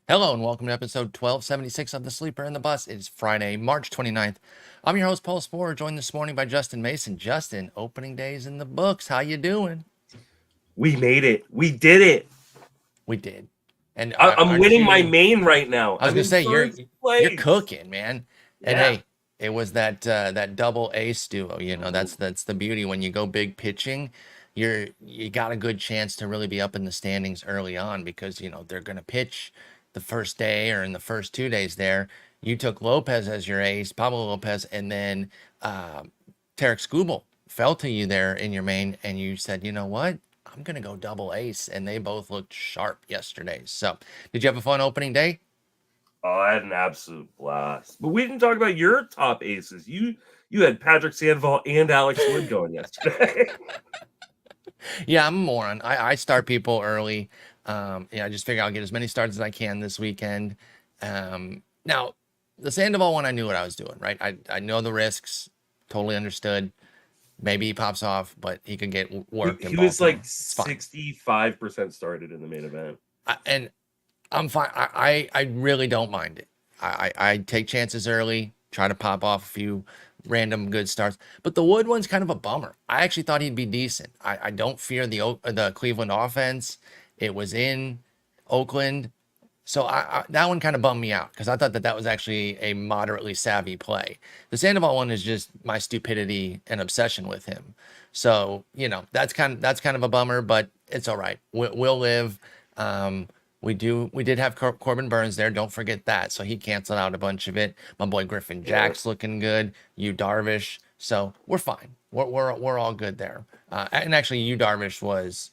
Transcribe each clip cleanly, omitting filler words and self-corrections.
Hello and welcome to episode 1276 of The Sleeper and the Bus. It is Friday, March 29th. I'm your host, Paul Sporer, joined this morning by Justin Mason. Justin, opening days in the books. How you doing? We made it. We did it. We did. And I'm aren't winning my you? main right now. I was I'm gonna in say first you're place. cooking, man. And Yeah. hey, it was that double ace duo. That's the beauty when you go big pitching. You got a good chance to really be up in the standings early on because they're gonna pitch the first day or in the first 2 days there. You took Lopez as your ace, Pablo Lopez, and then Tarek Skubal fell to you there in your main, and you said, you know what? I'm gonna go double ace, and they both looked sharp yesterday. So, did you have a fun opening day? Oh, I had an absolute blast. But we didn't talk about your top aces. You had Patrick Sandoval and Alex Wood going yesterday. Yeah, I'm a moron. I start people early. I just figure I'll get as many starts as I can this weekend. Now, the Sandoval one, I knew what I was doing, right? I know the risks, totally understood. Maybe he pops off, but he could get worked in He was like Baltimore. It's fine. 65% started in the main event. And I'm fine. I really don't mind it. I take chances early, try to pop off a few random good starts. But the Wood one's kind of a bummer. I actually thought he'd be decent. I don't fear the Cleveland offense. It was in Oakland. So that one kind of bummed me out because I thought that was actually a moderately savvy play. The Sandoval one is just my stupidity and obsession with him. So that's kind of a bummer, but it's all right. We'll live. Um, we did have Corbin Burns there. Don't forget that. So he canceled out a bunch of it. My boy Griffin Yeah. Jack's looking good. You Darvish. So we're fine. We're all good there. And actually, you Darvish was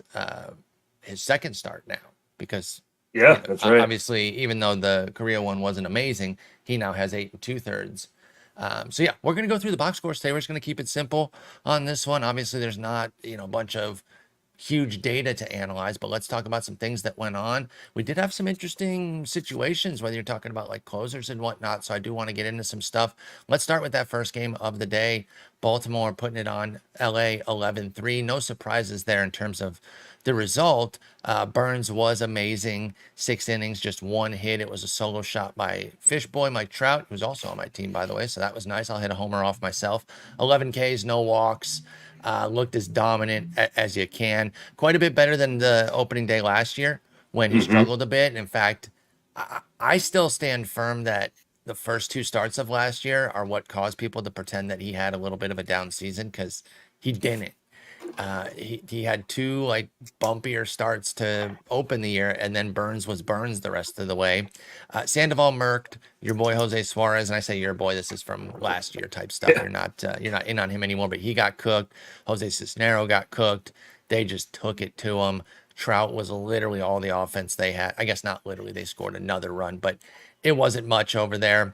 his second start now because Yeah, that's right. obviously, even though the Korea one wasn't amazing, he now has 8 2/3. So yeah, we're gonna go through the box scores today. We're just gonna keep it simple on this one. Obviously, there's not a bunch of huge data to analyze, but let's talk about some things that went on. We did have some interesting situations, whether you're talking about like closers and whatnot. So I do want to get into some stuff. Let's start with that first game of the day. Baltimore putting it on LA 11-3. No surprises there in terms of the result. Burns was amazing. 6 innings, just 1 hit. It was a solo shot by Fishboy Mike Trout, who's also on my team, by the way. So that was nice. I'll hit a homer off myself. 11 Ks, no walks. Looked as dominant as you can. Quite a bit better than the opening day last year when he struggled a bit. In fact, I still stand firm that the first 2 starts of last year are what caused people to pretend that he had a little bit of a down season because he didn't. He had 2 like bumpier starts to open the year, and then Burns was Burns the rest of the way. Sandoval murked your boy Jose Suarez, and I say your boy. This is from last year type stuff. Yeah. You're not in on him anymore, but he got cooked. Jose Cisnero got cooked. They just took it to him. Trout was literally all the offense they had. I guess not literally. They scored another run, but it wasn't much over there.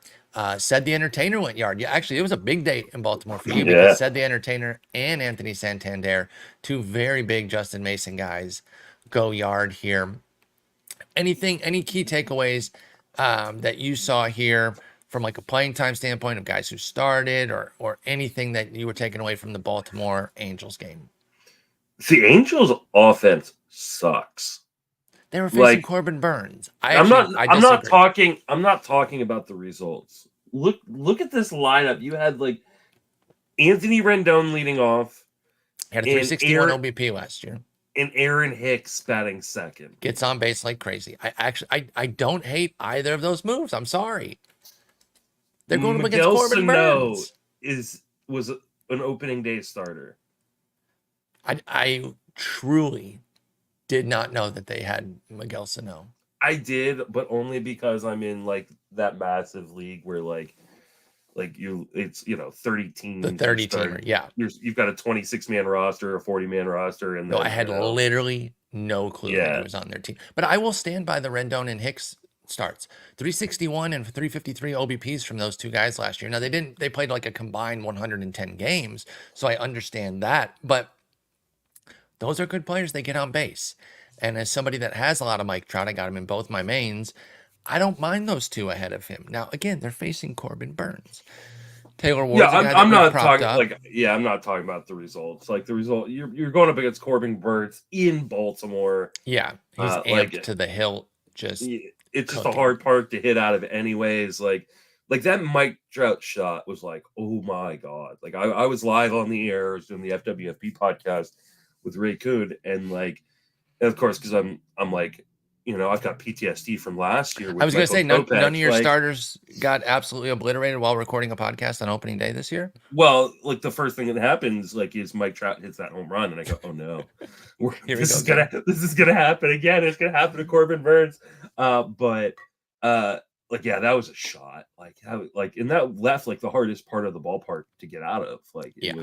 Said the Entertainer went yard. Yeah, actually, it was a big day in Baltimore for you because Yeah. Said the Entertainer and Anthony Santander, 2 very big Justin Mason guys, go yard here. Any key takeaways that you saw here from like a playing time standpoint of guys who started or anything that you were taking away from the Baltimore Angels game? The Angels offense sucks. They were facing Like Corbin Burns. I I'm not disagree. I'm not talking about the results. Look at this lineup. You had like Anthony Rendon leading off He had a and 361 OBP last year. Aaron Hicks batting second. Gets on base like crazy. I don't hate either of those moves. I'm sorry. They're going up against Miguel Corbin Sano Burns. was an opening day starter. I truly did not know that they had Miguel Sano. I did, but only because I'm in like that massive league where it's 30 teams. The 30 teamer, yeah. You've got a 26-man roster, a 40-man roster, and No, then I had literally no clue that he was on their team. But I will stand by the Rendon and Hicks starts. 361 and 353 OBPs from those 2 guys last year. Now they played like a combined 110 games, so I understand that. But those are good players. They get on base. And as somebody that has a lot of Mike Trout, I got him in both my mains. I don't mind those 2 ahead of him. Now, again, they're facing Corbin Burns. Taylor Ward's I'm not talking I'm not talking about the results. Like the result, you're going up against Corbin Burns in Baltimore. Yeah, he's amped to the hilt. Just it's just a cooking. hard park to hit out of anyways. Like that Mike Trout shot was like, oh my God. Like I was live on the air, I was doing the FWFP podcast with Ray Coon, and like, and of course, because I'm like, I've got PTSD from last year I with was going to Michael say none of Kopech. your Like, starters got absolutely obliterated while recording a podcast on opening day this year. well, like the first thing that happens, like, is Mike Trout hits that home run, and I go, "Oh no, Here we this go is again. gonna happen again. It's gonna happen to Corbin Burns." But like, yeah, that was a shot. Like, and that left like the hardest part of the ballpark to get out of. Like, Yeah,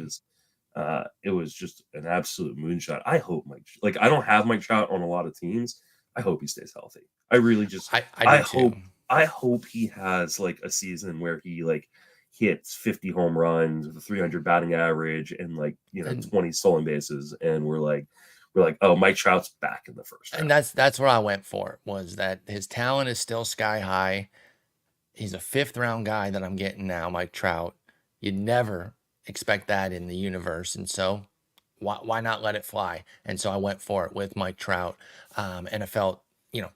it was just an absolute moonshot. I hope I don't have Mike Trout on a lot of teams. I hope he stays healthy. I really just, I I do hope, too. I hope he has like a season where he like hits 50 home runs with a 300 batting average and like And 20 stolen bases, and we're like, oh, Mike Trout's back in the first round. that's what I went for, was that his talent is still sky high. He's a 5th round guy that I'm getting now, Mike Trout. You'd never expect that in the universe, and so why not let it fly? And so I went for it with Mike Trout, and it felt,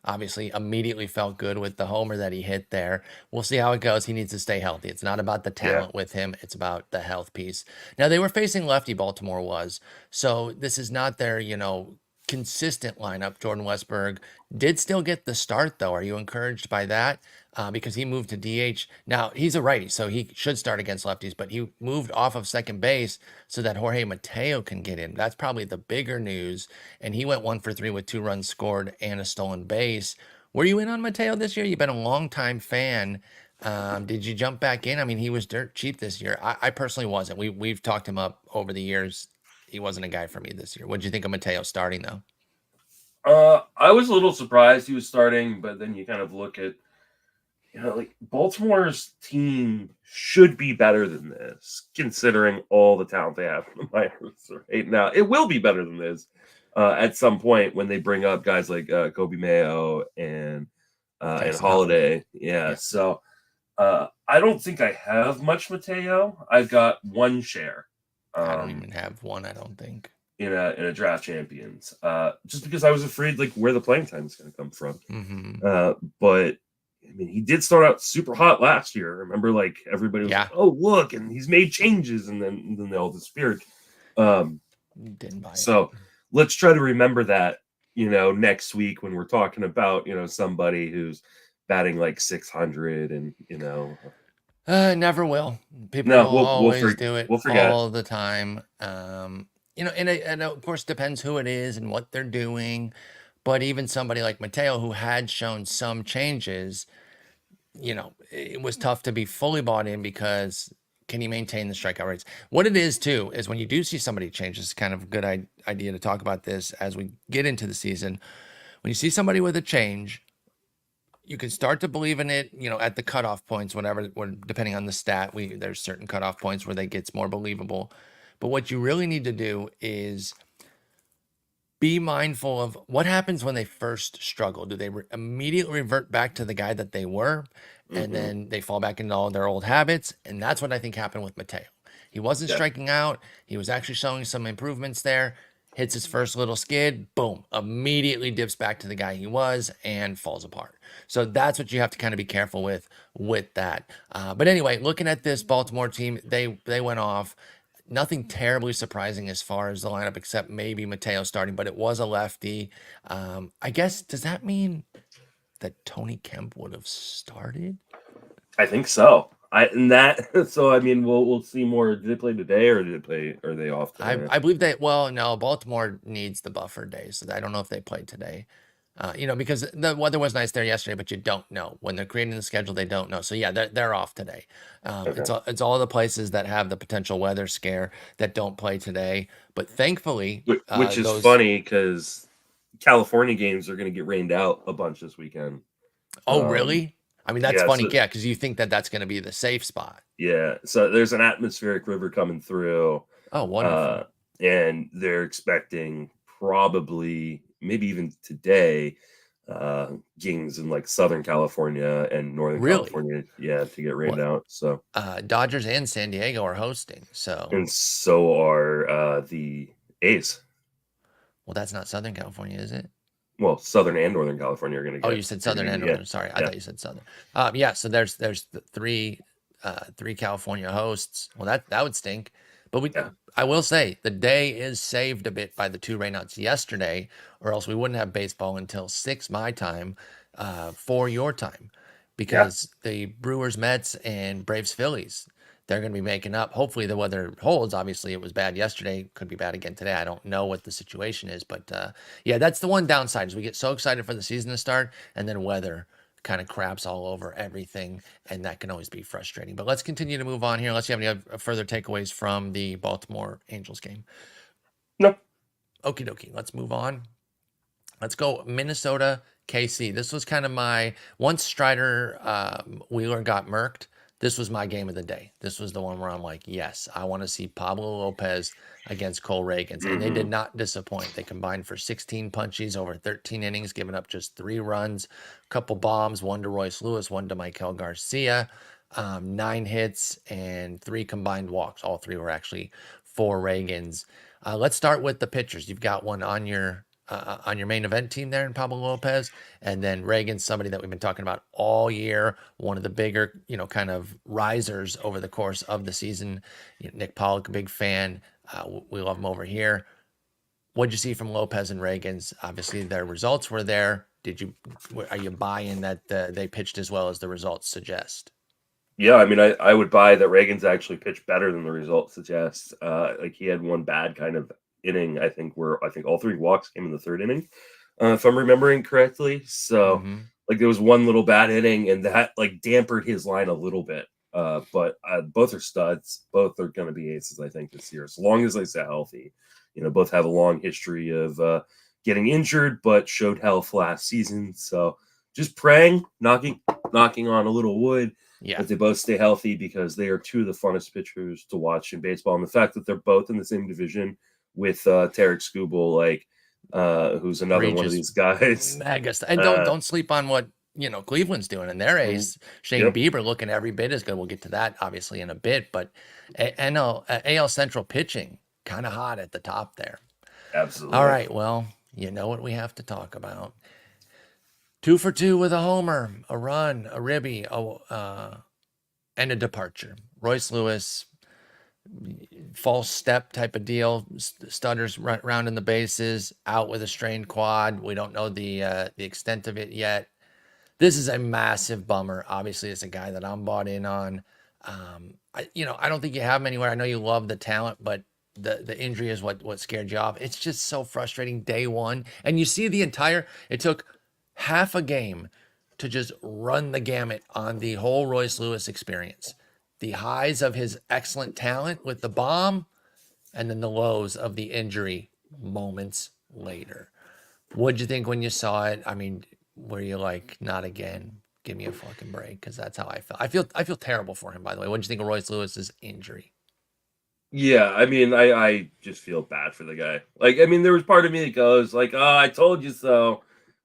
obviously immediately felt good with the homer that he hit there. We'll see how it goes. He needs to stay healthy. It's not about the Yeah, talent with him, it's about the health piece. Now, they were facing lefty, Baltimore was, so this is not their, consistent lineup. Jordan Westberg did still get the start, though. Are you encouraged by that? Because he moved to DH. Now, he's a righty, so he should start against lefties, but he moved off of second base so that Jorge Mateo can get in. That's probably the bigger news. And he went 1 for 3 with 2 runs scored and a stolen base. Were you in on Mateo this year? You've been a longtime fan. Did you jump back in? I mean, he was dirt cheap this year. I personally wasn't. We've talked him up over the years. He wasn't a guy for me this year. What did you think of Mateo starting, though? I was a little surprised he was starting, but then you kind of look at, like, Baltimore's team should be better than this, considering all the talent they have in the minors right now. It will be better than this at some point when they bring up guys like Kobe Mayo and Jackson Holiday. Yeah, Yeah. so I don't think I have much Mateo. I've got one share. I don't even have one, I don't think. In a draft champions, just because I was afraid like where the playing time is going to come from. But I mean, he did start out super hot last year. Remember, like everybody was like, "Oh, look," and he's made changes, and then they all disappeared. Didn't buy it. So let's try to remember that, next week when we're talking about somebody who's batting like 600, and Never will. People no, will always do it we'll forget. all the time. And of course depends who it is and what they're doing. But even somebody like Mateo, who had shown some changes, it was tough to be fully bought in because can he maintain the strikeout rates? What it is too is when you do see somebody change, it's kind of a good idea to talk about this as we get into the season. When you see somebody with a change, you can start to believe in it, at the cutoff points, whatever, depending on the stat, there's certain cutoff points where they gets more believable. But what you really need to do is be mindful of what happens when they first struggle. Do they immediately revert back to the guy that they were, and then they fall back into all their old habits? And that's what I think happened with Mateo. He wasn't striking out. He was actually showing some improvements there. Hits his first little skid, boom, immediately dips back to the guy he was and falls apart. So that's what you have to kind of be careful with that. But anyway, looking at this Baltimore team, they went off. Nothing terribly surprising as far as the lineup, except maybe Mateo starting, but it was a lefty. I guess, does that mean that Tony Kemp would have started? I think so. So I mean, we'll see more. Did they play today, or did they play? Are they off today? I believe that. Well, no, Baltimore needs the buffer days, so I don't know if they played today. Because the weather was nice there yesterday, but you don't know when they're creating the schedule. They don't know. So yeah, they're off today. Okay. It's all the places that have the potential weather scare that don't play today. But thankfully, Which is funny because California games are going to get rained out a bunch this weekend. Oh, really? I mean, that's yeah, funny. Yeah, because you think that that's going to be the safe spot. Yeah. So there's an atmospheric river coming through. Oh, wonderful. And they're expecting probably maybe even today games in like Southern California and Northern Really? California, to get rained out. So Dodgers and San Diego are hosting. and so are the A's. Well, that's not Southern California, is it? well, Southern and Northern California are going to get. Oh, you said Southern and Northern. Sorry, I thought you said Southern. Yeah. So there's the three California hosts. Well, that would stink. But I will say the day is saved a bit by the 2 rainouts yesterday, or else we wouldn't have baseball until 6 my time, 4 your time, because the Brewers, Mets, and Braves, Phillies, they're going to be making up. Hopefully the weather holds. Obviously it was bad yesterday. Could be bad again today. I don't know what the situation is, but yeah, that's the one downside is we get so excited for the season to start and then weather kind of craps all over everything, and that can always be frustrating. But let's continue to move on here unless you have any further takeaways from the Baltimore Angels game. No. Okie dokie. Let's move on. Let's go Minnesota KC. This was kind of my once Strider Wheeler got murked. This was my game of the day. This was the one where I'm like, yes, I want to see Pablo Lopez against Cole Reagans. And they did not disappoint. They combined for 16 punchies over 13 innings, giving up just 3 runs, a couple bombs, 1 to Royce Lewis, 1 to Michael Garcia, 9 hits, and 3 combined walks. All 3 were actually for Reagans. Let's start with the pitchers. You've got one on your main event team there in Pablo Lopez, and then Reagan, somebody that we've been talking about all year, one of the bigger, kind of risers over the course of the season. Nick Pollock, a big fan. We love him over here. What'd you see from Lopez and Reagan's? Obviously, their results were there. Are you buying that they pitched as well as the results suggest? Yeah, I mean, I would buy that Reagan's actually pitched better than the results suggest. Like he had one bad kind of inning, I think all 3 walks came in the 3rd inning, if I'm remembering correctly. So like there was one little bad inning and that like dampened his line a little bit. But both are studs. Both are going to be aces, I think, this year, as long as they stay healthy. Both have a long history of getting injured, but showed health last season. So just praying, knocking on a little wood. Yeah. That they both stay healthy, because they are 2 of the funnest pitchers to watch in baseball. And the fact that they're both in the same division with Tarek Skubal, like who's another one of these guys. And don't sleep on what Cleveland's doing in their ace. Shane Bieber looking every bit as good. We'll get to that obviously in a bit, but AL Central pitching kind of hot at the top there. Absolutely. All right, well, you know what we have to talk about. 2 for 2 with a homer, a run, a ribby, and a departure. Royce Lewis, false step type of deal, stutters rounding the bases, out with a strained quad. We don't know the extent of it yet. This is a massive bummer. Obviously, it's a guy that I'm bought in on. I don't think you have him anywhere. I know you love the talent, but the injury is what scared you off. It's just so frustrating day one. And you see it took half a game to just run the gamut on the whole Royce Lewis experience. The highs of his excellent talent with the bomb, and then the lows of the injury moments later. What'd you think when you saw it? I mean, were you like, not again? Give me a fucking break, because that's how I felt. I feel terrible for him, by the way. What'd you think of Royce Lewis's injury? Yeah, I mean, I just feel bad for the guy. Like, I mean, there was part of me that goes like, "Oh, I told you so."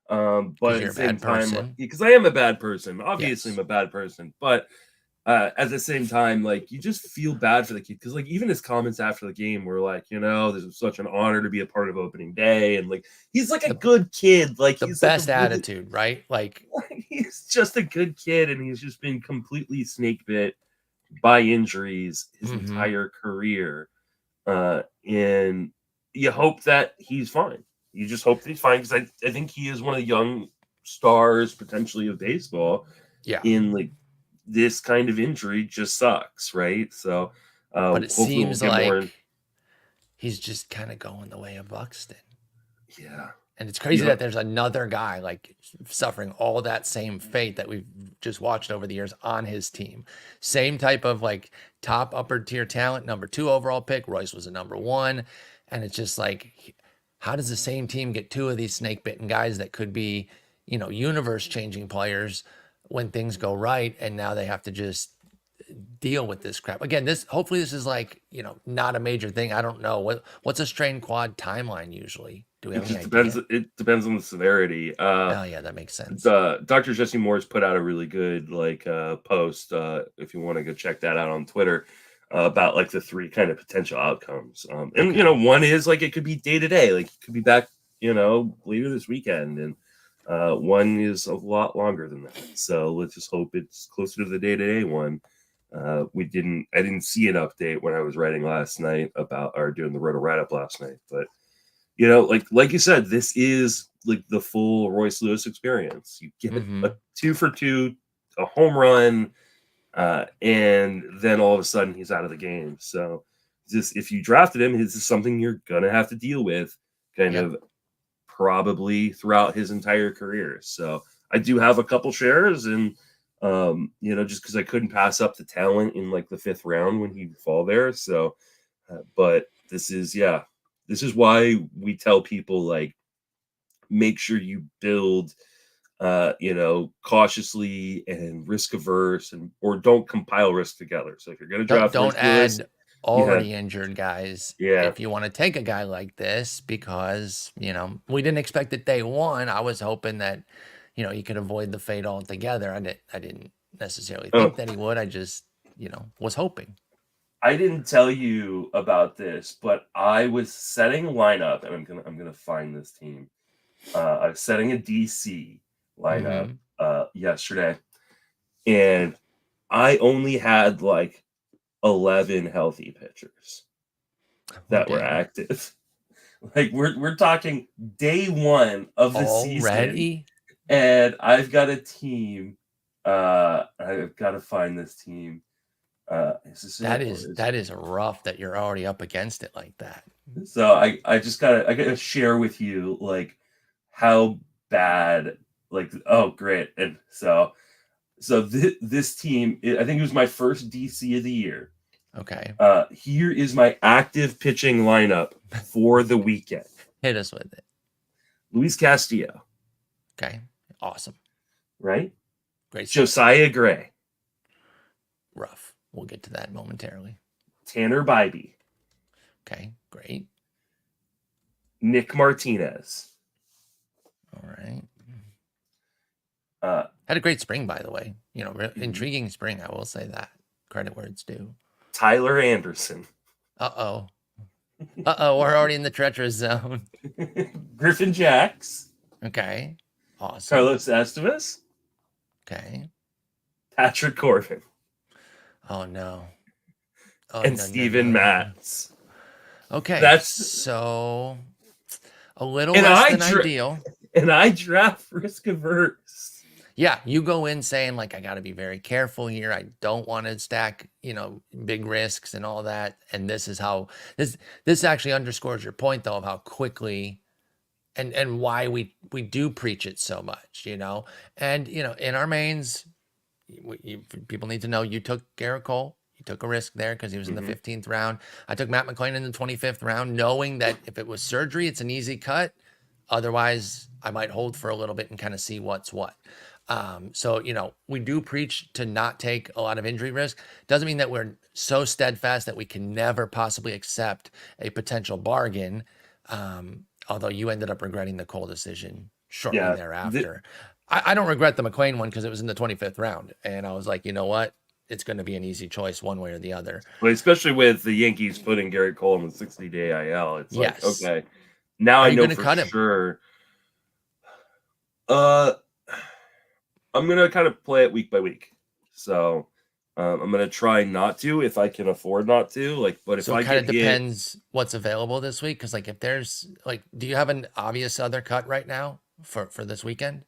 But at the same time, because I am a bad person. Obviously, I'm a bad person, but at the same time, like, you just feel bad for the kid, because like even his comments after the game were like, this is such an honor to be a part of opening day, and like he's like a good kid, like the he's best like attitude, right? Like he's just a good kid, and he's just been completely snake bit by injuries his entire career, and you hope that he's fine. You just hope that he's fine, because I think he is one of the young stars potentially of baseball. Yeah. In like this kind of injury just sucks, right? So, but it seems like he's just kind of going the way of Buxton. Yeah. And it's crazy that there's another guy like suffering all that same fate that we've just watched over the years on his team. Same type of like top upper tier talent, number 2 overall pick. Royce was a number 1. And it's just like, how does the same team get 2 of these snake bitten guys that could be, universe changing players when things go right? And now they have to just deal with this crap. Again, hopefully this is like, not a major thing. I don't know. What's a strained quad timeline usually? Do we have any idea? It depends on the severity. Oh yeah, that makes sense. Dr. Jesse Moore's put out a really good post, if you want to go check that out on Twitter, about like the 3 kind of potential outcomes. And one is like it could be day to day, like it could be back later this weekend, and one is a lot longer than that. So let's just hope it's closer to the day-to-day one. I didn't see an update when I was writing last night or doing the roto write-up last night, but like you said, this is like the full Royce Lewis experience. You get a 2 for 2, a home run, and then all of a sudden he's out of the game. So just if you drafted him, this is something you're gonna have to deal with kind of probably throughout his entire career. So I do have a couple shares, and just because I couldn't pass up the talent in like the 5th round when he'd fall there. So but this is why we tell people, like, make sure you build cautiously and risk averse, or don't compile risk together. So if you're going to draft, don't add already injured guys. If you want to take a guy like this, because we didn't expect it day one. I was hoping that he could avoid the fade altogether. I didn't necessarily think that he would. I just was hoping. I didn't tell you about this, but I was setting a lineup, and I'm gonna find this team. I was setting a DC lineup yesterday, and I only had like 11 healthy pitchers that were active. Like we're talking day one of the season, and I've got a team. I've got to find this team. That is rough that you're already up against it like that. So I gotta share with you like how bad, like, oh great. And so this team, I think it was my first DC of the year. Okay. Here is my active pitching lineup for the weekend. Hit us with it. Luis Castillo. Okay. Awesome. Right? Great. Josiah Gray. Rough. We'll get to that momentarily. Tanner Bybee. Okay, great. Nick Martinez. All right. Had a great spring, by the way. Intriguing spring, I will say that. Credit where it's due. Tyler Anderson. Uh-oh. Uh-oh, we're already in the treacherous zone. Griffin Jacks. Okay. Awesome. Carlos Estevez. Okay. Patrick Corbin. Oh, no. And Steven Matz. Okay. So a little less than ideal. And I draft risk averse. Yeah, you go in saying, like, I got to be very careful here. I don't want to stack, big risks and all that. And this is how this actually underscores your point, though, of how quickly and why we do preach it so much, And, in our mains, people need to know you took Garrett Cole. You took a risk there because he was in the 15th round. I took Matt McClain in the 25th round, knowing that if it was surgery, it's an easy cut. Otherwise, I might hold for a little bit and kind of see what's what. So, we do preach to not take a lot of injury risk. Doesn't mean that we're so steadfast that we can never possibly accept a potential bargain. Although you ended up regretting the Cole decision shortly thereafter. I don't regret the McClain one because it was in the 25th round. And I was like, you know what? It's going to be an easy choice one way or the other. Well, especially with the Yankees putting Garrett Cole in the 60-day IL. It's like, okay, now I know for sure. I'm going to kind of play it week by week. So I'm going to try not to if I can afford not to. But if I kind of depends what's available this week. Because if there's do you have an obvious other cut right now for this weekend?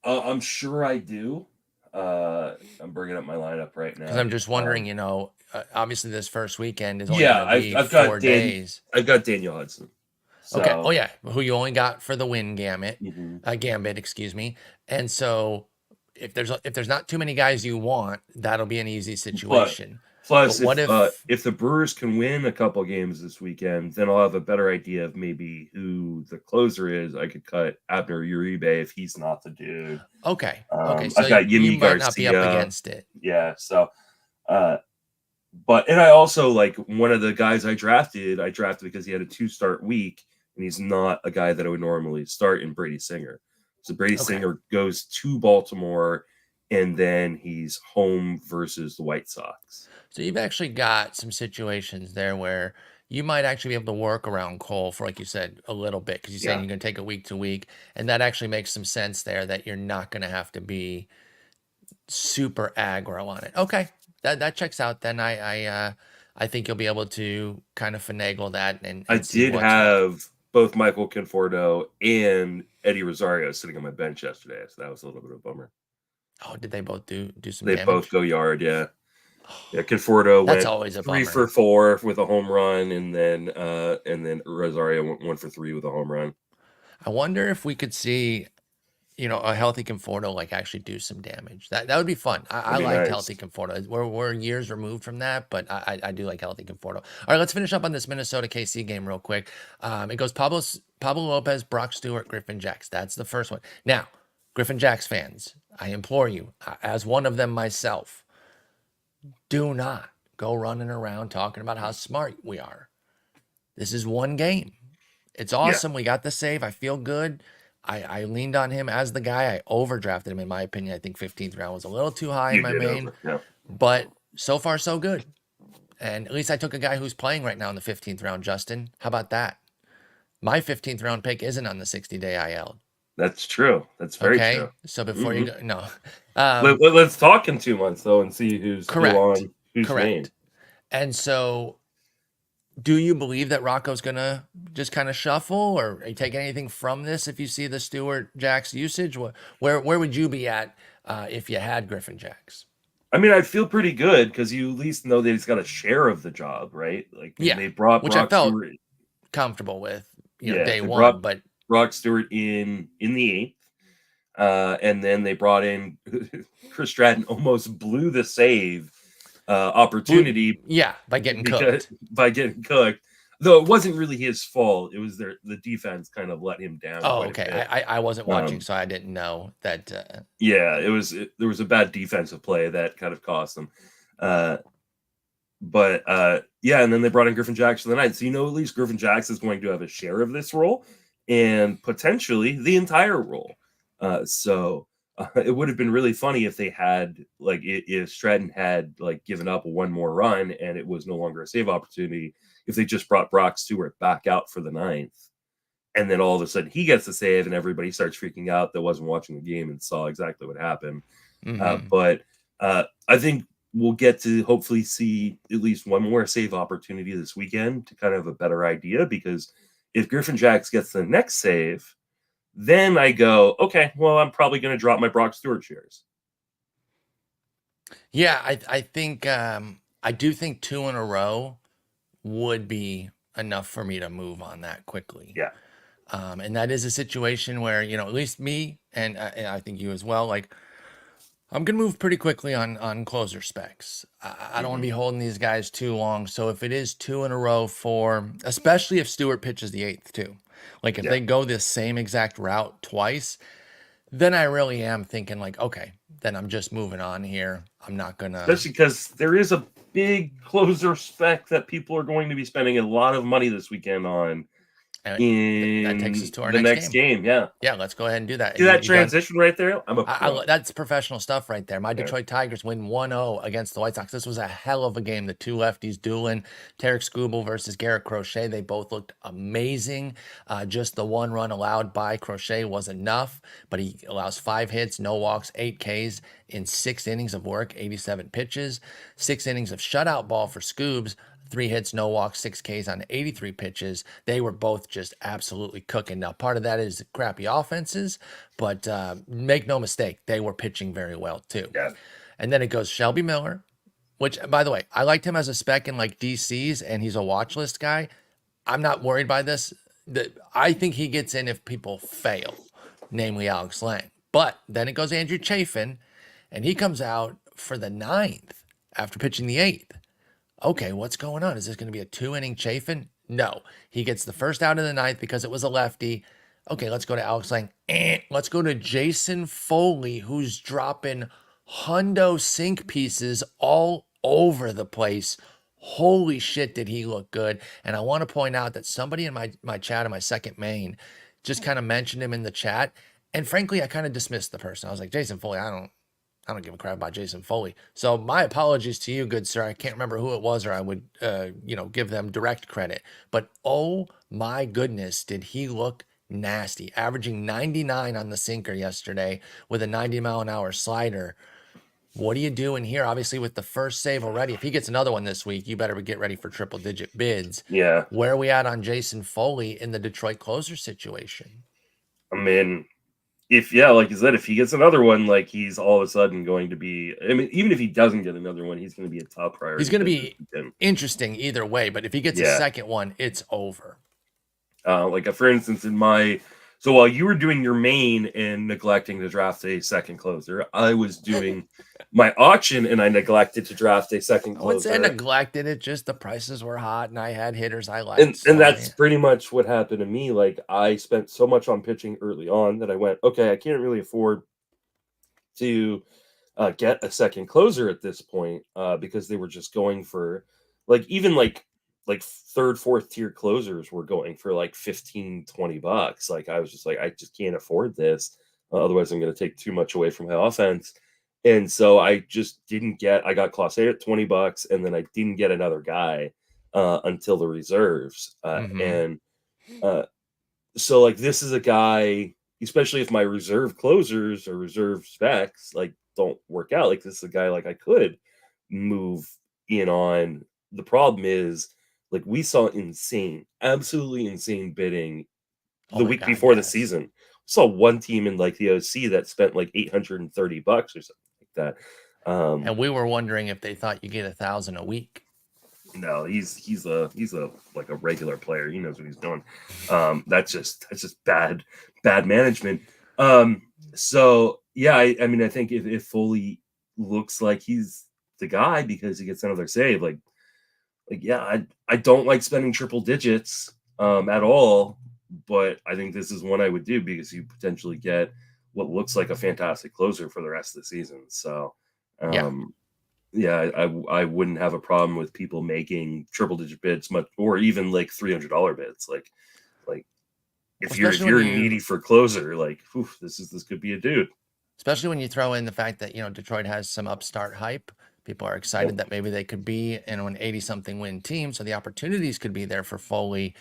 I'm sure I do. I'm bringing up my lineup right now. Because I'm just wondering, obviously this first weekend is only going to be I've got 4 days. I've got Daniel Hudson. So. Okay. Oh yeah, who you only got for the win gambit, gambit, excuse me. And so if there's not too many guys you want, that'll be an easy situation. Plus, if the Brewers can win a couple games this weekend, then I'll have a better idea of maybe who the closer is. I could cut Abner Uribe if he's not the dude. Okay. Okay. So I've got you Yimi might not Garcia. be up against it. Yeah. So, and I also one of the guys I drafted because he had a 2-start week, and he's not a guy that I would normally start in Brady Singer. So Brady Singer goes to Baltimore, and then he's home versus the White Sox. So you've actually got some situations there where you might actually be able to work around Cole for, like you said, a little bit, because you're saying Yeah, you're going to take it week to week, and that actually makes some sense there, that you're not going to have to be super aggro on it. Okay, that checks out. Then I think you'll be able to kind of finagle that I and see did what's what. have both Michael Conforto and Eddie Rosario sitting on my bench yesterday, so that was a little bit of a bummer. Oh, did they both do some They both damage? go yard, yeah. Yeah, Conforto That's went always a 3 for bummer. 4 with a home run, and then Rosario went 1 for 3 with a home run. I wonder if we could see, a healthy Conforto like actually do some damage. That would be fun. I That'd be liked nice. healthy Conforto. We're years removed from that, but I do like healthy Conforto. All right, let's finish up on this Minnesota KC game real quick. It goes Pablo Lopez, Brock Stewart, Griffin Jacks. That's the first one. Now, Griffin Jacks fans, I implore you, as one of them myself, do not go running around talking about how smart we are. This is one game. It's Yeah, awesome. We got the save. I feel good. I leaned on him as the guy. I overdrafted him, in my opinion. I think 15th round was a little too high in you my did main, over. Yeah, but so far so good. And at least I took a guy who's playing right now in the 15th round, Justin. How about that? My 15th round pick isn't on the 60-day IL. that's true. That's very true. Okay. So before you Hmm. go, no. Let's talk in 2 months though, and see who's still Correct. on whose name. Correct. And so do you believe that Rocco's gonna just kind of shuffle, or are you taking anything from this if you see the Stewart Jacks usage? Where would you be at if you had Griffin Jacks? I mean, I feel pretty good because you at least know that he's got a share of the job, right? Like, I mean, Yeah, they brought which I Brock felt Stewart. comfortable with, Yeah, day they one. brought But Brock Stewart in the eighth, and then they brought in Chris Stratton. Almost blew the save opportunity yeah, by getting because cooked. by getting cooked. Though it wasn't really his fault. It was the defense kind of let him down Oh, quite a okay. bit. I wasn't watching, Um, so I didn't know that. yeah, there was a bad defensive play that kind of cost them. Uh, but yeah, and then they brought in Griffin Jacks for the night. So at least Griffin Jacks is going to have a share of this role and potentially the entire role. So it would have been really funny if they had if Stratton had given up one more run and it was no longer a save opportunity, if they just brought Brock Stewart back out for the ninth. And then all of a sudden he gets the save and everybody starts freaking out that wasn't watching the game and saw exactly what happened. Mhm. But I think we'll get to hopefully see at least one more save opportunity this weekend to kind of have a better idea. Because if Griffin Jacks gets the next save, then I go, okay, well, I'm probably going to drop my Brock Stewart shares. Yeah, I think I do think two in a row would be enough for me to move on that quickly. Yeah. And that is a situation where, at least me and I think you as well, like I'm gonna move pretty quickly on closer specs. I don't want to Hmm. be holding these guys too long. So if it is two in a row for, especially if Stewart pitches the eighth too, like if Yeah. they go this same exact route twice, then I really am thinking like, okay, then I'm just moving on here. I'm not gonna. Especially because there is a big closer spec that people are going to be spending a lot of money this weekend on And that takes us in to our the next next game. game. Yeah. Yeah, let's go ahead and do that. See that You got transition right there? I'm a pro. that's professional stuff right there. My Yeah. Detroit Tigers win 1-0 against the White Sox. This was a hell of a game. The two lefties dueling, Tarek Skubal versus Garrett Crochet. They both looked amazing. Just the one run allowed by Crochet was enough, but he allows 5 hits, no walks, 8 Ks in 6 innings of work, 87 pitches, 6 innings of shutout ball for Scoobs. 3 hits, no walks, 6 Ks on 83 pitches. They were both just absolutely cooking. Now, part of that is crappy offenses, but make no mistake, they were pitching very well too. Yeah. And then it goes Shelby Miller, which, by the way, I liked him as a spec in like DCs, and he's a watch list guy. I'm not worried by this. I think he gets in if people fail, namely Alex Lang. But then it goes Andrew Chafin, and he comes out for the ninth after pitching the eighth. Okay, what's going on? Is this going to be a 2-inning Chafin? No. He gets the first out of the ninth because it was a lefty. Okay, let's go to Alex Lang. Let's go to Jason Foley, who's dropping hundo sink pieces all over the place. Holy shit, did he look good. And I want to point out that somebody in my chat in my second main just kind of mentioned him in the chat. And frankly, I kind of dismissed the person. I was like, Jason Foley, I I don't give a crap about Jason Foley. So my apologies to you, good sir. I can't remember who it was, or I would, give them direct credit. But oh my goodness, did he look nasty? Averaging 99 on the sinker yesterday with a 90-mile-an-hour slider. What are you doing here? Obviously, with the first save already, if he gets another one this week, you better get ready for triple-digit bids. Yeah. Where are we at on Jason Foley in the Detroit closer situation? I mean, like you said, if he gets another one, like he's all of a sudden going to be. I mean, even if he doesn't get another one, he's going to be a top priority. He's going to be interesting either way. But if he gets a second one, it's over. For instance, so while you were doing your main and neglecting to draft a second closer, I was doing my auction and I neglected to draft a second closer. I wouldn't say neglected it, just the prices were hot and I had hitters I liked. And that's pretty much what happened to me. Like, I spent so much on pitching early on that I went, okay, I can't really afford to get a second closer at this point because they were just going for even third, fourth tier closers were going for like $15-20. Like, I was just like, I just can't afford this. Otherwise I'm going to take too much away from my offense. And so I just I got Clase at $20 and then I didn't get another guy until the reserves. So like, this is a guy, especially if my reserve closers or reserve specs like don't work out, like this is a guy like I could move in on. The problem is, like, we saw absolutely insane bidding the week before the season. We saw one team in like the OC that spent like $830 or something like that. And we were wondering if they thought you get 1,000 a week. No, he's a like a regular player. He knows what he's doing. That's just bad management. So yeah, I mean, I think if Foley looks like he's the guy because he gets another save, yeah, I don't like spending triple digits at all, but I think this is one I would do because you potentially get what looks like a fantastic closer for the rest of the season. So I wouldn't have a problem with people making triple digit bids, or even like $300 bids. Like if you're needy for closer, like, this could be a dude. Especially when you throw in the fact that Detroit has some upstart hype. People are excited that maybe they could be an 80-something win team, so the opportunities could be there for Foley.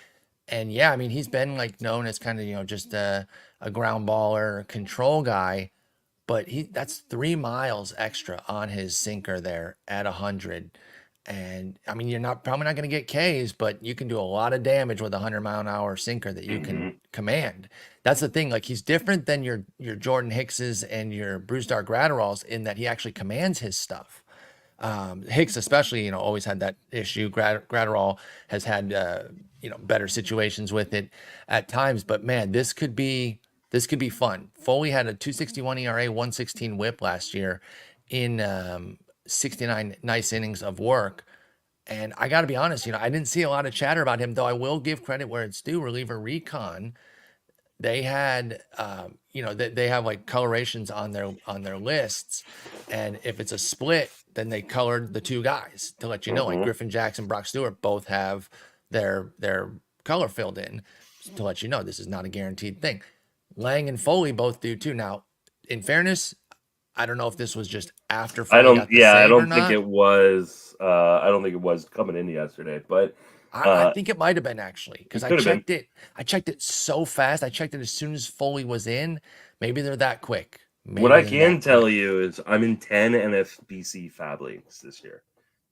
And yeah, I mean, he's been like known as kind of just a ground baller, control guy, but that's 3 miles extra on his sinker there at 100. And I mean, you're probably not going to get Ks, but you can do a lot of damage with a 100-mile-an-hour sinker that you can command. That's the thing. Like, he's different than your Jordan Hickses and your Brusdar Gratteralls in that he actually commands his stuff. Hicks especially, always had that issue. Gratterall has had, better situations with it at times, but man, this could be fun. Foley had a 2.61 ERA, 1.16 WHIP last year in 69 nice innings of work. And I got to be honest, I didn't see a lot of chatter about him, though I will give credit where it's due. Reliever Recon, they had, they have like colorations on their lists, and if it's a split, then they colored the 2 guys to let you know. Like Griffin Jackson, Brock Stewart both have their color filled in to let you know this is not a guaranteed thing. Lang and Foley both do too. Now, in fairness, I don't know if this was just after Foley got the save I don't or think not. it was. I don't think it was coming in yesterday, but I think it might have been, actually, because I checked it. I checked it so fast. I checked it as soon as Foley was in. Maybe they're that quick. What I can tell you is I'm in 10 NFBC Fab Leagues this year,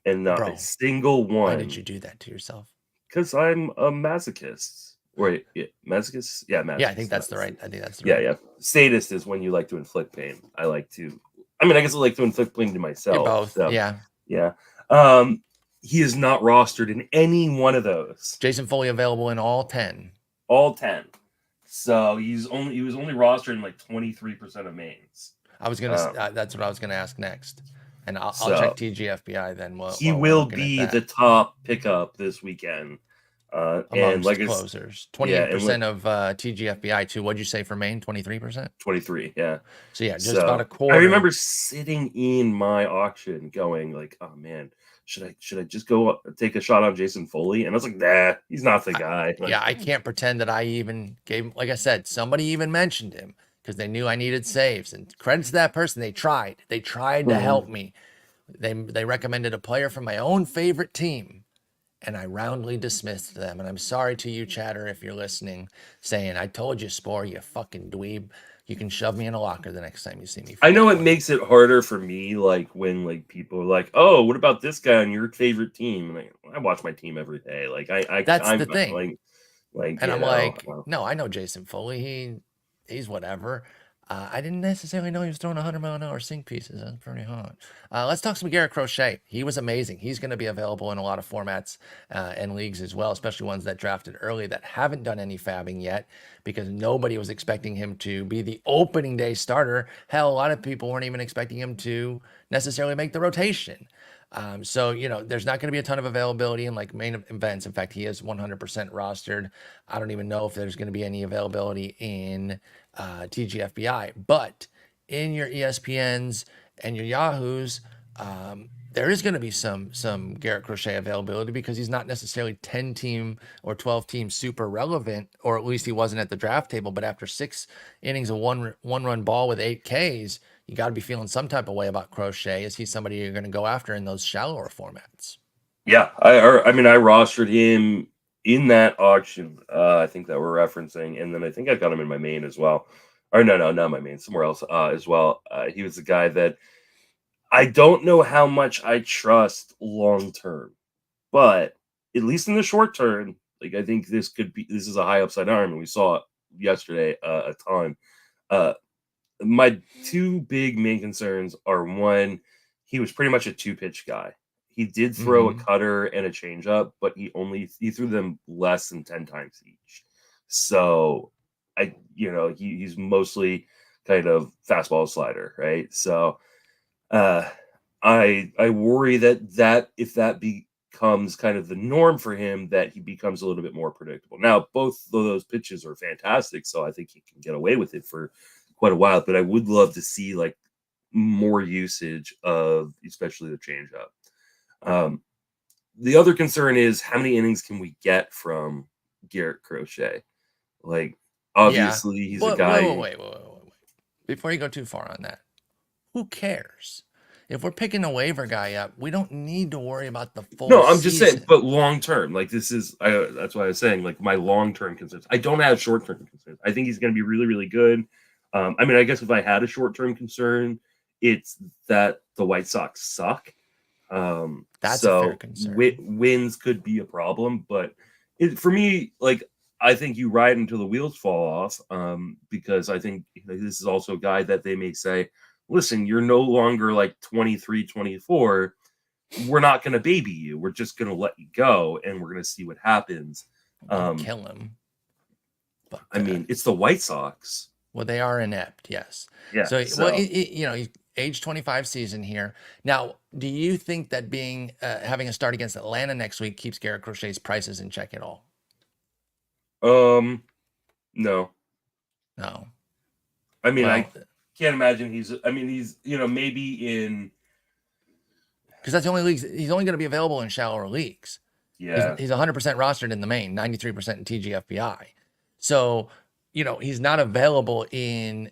and not a single one. Why did you do that to yourself? Because I'm a masochist. Wait, masochist? Yeah, masochist. Yeah, I think that's the right. Yeah. Sadist is when you like to inflict pain. I guess I like to inflict pain to myself. You're both. So, yeah. He is not rostered in any one of those. Jason Foley available in all 10. All 10. So he was only rostered in like 23% of mains. That's what I was gonna ask next, and I'll check TGFBI then. He will be the top pickup this weekend. And like closers, 28% of TGFBI too. What'd you say for Maine? 23%. 23, yeah. So yeah, just about a quarter. I remember sitting in my auction, going like, "Oh man, should I just go take a shot on Jason Foley?" And I was like, "Nah, he's not the guy." I can't pretend that I even gave him. Like I said, somebody even mentioned him because they knew I needed saves. And credit to that person, they tried. They tried to help me. They recommended a player from my own favorite team, and I roundly dismissed them. And I'm sorry to you, chatter, if you're listening, saying, I told you, Spore, you fucking dweeb. You can shove me in a locker the next time you see me. I know it makes it harder for me, like when like people are like, "Oh, what about this guy on your favorite team?" And I watch my team every day. Like That's I'm the thing. like And you I'm know, like, no, I know Jason Foley. He's whatever. I didn't necessarily know he was throwing $100 million sink pieces. That's pretty hot. Let's talk some Garrett Crochet. He was amazing. He's going to be available in a lot of formats and leagues as well, especially ones that drafted early that haven't done any fabbing yet, because nobody was expecting him to be the opening day starter. Hell, a lot of people weren't even expecting him to necessarily make the rotation. So, there's not going to be a ton of availability in like main events. In fact, he is 100% rostered. I don't even know if there's going to be any availability in TGFBI, but in your ESPNs and your Yahoos, there is going to be some Garrett Crochet availability because he's not necessarily 10 team or 12 team super relevant, or at least he wasn't at the draft table. But after 6 innings of one run ball with 8 Ks, you got to be feeling some type of way about Crochet. Is he somebody you're going to go after in those shallower formats? yeah. I mean, I rostered him in that auction. I think that we're referencing, and then I think I got him in my main as well. Or no, not my main, somewhere else as well. He was the guy that I don't know how much I trust long term, but at least in the short term, like I think this is a high upside arm, and we saw it yesterday a ton. Uh, my 2 big main concerns are, one, he was pretty much a 2-pitch guy. He did throw a cutter and a changeup, but he threw them less than 10 times each. So he's mostly kind of fastball slider, right? So I worry that if that becomes kind of the norm for him, that he becomes a little bit more predictable. Now, both of those pitches are fantastic, so I think he can get away with it for quite a while. But I would love to see like more usage of especially the changeup. The other concern is how many innings can we get from Garrett Crochet? Like, obviously, he's a guy. Wait. Before you go too far on that, who cares? If we're picking a waiver guy up, we don't need to worry about the full No, I'm just saying, season. but long term, like that's why I was saying, like my long term concerns. I don't have short term concerns. I think he's going to be really, really good. I mean, I guess if I had a short term concern, it's that the White Sox suck. That's so a fair concern. Wins could be a problem, but for me, like I think you ride until the wheels fall off. Because I think this is also a guy that they may say, listen, you're no longer like 23, 24. We're not going to baby you. We're just going to let you go, and we're going to see what happens. Kill him. But, I mean, it's the White Sox. Well, they are inept, yes. Yeah. So he's age 25 season here. Now, do you think that having a start against Atlanta next week keeps Garrett Crochet's prices in check at all? No. No. I mean, I can't imagine he's maybe in, because that's the only leagues he's only going to be available in shallower leagues. Yeah, he's 100% rostered in the main, 93% in TGFBI. So he's not available in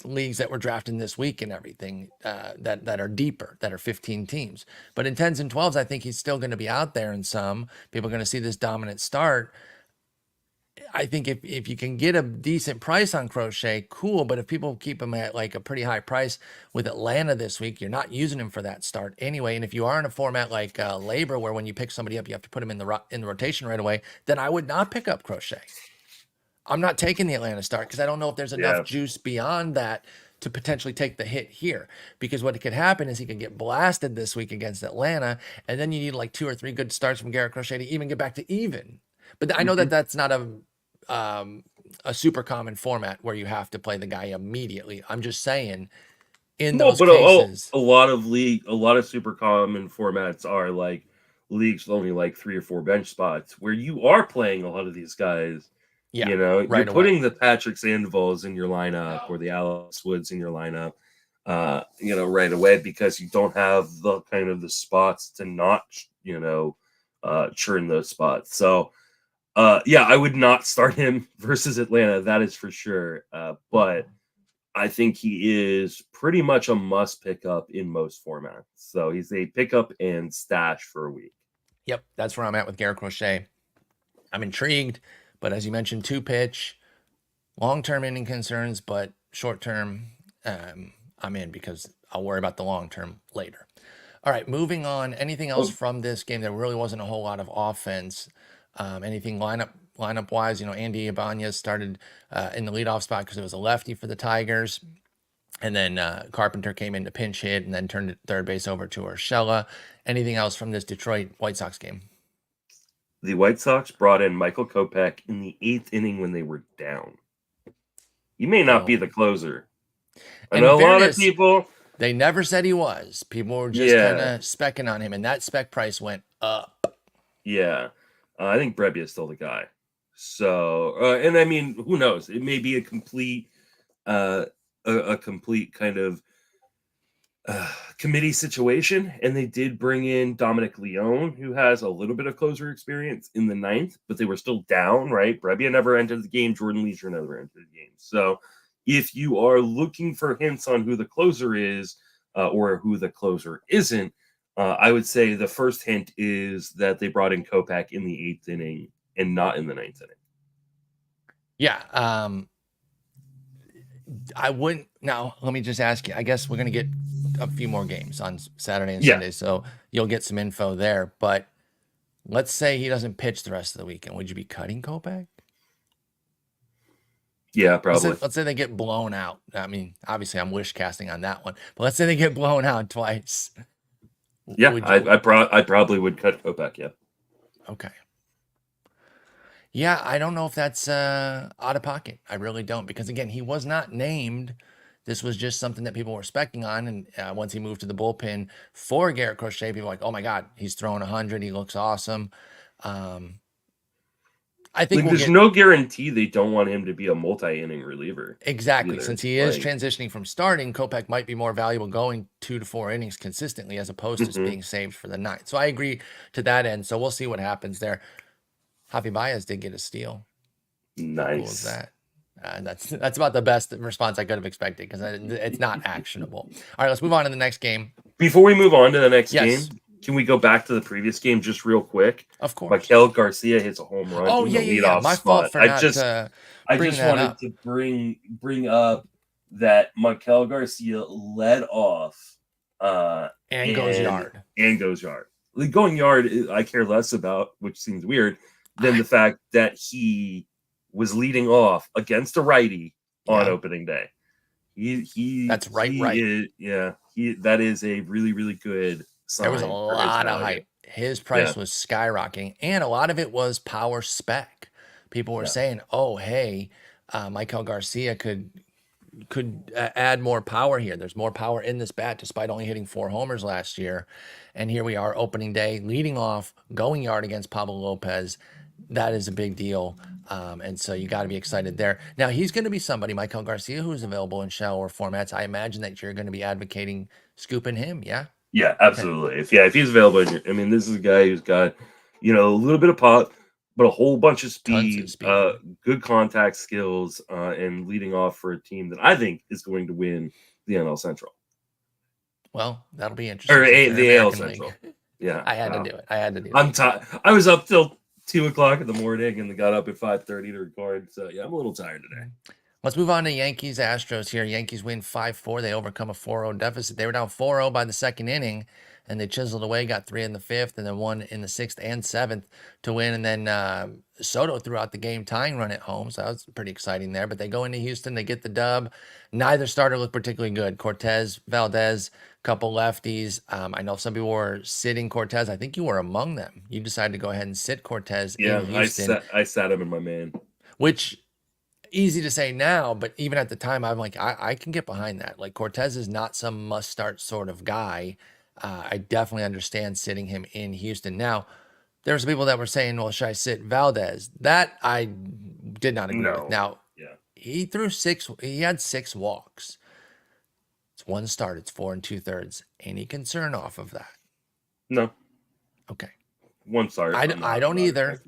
leagues that we're drafting this week and everything that are deeper, that are 15 teams. But in 10s and 12s, I think he's still going to be out there, and some people are going to see this dominant start. I think if you can get a decent price on Crochet, cool. But if people keep him at like a pretty high price with Atlanta this week, you're not using him for that start anyway. And if you are in a format like Labor, where when you pick somebody up, you have to put him in the rotation right away, then I would not pick up Crochet. I'm not taking the Atlanta start because I don't know if there's enough juice beyond that to potentially take the hit here. Because what could happen is he could get blasted this week against Atlanta, and then you need like 2 or 3 good starts from Garrett Crochet to even get back to even. But I know that that's not a super common format where you have to play the guy immediately. I'm just saying, in those cases, a lot of super common formats are like leagues with only like 3 or 4 bench spots where you are playing a lot of these guys. Yeah, you're putting the Patrick Sandoval's in your lineup or the Alex Woods in your lineup, right away, because you don't have the kind of the spots to not, churn those spots. So, I would not start him versus Atlanta. That is for sure. But I think he is pretty much a must pick up in most formats. So he's a pickup and stash for a week. Yep, that's where I'm at with Garrett Crochet. I'm intrigued, but as you mentioned, 2-pitch, long-term inning concerns, but short-term, I'm in because I'll worry about the long-term later. All right, moving on. Anything else from this game? There really wasn't a whole lot of offense. Anything lineup wise? Andy Ibanez started in the leadoff spot because it was a lefty for the Tigers. And then Carpenter came in to pinch hit and then turned third base over to Urshela. Anything else from this Detroit White Sox game? The White Sox brought in Michael Kopech in the 8th inning when they were down. He may not be the closer. I know a lot of people. They never said he was. People were just kind of specking on him, and that spec price went up. Yeah. I think Brebbia is still the guy. So, and I mean, who knows? It may be a complete kind of committee situation, and they did bring in Dominic Leone, who has a little bit of closer experience in the 9th, but they were still down, right? Brebbia never entered the game. Jordan Leisure never entered the game. So if you are looking for hints on who the closer is or who the closer isn't, I would say the first hint is that they brought in Kopech in the 8th inning and not in the 9th inning. Yeah. I wouldn't. Now, let me just ask you. I guess we're going to get a few more games on Saturday and Sunday, so you'll get some info there. But let's say he doesn't pitch the rest of the weekend. Would you be cutting Kopech? Yeah, probably. Let's say they get blown out. I mean, obviously, I'm wish casting on that one. But let's say they get blown out twice. Yeah, I probably would cut Kopech, yeah. Okay. Yeah, I don't know if that's out of pocket. I really don't. Because, again, he was not named. This was just something that people were specking on. And once he moved to the bullpen for Garrett Crochet, people were like, oh, my God, he's throwing 100. He looks awesome. I think there's no guarantee they don't want him to be a multi-inning reliever. Exactly. Either. Since he is transitioning from starting, Kopech might be more valuable going 2 to 4 innings consistently as opposed to being saved for the 9th. So I agree to that end. So we'll see what happens there. Javi Baez did get a steal. Nice. How cool is that? That's about the best response I could have expected because it's not actionable. All right, let's move on to the next game. Before we move on to the next game, can we go back to the previous game just real quick? Of course. Maikel Garcia hits a home run. Oh, yeah. My fault for not I just wanted to bring up that Maikel Garcia led off and goes yard. And goes yard. Like, going yard, I care less about, which seems weird, than the fact that he was leading off against a righty on opening day. That's right. That is a really, really good sign. There was a lot of hype. His price was skyrocketing, and a lot of it was power spec. People were saying, "Oh, hey, Maikel Garcia could add more power here. There's more power in this bat, despite only hitting 4 homers last year." And here we are, opening day, leading off, going yard against Pablo Lopez. That is a big deal. And so you got to be excited there. Now, he's going to be somebody, Maikel Garcia, who is available in shallower formats. I imagine that you're going to be advocating scooping him, yeah? Yeah, absolutely. Okay. If he's available, this is a guy who's got, a little bit of pop, but a whole bunch of speed. Good contact skills, and leading off for a team that I think is going to win the NL Central. Well, that'll be interesting. Or the AL Central. Yeah. I had to do it. I'm tired. I was up till 2:00 in the morning and got up at 5:30 to record. So yeah, I'm a little tired today. Let's move on to Yankees Astros here. Yankees win 5-4. They overcome a 4-0 deficit. They were down 4-0 by the second inning, and they chiseled away, got 3 in the 5th, and then 1 in the 6th and 7th to win. And then Soto threw out the game tying run at home, so that was pretty exciting there. But they go into Houston, they get the dub. Neither starter looked particularly good. Cortez, Valdez, couple lefties. I know some people were sitting Cortez. I think you were among them. You decided to go ahead and sit Cortez in Houston. I sat him in my man. Which, easy to say now, but even at the time, I'm like, I can get behind that. Like, Cortez is not some must-start sort of guy. I definitely understand sitting him in Houston. Now, there were some people that were saying, well, should I sit Valdez? That I did not agree with. Now, he had 6 walks. It's 1 start. It's 4 2/3. Any concern off of that? No. Okay. 1 start. I don't either.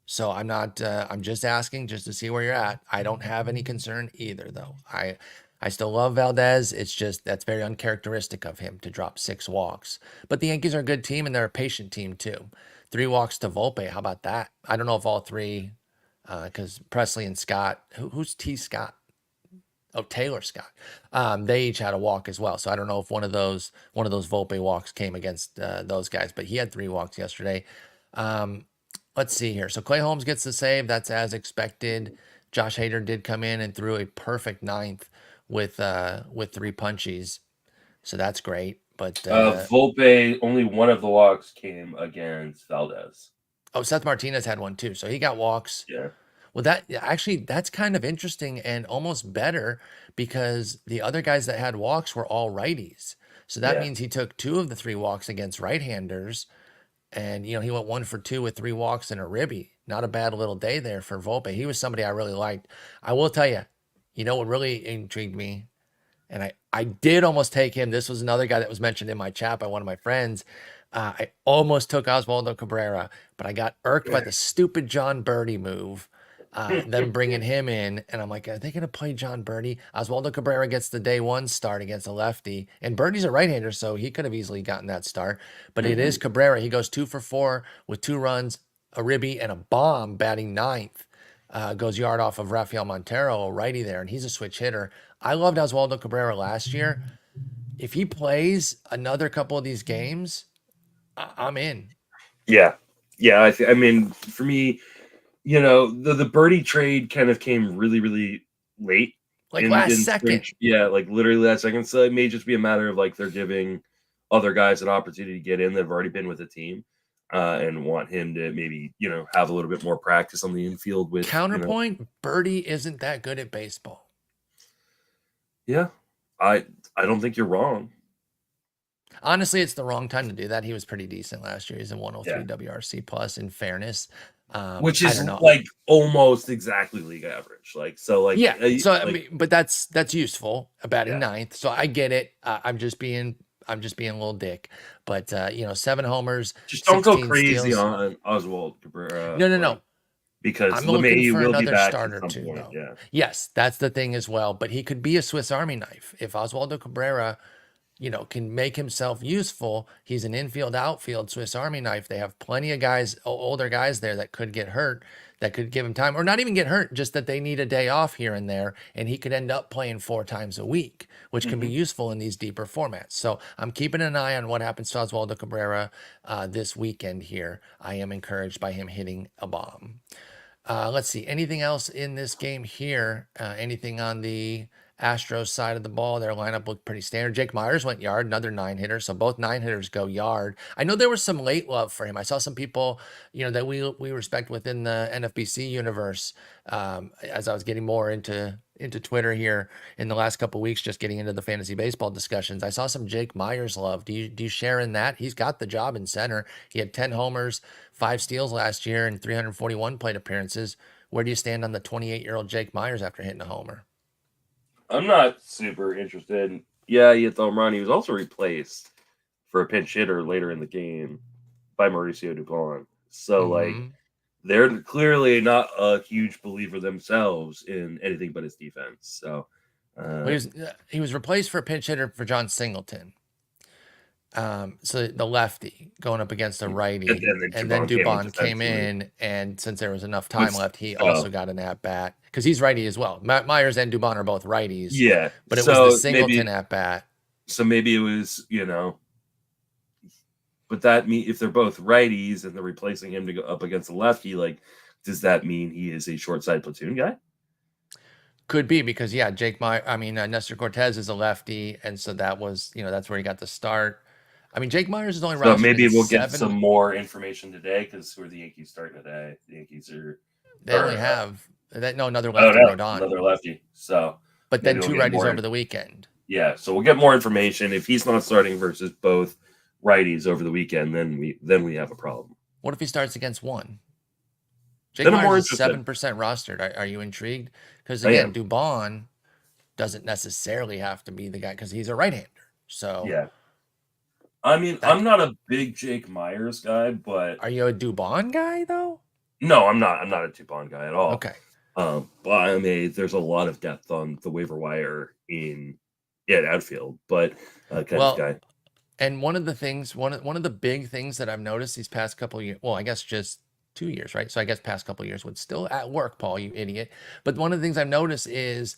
So I'm not, I'm just asking just to see where you're at. I don't have any concern either, though. I I still love Valdez. It's just that's very uncharacteristic of him to drop 6 walks. But the Yankees are a good team and they're a patient team too. 3 walks to Volpe. How about that? I don't know if all three, because Presley and Scott, who's T. Scott? Oh, Taylor Scott. They each had a walk as well. So I don't know if one of those Volpe walks came against those guys, but he had 3 walks yesterday. Um, let's see here. So Clay Holmes gets the save. That's as expected. Josh Hader did come in and threw a perfect ninth with 3 punchies. So that's great. But Volpe, only one of the walks came against Valdez. Seth Martinez had one too. So he got walks. Yeah. Well, that's kind of interesting and almost better because the other guys that had walks were all righties. So that Yeah. means he took 2 of the 3 walks against right-handers, and he went 1 for 2 with 3 walks and a ribby. Not a bad little day there for Volpe. He was somebody I really liked. I will tell you, what really intrigued me, and I did almost take him. This was another guy that was mentioned in my chat by one of my friends. I almost took Oswaldo Cabrera, but I got irked by the stupid John Birdie move. Them bringing him in, and I'm like, are they going to play John Birdie? Oswaldo Cabrera gets the day 1 start against a lefty, and Birdie's a right-hander, so he could have easily gotten that start. But it is Cabrera. He goes 2 for 4 with 2 runs, a ribby, and a bomb, batting 9th. Goes yard off of Rafael Montero, a righty there, and he's a switch hitter. I loved Oswaldo Cabrera last year. If he plays another couple of these games, I'm in. Yeah. Yeah. I mean, for me, the Birdie trade kind of came really, really late. Like last second. Yeah, like literally last second. So it may just be a matter of like they're giving other guys an opportunity to get in that have already been with the team and want him to maybe, have a little bit more practice on the infield with. Counterpoint, Birdie isn't that good at baseball. Yeah, I don't think you're wrong. Honestly, it's the wrong time to do that. He was pretty decent last year. He's a 103 WRC plus, in fairness. Which is like almost exactly league average. Like, so like, yeah. So, I mean, but that's useful about a ninth. So I get it. I'm just being a little dick, but 7 homers. Just don't go crazy steals. on Oswald Cabrera. No. Because I'm looking for will another be back starter at some too. point. Yeah. Yes, that's the thing as well. But he could be a Swiss Army knife if Oswaldo Cabrera, can make himself useful. He's an infield, outfield Swiss Army knife. They have plenty of guys, older guys there that could get hurt, that could give him time, or not even get hurt, just that they need a day off here and there, and he could end up playing 4 times a week, which can be useful in these deeper formats. So I'm keeping an eye on what happens to Oswaldo Cabrera this weekend here. I am encouraged by him hitting a bomb. Let's see. Anything else in this game here? Anything on the Astros side of the ball? Their lineup looked pretty standard. Jake Myers went yard, another 9-hitter. So both 9-hitters go yard. I know there was some late love for him. I saw some people, that we respect within the NFBC universe. As I was getting more into Twitter here in the last couple of weeks, just getting into the fantasy baseball discussions, I saw some Jake Myers love. Do you share in that? He's got the job in center. He had 10 homers, 5 steals last year, and 341 plate appearances. Where do you stand on the 28-year-old Jake Myers after hitting a homer? I'm not super interested. Yeah, he hit the home run. He was also replaced for a pinch hitter later in the game by Mauricio Dupont. So, like, they're clearly not a huge believer themselves in anything but his defense. So, he was replaced for a pinch hitter for John Singleton. So the lefty going up against a righty, and then Dupont came in, and since there was enough time left, he also got an at bat because he's righty as well. Myers and Dupont are both righties. Yeah, but it was the Singleton at bat. So maybe it was, but that mean if they're both righties and they're replacing him to go up against a lefty, like, does that mean he is a short side platoon guy? Could be because Nestor Cortez is a lefty, and so that was that's where he got the start. I mean, Jake Myers is only rostered. So maybe we'll get some more information today because who are the Yankees starting today? The Yankees are. They only have another lefty Rodon. Another lefty. So, but then 2 righties over the weekend. Yeah, so we'll get more information if he's not starting versus both righties over the weekend. Then we have a problem. What if he starts against one? Jake Myers is 7% rostered. Are you intrigued? Because again, Dubon doesn't necessarily have to be the guy because he's a right-hander. So yeah. I mean, I'm not a big Jake Myers guy, but are you a Dubon guy though? No, I'm not. I'm not a Dubon guy at all. Okay. But I mean, there's a lot of depth on the waiver wire in outfield, but kind of Well, guy. and one of the big things that I've noticed these past couple of years, well, I guess just 2 years, right? So I guess past couple of years would still at work, Paul, you idiot. But one of the things I've noticed is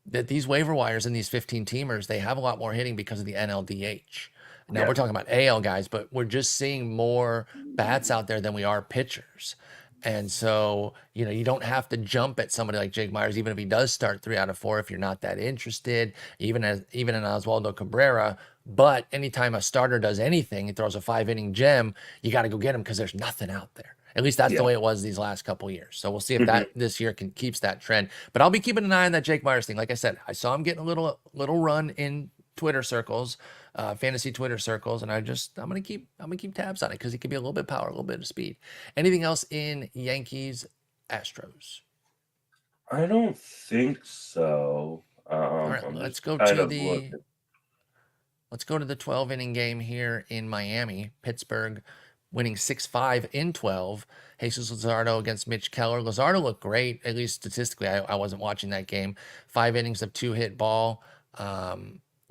that these waiver wires and these 15 teamers, they have a lot more hitting because of the NLDH. Now Yeah. we're talking about AL guys, but we're just seeing more bats out there than we are pitchers. And so, you don't have to jump at somebody like Jake Myers, even if he does start 3 out of 4, if you're not that interested, even in Oswaldo Cabrera. But anytime a starter does anything, he throws a 5 inning gem, you got to go get him because there's nothing out there. At least that's the Yeah. way it was these last couple of years. So we'll see if Mhm. that this year keeps that trend. But I'll be keeping an eye on that Jake Myers thing. Like I said, I saw him getting a little run in Twitter circles, fantasy Twitter circles, and I'm gonna keep tabs on it because he could be a little bit of power, a little bit of speed. Anything else in Yankees Astros? I don't think so. All right, I'm let's just go kind to of the looking. let's go to the 12-inning game here in Miami. Pittsburgh winning 6-5 in 12. Jesus Luzardo against Mitch Keller. Luzardo looked great, at least statistically. I wasn't watching that game. 5 innings of 2-hit ball.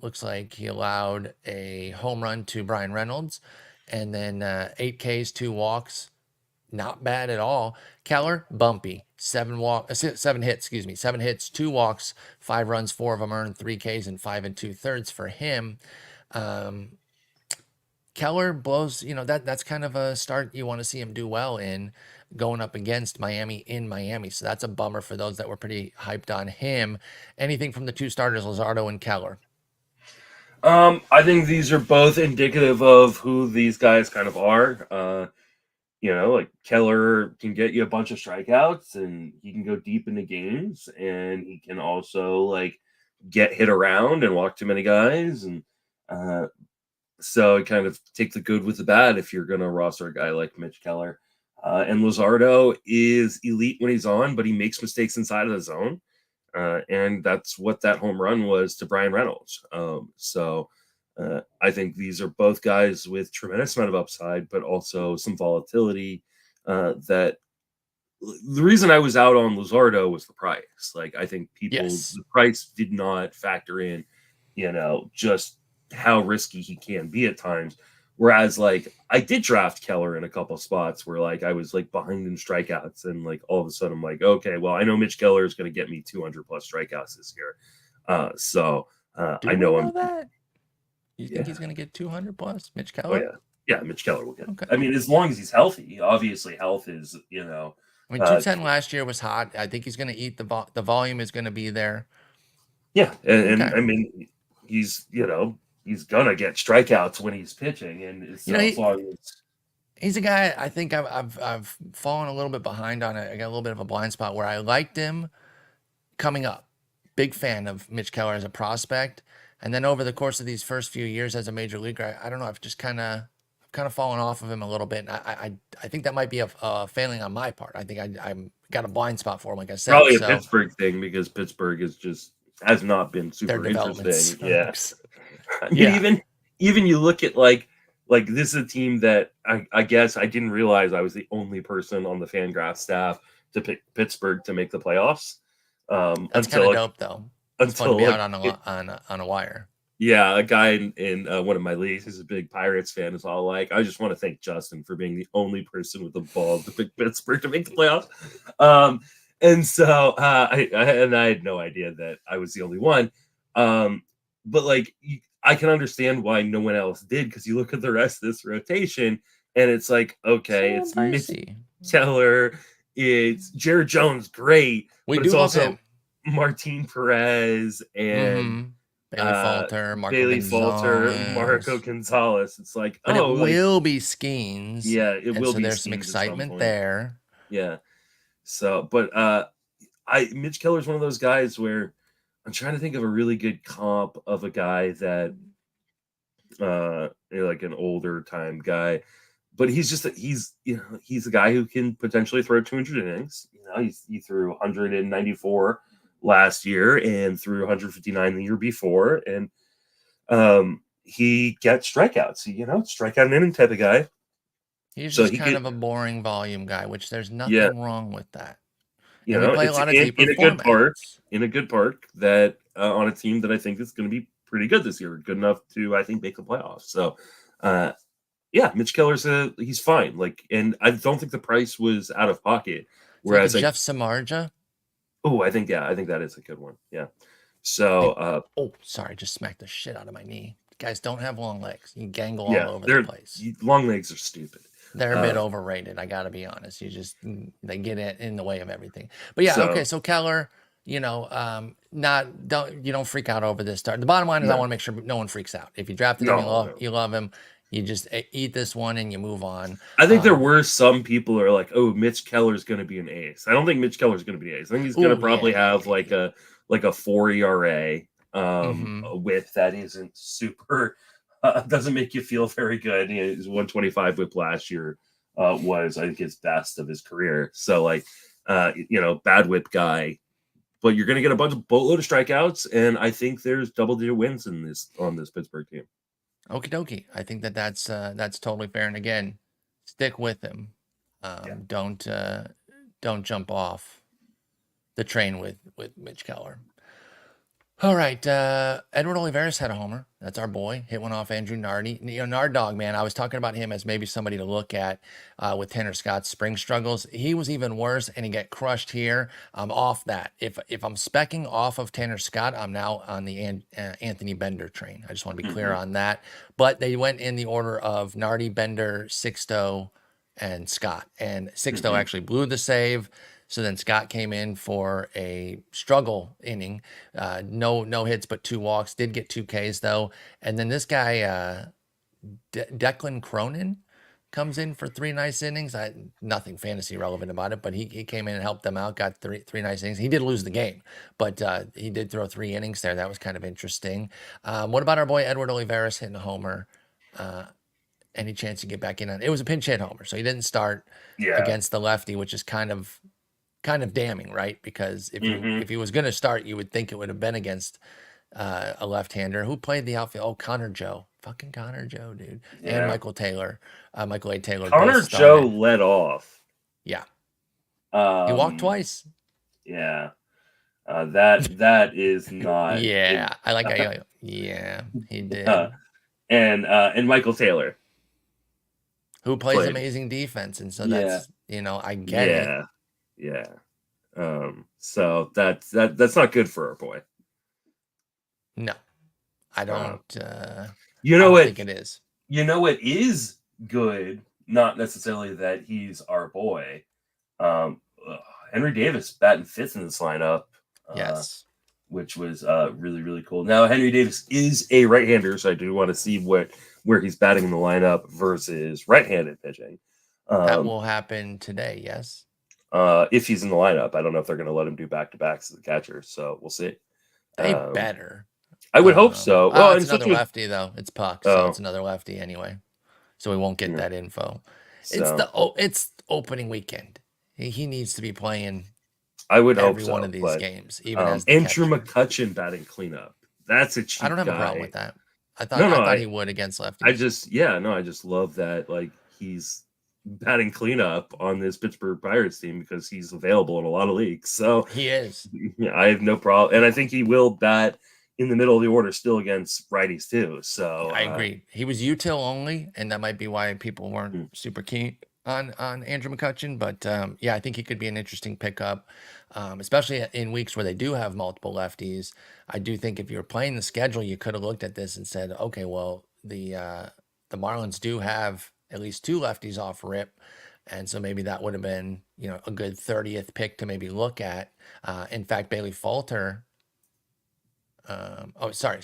Looks like he allowed a home run to Brian Reynolds, and then 8 Ks, 2 walks. Not bad at all. Keller, bumpy. 7 hits, 2 walks, 5 runs, 4 of them earned, 3 Ks, and 5 2/3 for him. Keller blows, that's kind of a start you want to see him do well in, going up against Miami in Miami. So that's a bummer for those that were pretty hyped on him. Anything from the two starters, Luzardo and Keller? I think these are both indicative of who these guys kind of are. Like Keller can get you a bunch of strikeouts and he can go deep into games, and he can also like get hit around and walk too many guys. And uh, so kind of take the good with the bad if you're going to roster a guy like Mitch Keller. And Luzardo is elite when he's on, but he makes mistakes inside of the zone. And that's what that home run was to Brian Reynolds. I think these are both guys with tremendous amount of upside, but also some volatility. That the reason I was out on Luzardo was the price. Like I think Yes. the price did not factor in, just how risky he can be at times. Whereas like I did draft Keller in a couple of spots where like I was like behind in strikeouts, and like all of a sudden I'm like, okay, well I know Mitch Keller is going to get me 200 plus strikeouts this year. Do I we know know I'm that? You think yeah. he's going to get 200 plus, Mitch Oh Keller? yeah. Yeah, Mitch Keller will get. Okay. I mean, as long as he's healthy. Obviously, health is I mean, 210 last year was hot. I think he's going to eat the volume is going to be there. yeah, and Okay. I mean, he's he's gonna get strikeouts when he's pitching, and so as long as He's a guy I think I've fallen a little bit behind on it. I got a little bit of a blind spot where I liked him coming up. Big fan of Mitch Keller as a prospect. And then over the course of these first few years as a major leaguer, I don't know, I've just kind of fallen off of him a little bit. And I think that might be a failing on my part. I think I'm got a blind spot for him, like I said. probably a So Pittsburgh thing because Pittsburgh is just has not been their super development interesting. Yeah, sucks. I mean, Yeah. even you look at like this is a team that I guess I didn't realize I was the only person on the Fangraph staff to pick Pittsburgh to make the playoffs. That's kind of dope though. It's fun to be out on a wire. Yeah, a guy in one of my leagues who's a big Pirates fan is all like, I just want to thank Justin for being the only person with the ball to pick Pittsburgh to make the playoffs. And so I had no idea that I was the only one. But like I can understand why no one else did, because you look at the rest of this rotation and it's like, okay, it's Mitch Keller, it's Jared Jones, great, We but do it's love also him. Martin Perez and Bailey Falter, Marco Bailey Falter, Marco Gonzalez. Gonzalez. It's like, But it like will be Skeens. yeah, it And will so be there's some Skeens at some excitement point. there. Yeah. So, but Mitch Keller's one of those guys where I'm trying to think of a really good comp of a guy that like an older time guy, but he's a guy who can potentially throw 200 innings. He threw 194 last year and threw 159 the year before, and he gets strikeouts. Strikeout an inning type of guy. He's So just he kind could, of a boring volume guy, which there's yeah, nothing wrong with that. And we play a it's lot of deeper in a good park, formats. in a good park that on a team that I think is going to be pretty good this year, good enough to, I think, make the playoffs. So, yeah, Mitch Keller's he's fine. Like, and I don't think the price was out of pocket. It's like a Whereas, Jeff Samardzija. I think that is a good one. Yeah. So, Sorry, just smacked the shit out of my knee. Guys don't have long legs. You gangle yeah, all over the place. Long legs are stupid. They're a bit overrated. I got to be honest. They get in the way of everything. But yeah, okay. So Keller, you don't freak out over this start. The bottom line is I want to make sure no one freaks out. If you drafted him, you love him. You just eat this one and you move on. I think there were some people who are like, "Oh, Mitch Keller's going to be an ace." I don't think Mitch Keller's going to be an ace. I think he's going to probably have like a 4 ERA whip that isn't super. Doesn't make you feel very good. His 125 whip last year was, I think, his best of his career. So, like, bad whip guy, but you're going to get a boatload of strikeouts, and I think there's double-digit wins on this Pittsburgh team. Okie dokie. I think that's totally fair. And again, stick with him. Don't jump off the train with Mitch Keller. All right, Edward Olivares had a homer. That's our boy. Hit one off Andrew Nardi. Nard Dog, man, I was talking about him as maybe somebody to look at with Tanner Scott's spring struggles. He was even worse, and he got crushed here. I'm off that. If I'm specking off of Tanner Scott, I'm now on the Anthony Bender train. I just want to be clear on that. But they went in the order of Nardi, Bender, Sixto, and Scott. And Sixto actually blew the save. So then Scott came in for a struggle inning, no hits but 2 walks. Did get 2 Ks though, and then this guy Declan Cronin comes in for 3 nice innings. Nothing fantasy relevant about it, but he came in and helped them out. Got three nice innings. He did lose the game, but he did throw 3 innings there. That was kind of interesting. What about our boy Edward Olivares hitting a homer? Any chance to get back in on? It was a pinch hit homer, so he didn't start against the lefty, which is kind of damning, right? Because if he was going to start, you would think it would have been against a left-hander who played the outfield. Oh, Connor Joe, fucking Connor Joe, dude, and Michael A. Taylor. Connor Joe led off. Yeah, he walked twice. Yeah, that is not. Yeah, yeah, he did. And Michael Taylor, who plays amazing defense, and so that's I get it. Yeah. So that's not good for our boy. No, I don't. Think it is. You know what is good? Not necessarily that he's our boy. Henry Davis batting 5th in this lineup. Yes. Which was really, really cool. Now Henry Davis is a right-hander, so I do want to see where he's batting in the lineup versus right-handed pitching. That will happen today. Yes. If he's in the lineup. I don't know if they're going to let him do back-to-backs as a catcher, so we'll see. They better. I would hope so. Well, it's another lefty, though. It's Puck, so it's another lefty anyway. So we won't get that info. So, it's opening weekend. He needs to be playing I would every hope so, one of these games, even as the Andrew catcher. McCutchen batting cleanup. That's a cheap guy. I don't have a problem with that. I thought he would against lefties. I just love that, like, he's batting cleanup on this Pittsburgh Pirates team because he's available in a lot of leagues. So he is. Yeah, I have no problem, and I think he will bat in the middle of the order still against righties too. So I agree. He was util only, and that might be why people weren't super keen on Andrew McCutchen. But I think he could be an interesting pickup, especially in weeks where they do have multiple lefties. I do think if you're playing the schedule, you could have looked at this and said, okay, well the Marlins do have at least 2 lefties off rip. And so maybe that would have been, a good 30th pick to maybe look at. In fact, Bailey Falter. Sorry.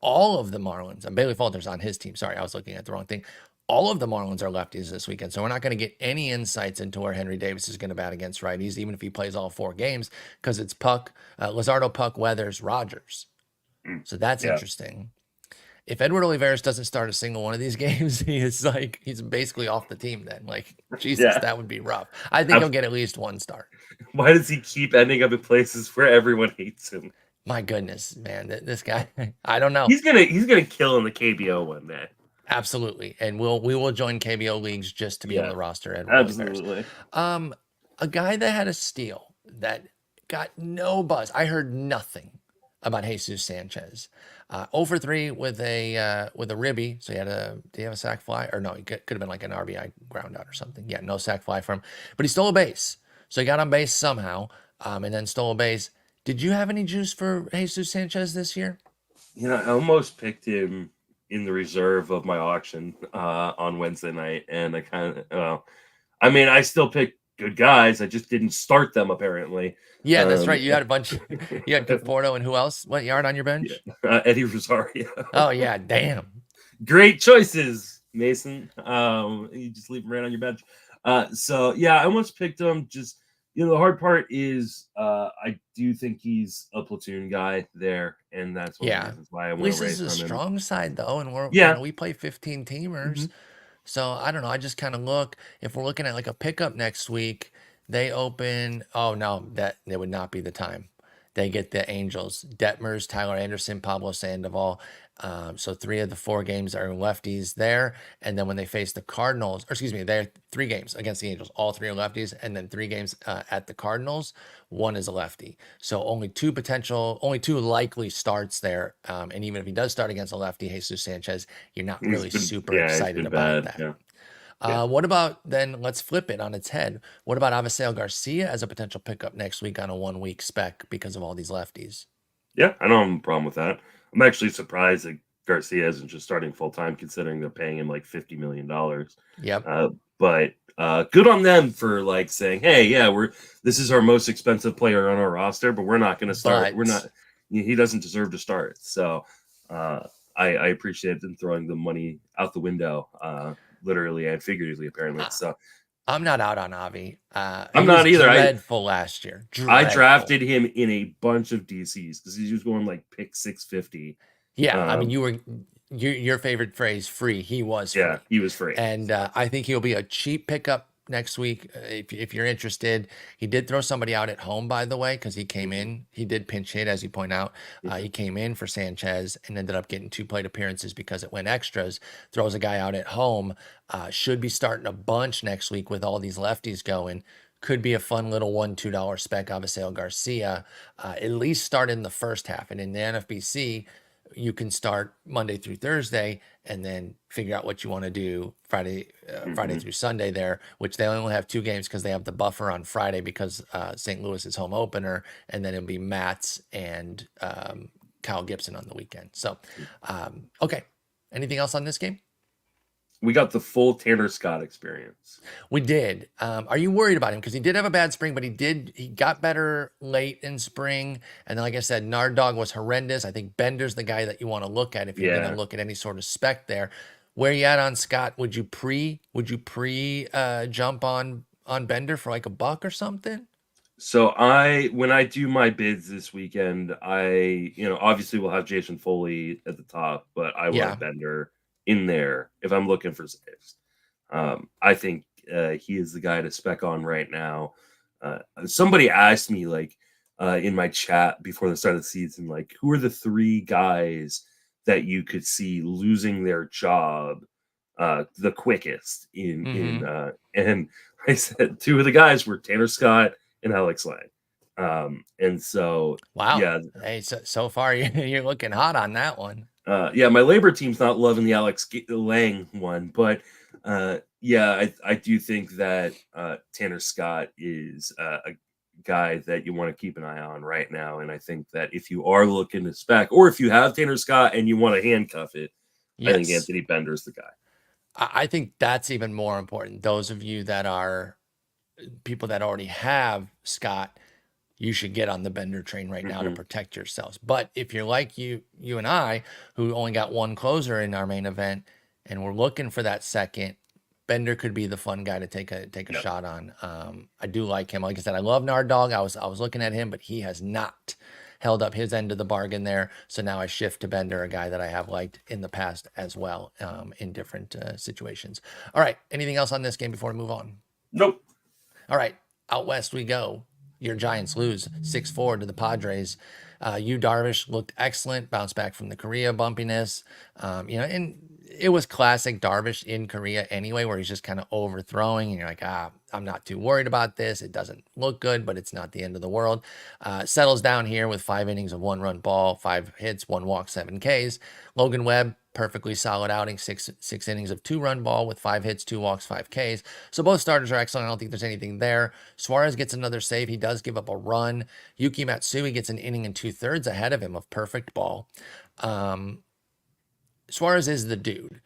All of the Marlins, and Bailey Falter's on his team. Sorry, I was looking at the wrong thing. All of the Marlins are lefties this weekend. So we're not going to get any insights into where Henry Davis is going to bat against righties, even if he plays all 4 games, because it's Puck, Luzardo, Puck, Weathers, Rogers. So that's interesting. If Edward Olivares doesn't start a single one of these games, he's basically off the team then. Like, Jesus, that would be rough. I think he'll get at least 1 start. Why does he keep ending up in places where everyone hates him? My goodness, man, this guy, I don't know. He's gonna kill in the KBO one day. Absolutely. And we will join KBO leagues just to be able to roster Edward Absolutely. Olivares. A guy that had a steal that got no buzz. I heard nothing about Jesus Sanchez. 0 for 3 with a ribby. So did he have a sac fly? Or no, he could have been like an RBI ground out or something. Yeah, no sac fly from him. But he stole a base. So he got on base somehow, and then stole a base. Did you have any juice for Jesus Sanchez this year? I almost picked him in the reserve of my auction on Wednesday night, and I kind of, I still picked good guys. I just didn't start them apparently. Yeah, that's right. You had a bunch. You had Conforto and who else? What yard on your bench? Eddie Rosario. Oh yeah, damn. Great choices, Mason. You just leave him right on your bench. So yeah, I almost picked him. Just the hard part is I do think he's a platoon guy there, and that's one of the reasons why I want to raise him. Is a strong side though, and we play 15 teamers. Mm-hmm. So I don't know. I just kind of look, if we're looking at like a pickup next week, they open. Oh no, that would not be the time. They get the Angels, Detmers, Tyler Anderson, Pablo Sandoval. So 3 of the 4 games are lefties there. And then when they face the Cardinals, or excuse me, they have 3 games against the Angels. All 3 are lefties. And then 3 games at the Cardinals, 1 is a lefty. So only 2 likely starts there. And even if he does start against a lefty, Jesus Sanchez, you're not really super excited about that. Yeah. What about then? Let's flip it on its head. What about Avisail Garcia as a potential pickup next week on a 1-week spec because of all these lefties? Yeah, I don't have a problem with that. I'm actually surprised that Garcia isn't just starting full time, considering they're paying him like $50 million. Yep. But good on them for like saying, "Hey, yeah, this is our most expensive player on our roster, but we're not going to start. We're not. He doesn't deserve to start." So I appreciate them throwing the money out the window. Literally and figuratively, apparently. So I'm not out on Avi. I'm not either. Dreadful last year. I drafted him in a bunch of DCs because he was going like pick 650. Yeah, I mean, your favorite phrase, free. He was free. Yeah, he was free. And I think he'll be a cheap pickup next week if you're interested. He did throw somebody out at home, by the way, because he came in. He did pinch hit, as you point out. He came in for Sanchez and ended up getting 2 plate appearances because it went extras. Throws a guy out at home. Should be starting a bunch next week with all these lefties going. Could be a fun little $1-2 spec, Avisail Garcia. At least start in the first half. And in the NFBC, you can start Monday through Thursday and then figure out what you want to do Friday through Sunday there, which they only have 2 games because they have the buffer on Friday because St. Louis is home opener, and then it'll be Mats and Kyle Gibson on the weekend. So, okay. Anything else on this game? We got the full Tanner Scott experience. We did. Are you worried about him? Because he did have a bad spring, but he got better late in spring. And then, like I said, Nard Dog was horrendous. I think Bender's the guy that you want to look at if you're going to look at any sort of spec there. Where you at on Scott? Would you pre jump on Bender for like $1 or something? So when I do my bids this weekend, obviously we'll have Jason Foley at the top, but I want Bender in there if I'm looking for saves. I think he is the guy to spec on right now. Somebody asked me in my chat before the start of the season, like, who are the 3 guys that you could see losing their job the quickest and I said 2 of the guys were Tanner Scott and Alex Lang. And so wow. Yeah. Hey, so far you're looking hot on that one. My labor team's not loving the Alex Lang one, but I do think that Tanner Scott is a guy that you want to keep an eye on right now. And I think that if you are looking to spec, or if you have Tanner Scott and you want to handcuff it, I think Anthony Bender's the guy. I think that's even more important. Those of you that are people that already have Scott, you should get on the Bender train right now to protect yourselves. But if you're like you and I, who only got 1 closer in our main event, and we're looking for that second, Bender could be the fun guy to take a shot on. I do like him. Like I said, I love Nard Dog. I was looking at him, but he has not held up his end of the bargain there. So now I shift to Bender, a guy that I have liked in the past as well, in different situations. All right. Anything else on this game before we move on? Nope. All right. Out west we go. Your Giants lose 6-4 to the Padres. Darvish looked excellent, bounced back from the Korea bumpiness. And it was classic Darvish in Korea anyway, where he's just kind of overthrowing, and you're like, I'm not too worried about this. It doesn't look good, but it's not the end of the world. Settles down here with 5 innings of 1-run ball, 5 hits, 1 walk, 7 Ks. Logan Webb, perfectly solid outing, six innings of 2-run ball with 5 hits, 2 walks, 5 Ks. So both starters are excellent. I don't think there's anything there. Suarez gets another save. He does give up a run. Yuki Matsui gets an inning and 2/3 ahead of him of perfect ball. Suarez is the dude.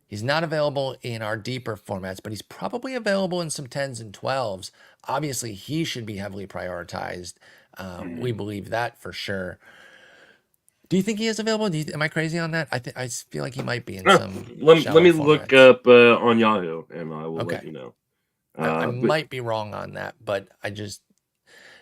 He's not available in our deeper formats, but he's probably available in some 10s and 12s. Obviously, he should be heavily prioritized. We believe that for sure. Do you think he is available? Am I crazy on that? I feel like he might be in some. Let me look formats. up on Yahoo, and I will Okay. let you know. I But might be wrong on that, but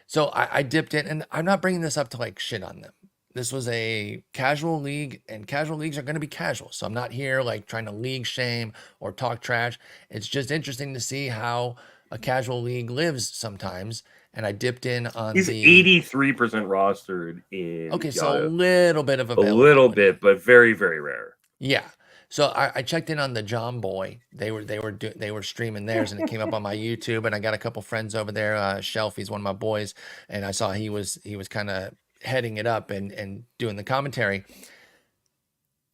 so I dipped in, and I'm not bringing this up to like shit on them. This was a casual league, and casual leagues are going to be casual. So I'm not here like trying to league shame or talk trash. It's just interesting to see how a casual league lives sometimes. And I dipped in on he's the 83% rostered in okay, so a Yahoo. little bit of A availability. little bit, but very, very rare. Yeah. So I checked in on the John Boy. They were streaming theirs, and it came up on my YouTube. And I got a couple friends over there. Shelf, he's one of my boys, and I saw he was kind of heading it up and doing the commentary.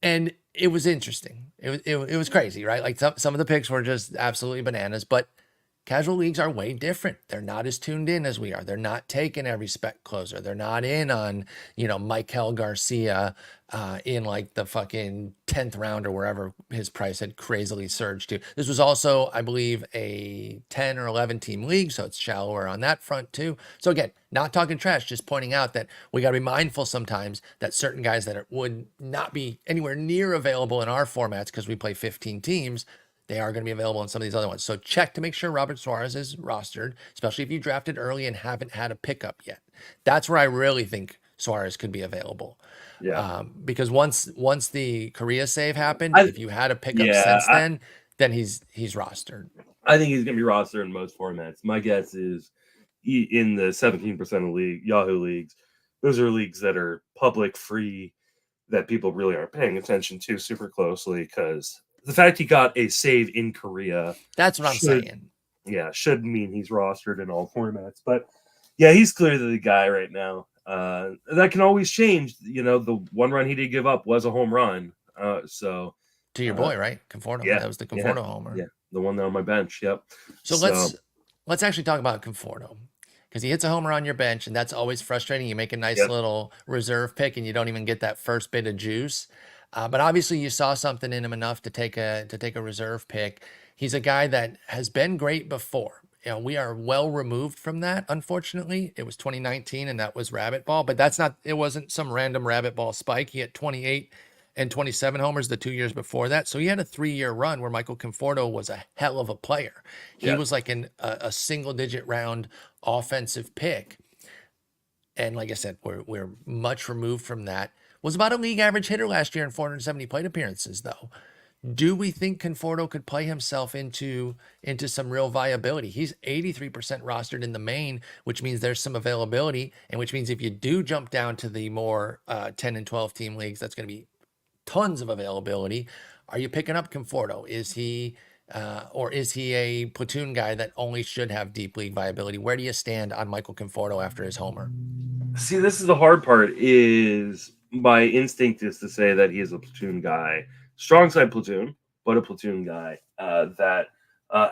And it was interesting. It was crazy, right? Like some of the picks were just absolutely bananas, but casual leagues are way different. They're not as tuned in as we are. They're not taking every spec closer. They're not in on, Michael Garcia in like the fucking 10th round or wherever his price had crazily surged to. This was also, I believe, a 10 or 11 team league, so it's shallower on that front too. So again, not talking trash, just pointing out that we got to be mindful sometimes that certain guys that would not be anywhere near available in our formats because we play 15 teams, they are going to be available in some of these other ones. So check to make sure Robert Suarez is rostered, especially if you drafted early and haven't had a pickup yet. That's where I really think Suarez could be available. Yeah. Because once the Korea save happened, if you had a pickup since then he's rostered. I think he's going to be rostered in most formats. My guess is in the 17% of league Yahoo leagues, those are leagues that are public free that people really aren't paying attention to super closely because the fact he got a save in Korea. That's what I'm saying. Yeah, should mean he's rostered in all formats. But yeah, he's clearly the guy right now. That can always change. The 1 run he did give up was a home run. So to your boy, right? Conforto. Yeah, that was the Conforto homer. Yeah, the one there on my bench. Yep. So let's actually talk about Conforto. Because he hits a homer on your bench, and that's always frustrating. You make a nice little reserve pick, and you don't even get that first bit of juice. But obviously, you saw something in him enough to take a reserve pick. He's a guy that has been great before. We are well removed from that. Unfortunately, it was 2019, and that was rabbit ball. But it wasn't some random rabbit ball spike. He had 28 and 27 homers the 2 years before that. So he had a 3-year run where Michael Conforto was a hell of a player. He was like a single-digit round offensive pick. And like I said, we're much removed from that. Was about a league average hitter last year in 470 plate appearances, though. Do we think Conforto could play himself into some real viability? He's 83% rostered in the main, which means there's some availability, and which means if you do jump down to the more 10 and 12 team leagues, that's going to be tons of availability. Are you picking up Conforto? Is he a platoon guy that only should have deep league viability? Where do you stand on Michael Conforto after his homer? See, this is the hard part. Is my instinct is to say that he is a platoon guy, strong side platoon, but a platoon guy that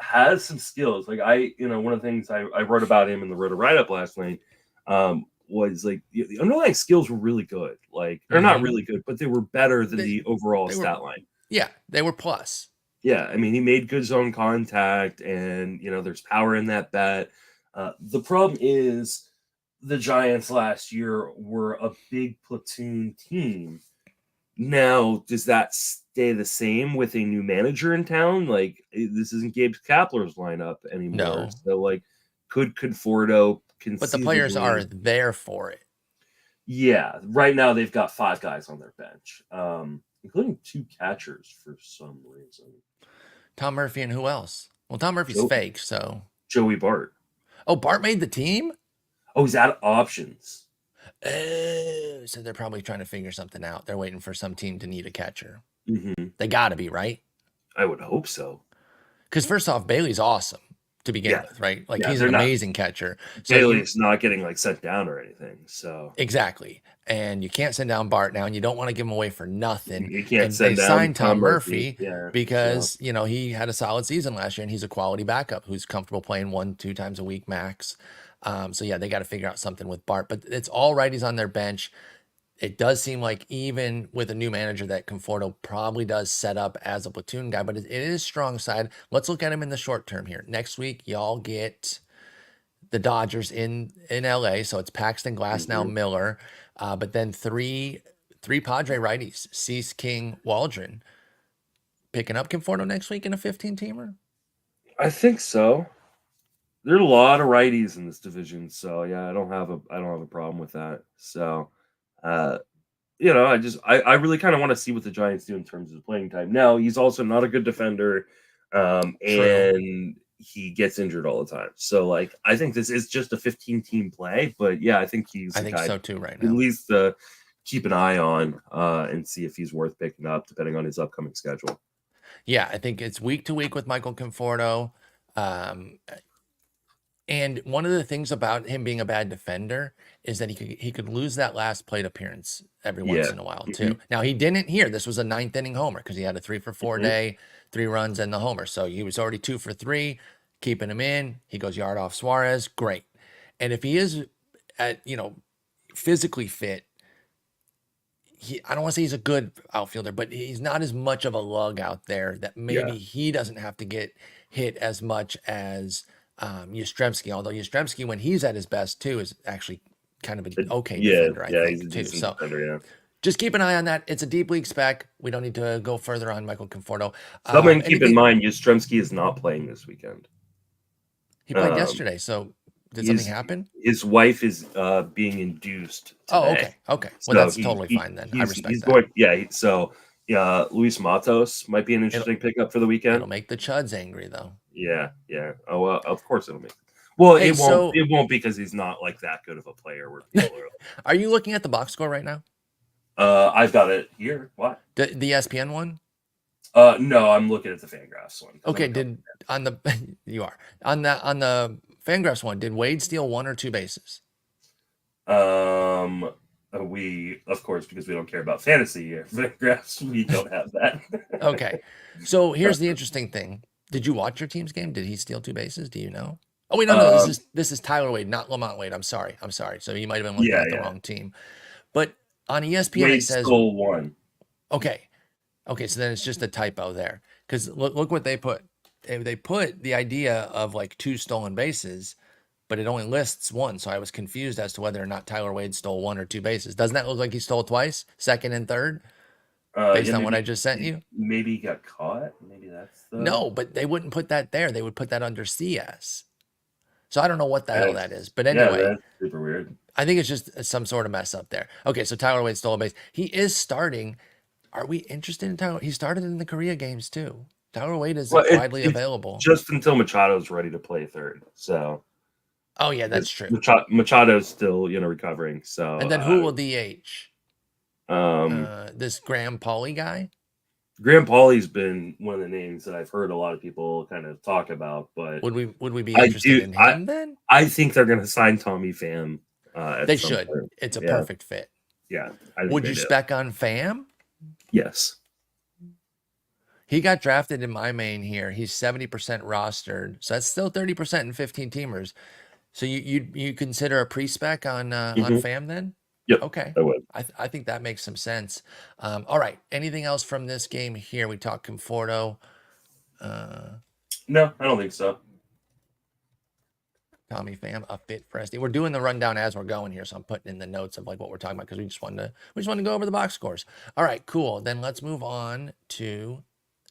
has some skills. Like one of the things I wrote about him in the Roto write-up last night was like the underlying skills were really good. Like they're not really good, but they were better than the overall stat line. Yeah, they were plus. Yeah, I mean, he made good zone contact, and there's power in that bat. The problem is the Giants last year were a big platoon team. Now, does that stay the same with a new manager in town? Like, this isn't Gabe Kapler's lineup anymore. No. So, like, could Conforto conceivably... But the players are there for it. Yeah. Right now, they've got 5 guys on their bench, including 2 catchers for some reason. Tom Murphy and who else? Well, Tom Murphy's fake, so... Joey Bart. Oh, Bart made the team? Oh, he's out of options. So they're probably trying to figure something out. They're waiting for some team to need a catcher. Mhm. They got to be, right? I would hope so. Because first off, Bailey's awesome to begin Yeah, with, right? Like yeah, he's an they're not amazing catcher. So you Bailey's not getting, like, sent down or anything, so exactly, and you can't send down Bart now, and you don't want to give him away for nothing. you can't And they send down signed Tom Tom Murphy. Murphy Yeah, so because he had a solid season last year, and he's a quality backup who's comfortable playing 1-2 times a week max. So yeah, they got to figure out something with Bart, but it's all righties on their bench. It does seem like even with a new manager that Conforto probably does set up as a platoon guy, but it is strong side. Let's look at him in the short term here. Next week, y'all get the Dodgers in LA, so it's Paxton, Glasnow, mhm. Miller, but then three Padre righties, Cease, King, Waldron, picking up Conforto next week in a 15-teamer. I think so. There are a lot of righties in this division, so, yeah, I don't have a problem with that. So, uh, I really kinda wanna see what the Giants do in terms of playing time. Now, he's also not a good defender, True, and he gets injured all the time. So, like, I think this is just a 15-team play, but, yeah, I think he's I a think guy so too right at now. least, keep an eye on, and see if he's worth picking up depending on his upcoming schedule. Yeah, I think it's week to week with Michael Conforto. Um, And one of the things about him being a bad defender is that he could lose that last plate appearance every once Yeah. in a while too. Mhm, Now he didn't here. This was a ninth inning homer because he had a 3-for-4 mhm. day, 3 runs and the homer. So he was already 2-for-3, keeping him in. He goes yard off Suarez, great. And if he is at physically fit, I don't want to say he's a good outfielder, but he's not as much of a lug out there that Yeah. maybe he doesn't have to get hit as much as Yastrzemski. Although Yastrzemski, when he's at his best too, is actually kind of an okay Yeah, defender, I yeah, he's a think too. decent So defender, yeah. just keep an eye on that. It's a deep league spec. We don't need to go further on Michael Conforto. Something to keep in Anything mind, Yastrzemski is not playing this weekend. he played Um, yesterday. So did something his happen? his wife is, being induced Oh, today. okay, okay. Well, So that's totally fine then. I he's respect that. going yeah, so, yeah, Luis Matos might be an It'll interesting pickup for the it'll weekend. make the Chuds angry though. Yeah, yeah. Oh, well, of course it'll make well, Hey, so it won't because he's not, like, that good of a player where people are are you looking at the box score right now? I've got it here. What? The ESPN one? No, I'm looking at the Fangraphs one 'cause I'm Okay, a Cubs did on the you are on the Fangraphs one, did Wade steal 1 or 2 bases? fan. We of course, because we don't care about fantasy Fangraphs, we don't have that. Okay. So Uh, here's the interesting thing. Did you watch your team's game? Did he steal 2 bases? Do you know? Oh wait, no. This um, is Tyler Wade, not Lamont Wade. I'm sorry. I'm sorry. So you might have been looking yeah, at the yeah. wrong team. But on ESPN it Wade says stole one. okay. Okay, so then it's just a typo there. Because look what they put. They put the idea of like 2 stolen bases, but it only lists one. So I was confused as to whether or not Tyler Wade stole 1 or 2 bases. Doesn't that look like he stole twice, second and third, based Yeah, on what I just sent you? maybe he got caught. Maybe that's the No, but they wouldn't put that there. They would put that under CS. So I don't know what the hell that is. that's But yeah, anyway, that's super weird. I think it's just some sort of mess up there. Okay, so Tyler Wade stole a base. He is starting. Are we interested in Tyler? He started in the Korea games too. Tyler Wade is Well, widely it's available. just until Machado's ready to play third. So Oh yeah, because that's true. Machado's still, recovering. And So then who will DH? um This Graham Pauly guy. Graham Pauley's been one of the names that I've heard a lot of people kind of talk about, but Would we be I interested do in him then? I think they're gonna sign Tommy Pham They at some should. point. It's a Yeah, perfect fit. yeah, I think Would they you do. spec on Pham? Yes. He got drafted in my main here. He's 70% rostered, so that's still 30% in 15 teamers. So you consider a pre-spec on Mhm. Pham then? Yep, Okay, I would. I think that makes some sense. All right. Anything else from this game here? We talked Conforto, uh, No, I don't think so. Tommy Pham, a fit for SD. We're doing the rundown as we're going here, so I'm putting in the notes of like what we're talking about because we just wanted to go over the box scores. All right, cool. Then let's move on to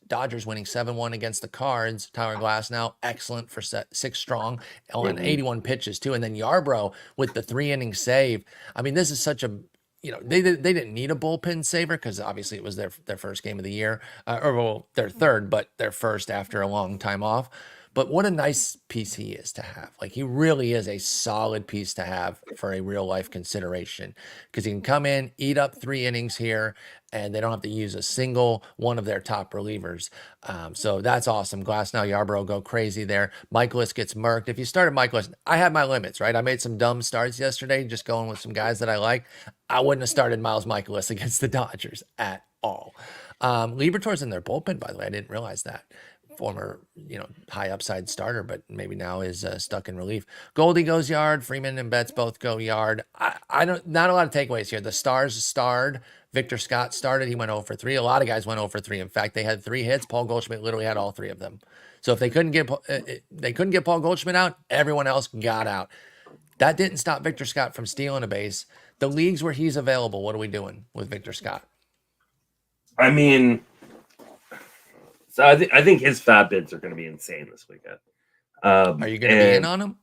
Dodgers winning 7-1 against the Cards. Tyler Glass now excellent for 6 strong on Mhm. 81 pitches too, and then Yarbrough with the 3 inning save. I mean, this is such a they didn't need a bullpen saver because obviously it was their first game of the year, or well, their third, but their first after a long time off. But what a nice piece he is to have. Like, he really is a solid piece to have for a real life consideration, because he can come in, eat up 3 innings here, and they don't have to use a single one of their top relievers. So that's awesome. Glasnow, Yarbrough go crazy there. Michaelis gets murked. If you started Michaelis, I have my limits, right? I made some dumb starts yesterday, just going with some guys that I like. I wouldn't have started Miles Michaelis against the Dodgers at all. Libertor's in their bullpen, by the way. I didn't realize that. Former, high upside starter, but maybe now is stuck in relief. Goldie goes yard. Freeman and Betts both go yard. I don't. Not a lot of takeaways here. The Stars starred. Victor Scott started. He went 0 for 3. A lot of guys went 0 for 3. In fact, they had 3 hits. Paul Goldschmidt literally had all 3 of them. So if they couldn't get Paul Goldschmidt out, everyone else got out. That didn't stop Victor Scott from stealing a base. The leagues where he's available, what are we doing with Victor Scott? I mean, so I think his fab bids are going to be insane this weekend. Are you going to be in on him?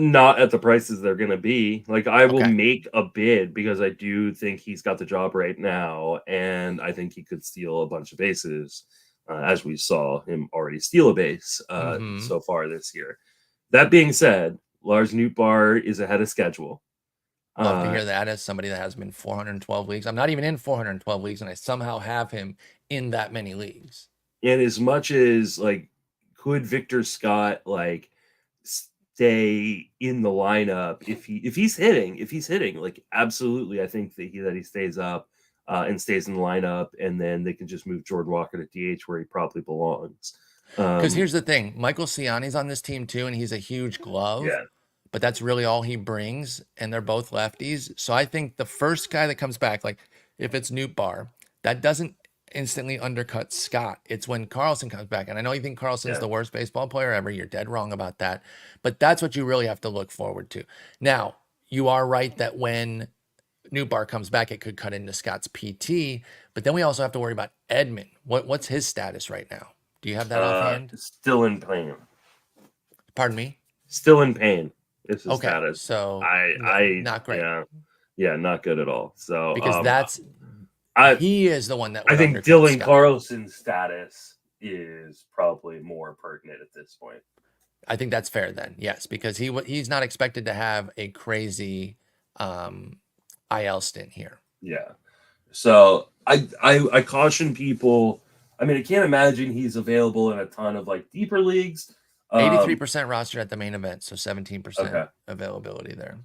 Not at the prices they're going to be. Like, I will make a bid because I do think he's got the job right now, and I think he could steal a bunch of bases, as we saw him already steal a base so far this year. That being said, Lars Nootbaar is ahead of schedule. Love to hear that as somebody that has been 412 leagues. I'm not even in 412 leagues, and I somehow have him in that many leagues. And as much as, like, could Victor Scott, like, stay in the lineup if he's hitting, like, absolutely, I think that he stays up and stays in the lineup, and then they can just move Jordan Walker to DH where he probably belongs. Because here's the thing, Michael Ciani's on this team too, and he's a huge glove. Yeah. But that's really all he brings, and they're both lefties. So I think the first guy that comes back, like if it's Nootbaar, that doesn't instantly undercut Scott. It's when Carlson comes back. And I know you think Carlson's the worst baseball player ever. You're dead wrong about that. But that's what you really have to look forward to. Now, you are right that when Nootbaar comes back, it could cut into Scott's PT. But then we also have to worry about Edman. What's his status right now? Do you have that offhand? Still in pain. Pardon me? Still in pain. It's his Okay, status. so not great. Yeah, not good at all. So because he is the one that I think Dylan Carlson's status is probably more pertinent at this point. I think that's fair then, yes, because he's not expected to have a crazy IL stint here. Yeah, so I caution people. I mean, I can't imagine he's available in a ton of like deeper leagues. 83% roster at the main event, so 17% availability there.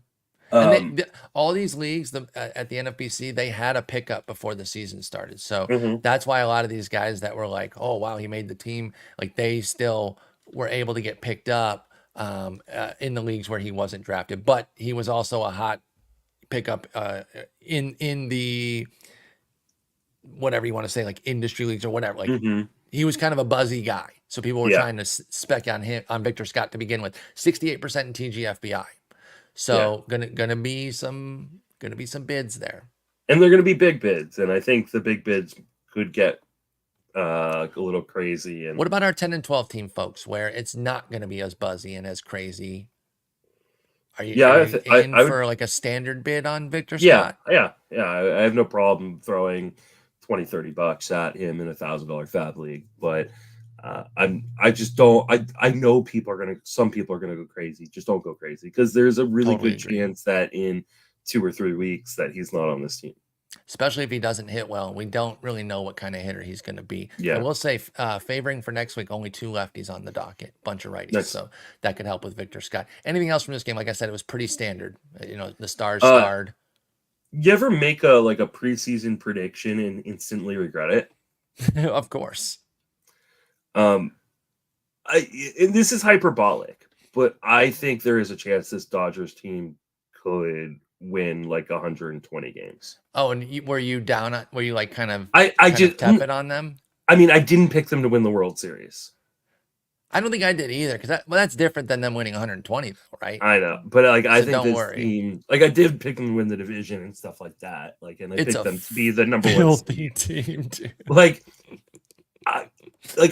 And all these leagues at the NFBC, they had a pickup before the season started. So that's why a lot of these guys that were like, oh, wow, he made the team, like they still were able to get picked up in the leagues where he wasn't drafted. But he was also a hot pickup in the, whatever you want to say, like industry leagues or whatever. Like he was kind of a buzzy guy. So people were trying to spec on him, on Victor Scott to begin with. 68% in TGFBI. So gonna be some bids there, and they're gonna be big bids, and I think the big bids could get a little crazy. And what about our 10 and 12 team folks, where it's not gonna be as buzzy and as crazy? Are you in for like a standard bid on Victor Scott? Yeah. I have no problem throwing $20-$30 at him in $1,000 fab league, but. I just don't. I know some people are gonna go crazy. Just don't go crazy because there's a really good chance that in 2 or 3 weeks that he's not on this team. Especially if he doesn't hit well. We don't really know what kind of hitter he's going to be. Yeah. I will say, favoring for next week, only 2 lefties on the docket, bunch of righties. So that could help with Victor Scott. Anything else from this game? Like I said, it was pretty standard. The Stars starred. You ever make a preseason prediction and instantly regret it? Of course. And this is hyperbolic, but I think there is a chance this Dodgers team could win like 120 games. Oh, and were you down on? Were you like kind of? I just tepid on them. I mean, I didn't pick them to win the World Series. I don't think I did either, because that's different than them winning 120, right? I know, but like I think this team, like I did pick them to win the division and stuff like that. Like, and I picked them to be the number one team, dude. Like.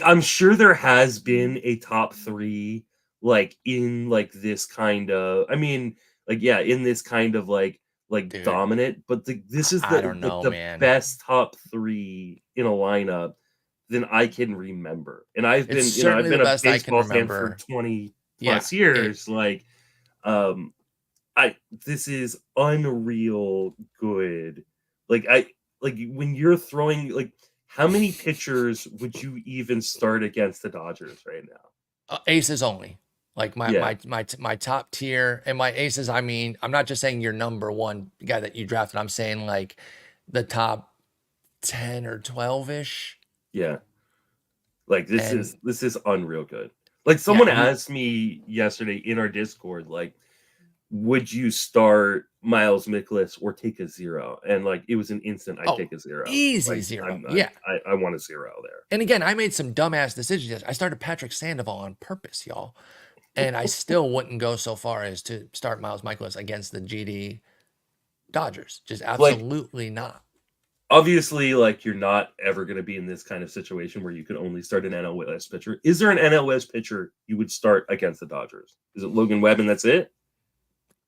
I'm sure there has been a top 3 like in like this kind of in this kind of like dude, dominant, but this is the best top 3 in a lineup than I can remember. And I've been, It's you know, I've certainly been the a best I can baseball fan for remember. 20 Yeah, plus years. Like, um, this is unreal good. Like when you're throwing, like, how many pitchers would you even start against the Dodgers right now? Aces only. Like Yeah. my top tier, and my aces, I mean, I'm not just saying your number one guy that you drafted. I'm saying like the top 10 or 12-ish. Yeah. Like this And is unreal good. Like yeah, someone and asked me yesterday in our Discord, like, would you start Miles Mikolas or take a 0? And like it was an instant I oh, take a 0. easy Like 0. Yeah. I want a 0 there. And again, I made some dumbass decisions. I started Patrick Sandoval on purpose, y'all. And I still wouldn't go so far as to start Miles Mikolas against the GD Dodgers. Just Like absolutely not. obviously, like you're not ever going to be in this kind of situation where you could only start an NL West pitcher. Is there an NL West pitcher you would start against the Dodgers? Is it Logan Webb and that's it?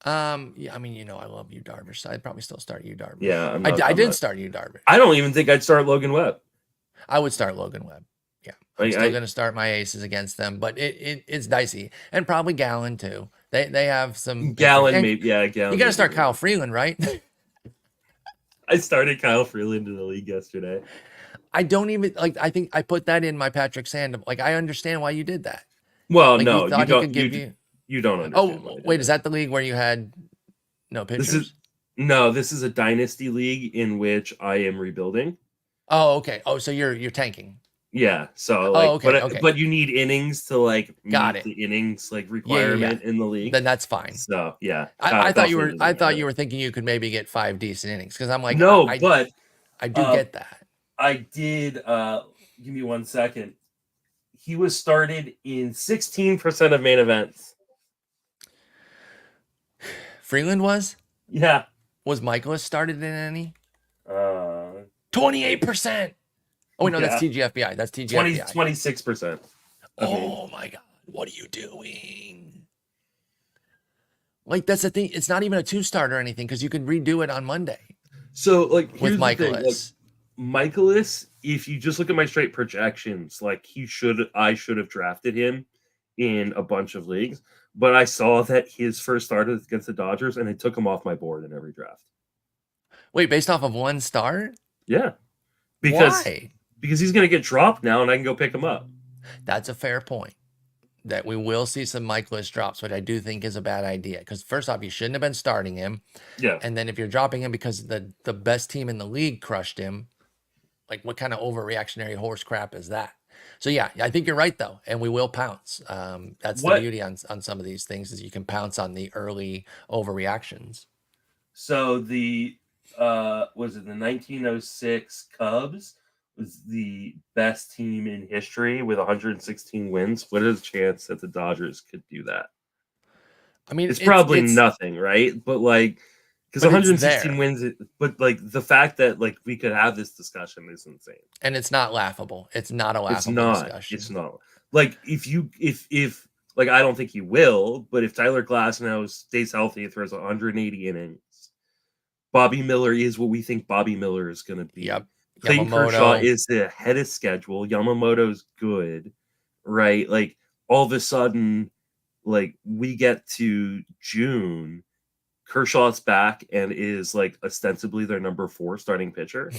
Yeah, I mean, you know, I love you, Darvish. So I'd probably still start you, Darvish. Yeah, I I'm did not. start you, Darvish. I don't even think I'd start Logan Webb. I would start Logan Webb. Yeah, I'm still going to start my aces against them, but it's dicey, and probably Gallen too. They have some Gallen, maybe. Yeah, Gallen. You got to start Kyle Freeland, right? I started Kyle Freeland in the league yesterday. I don't even like. I think I put that in my Patrick Sandoval. Like, I understand why you did that. Well, like, no, you thought you he don't. could give you. You don't understand. Oh, wait, is that the league where you had no pitchers? This is a dynasty league in which I am rebuilding. Oh, okay. Oh, so you're tanking. Yeah. So like, okay. But you need innings to like Got meet it. the innings like requirement in the league. Then that's fine. So yeah. I thought you were thinking you could maybe get 5 decent innings, because I'm like, no, but I do get that. I did. Give me 1 second. He was started in 16% of main events. Freeland was? Yeah. Was Mikolas started in any? 28%. Oh, wait, no, that's TGFBI. That's TGFBI. 26%. Oh, my God. What are you doing? Like, that's the thing. It's not even a 2-start or anything, because you can redo it on Monday. So, like, with Mikolas. Mikolas, if you just look at my straight projections, like I should have drafted him in a bunch of leagues, but I saw that his first start against the Dodgers, and I took him off my board in every draft. Wait, based off of 1 start? Yeah. Why? Because he's going to get dropped now, and I can go pick him up. That's a fair point. That we will see some Mikolas drops, which I do think is a bad idea. Because first off, you shouldn't have been starting him. Yeah. And then if you're dropping him because the best team in the league crushed him, like, what kind of overreactionary horse crap is that? So yeah, I think you're right though, and we will pounce. That's the beauty on some of these things, is you can pounce on the early overreactions. So the was it the 1906 Cubs was the best team in history with 116 wins. What is the chance that the Dodgers could do that? I mean, it's probably nothing, right? But like, because 116 wins, but like the fact that like we could have this discussion is insane, and it's not laughable. It's not a laughable discussion. It's not. Like if like, I don't think he will, but if Tyler Glasnow stays healthy and throws 180 innings, Bobby Miller is what we think Bobby Miller is going to be. Yep. Clayton Kershaw is ahead of schedule. Yamamoto's good, right? Like, all of a sudden, like, we get to June, Kershaw's back and is like ostensibly their number 4 starting pitcher.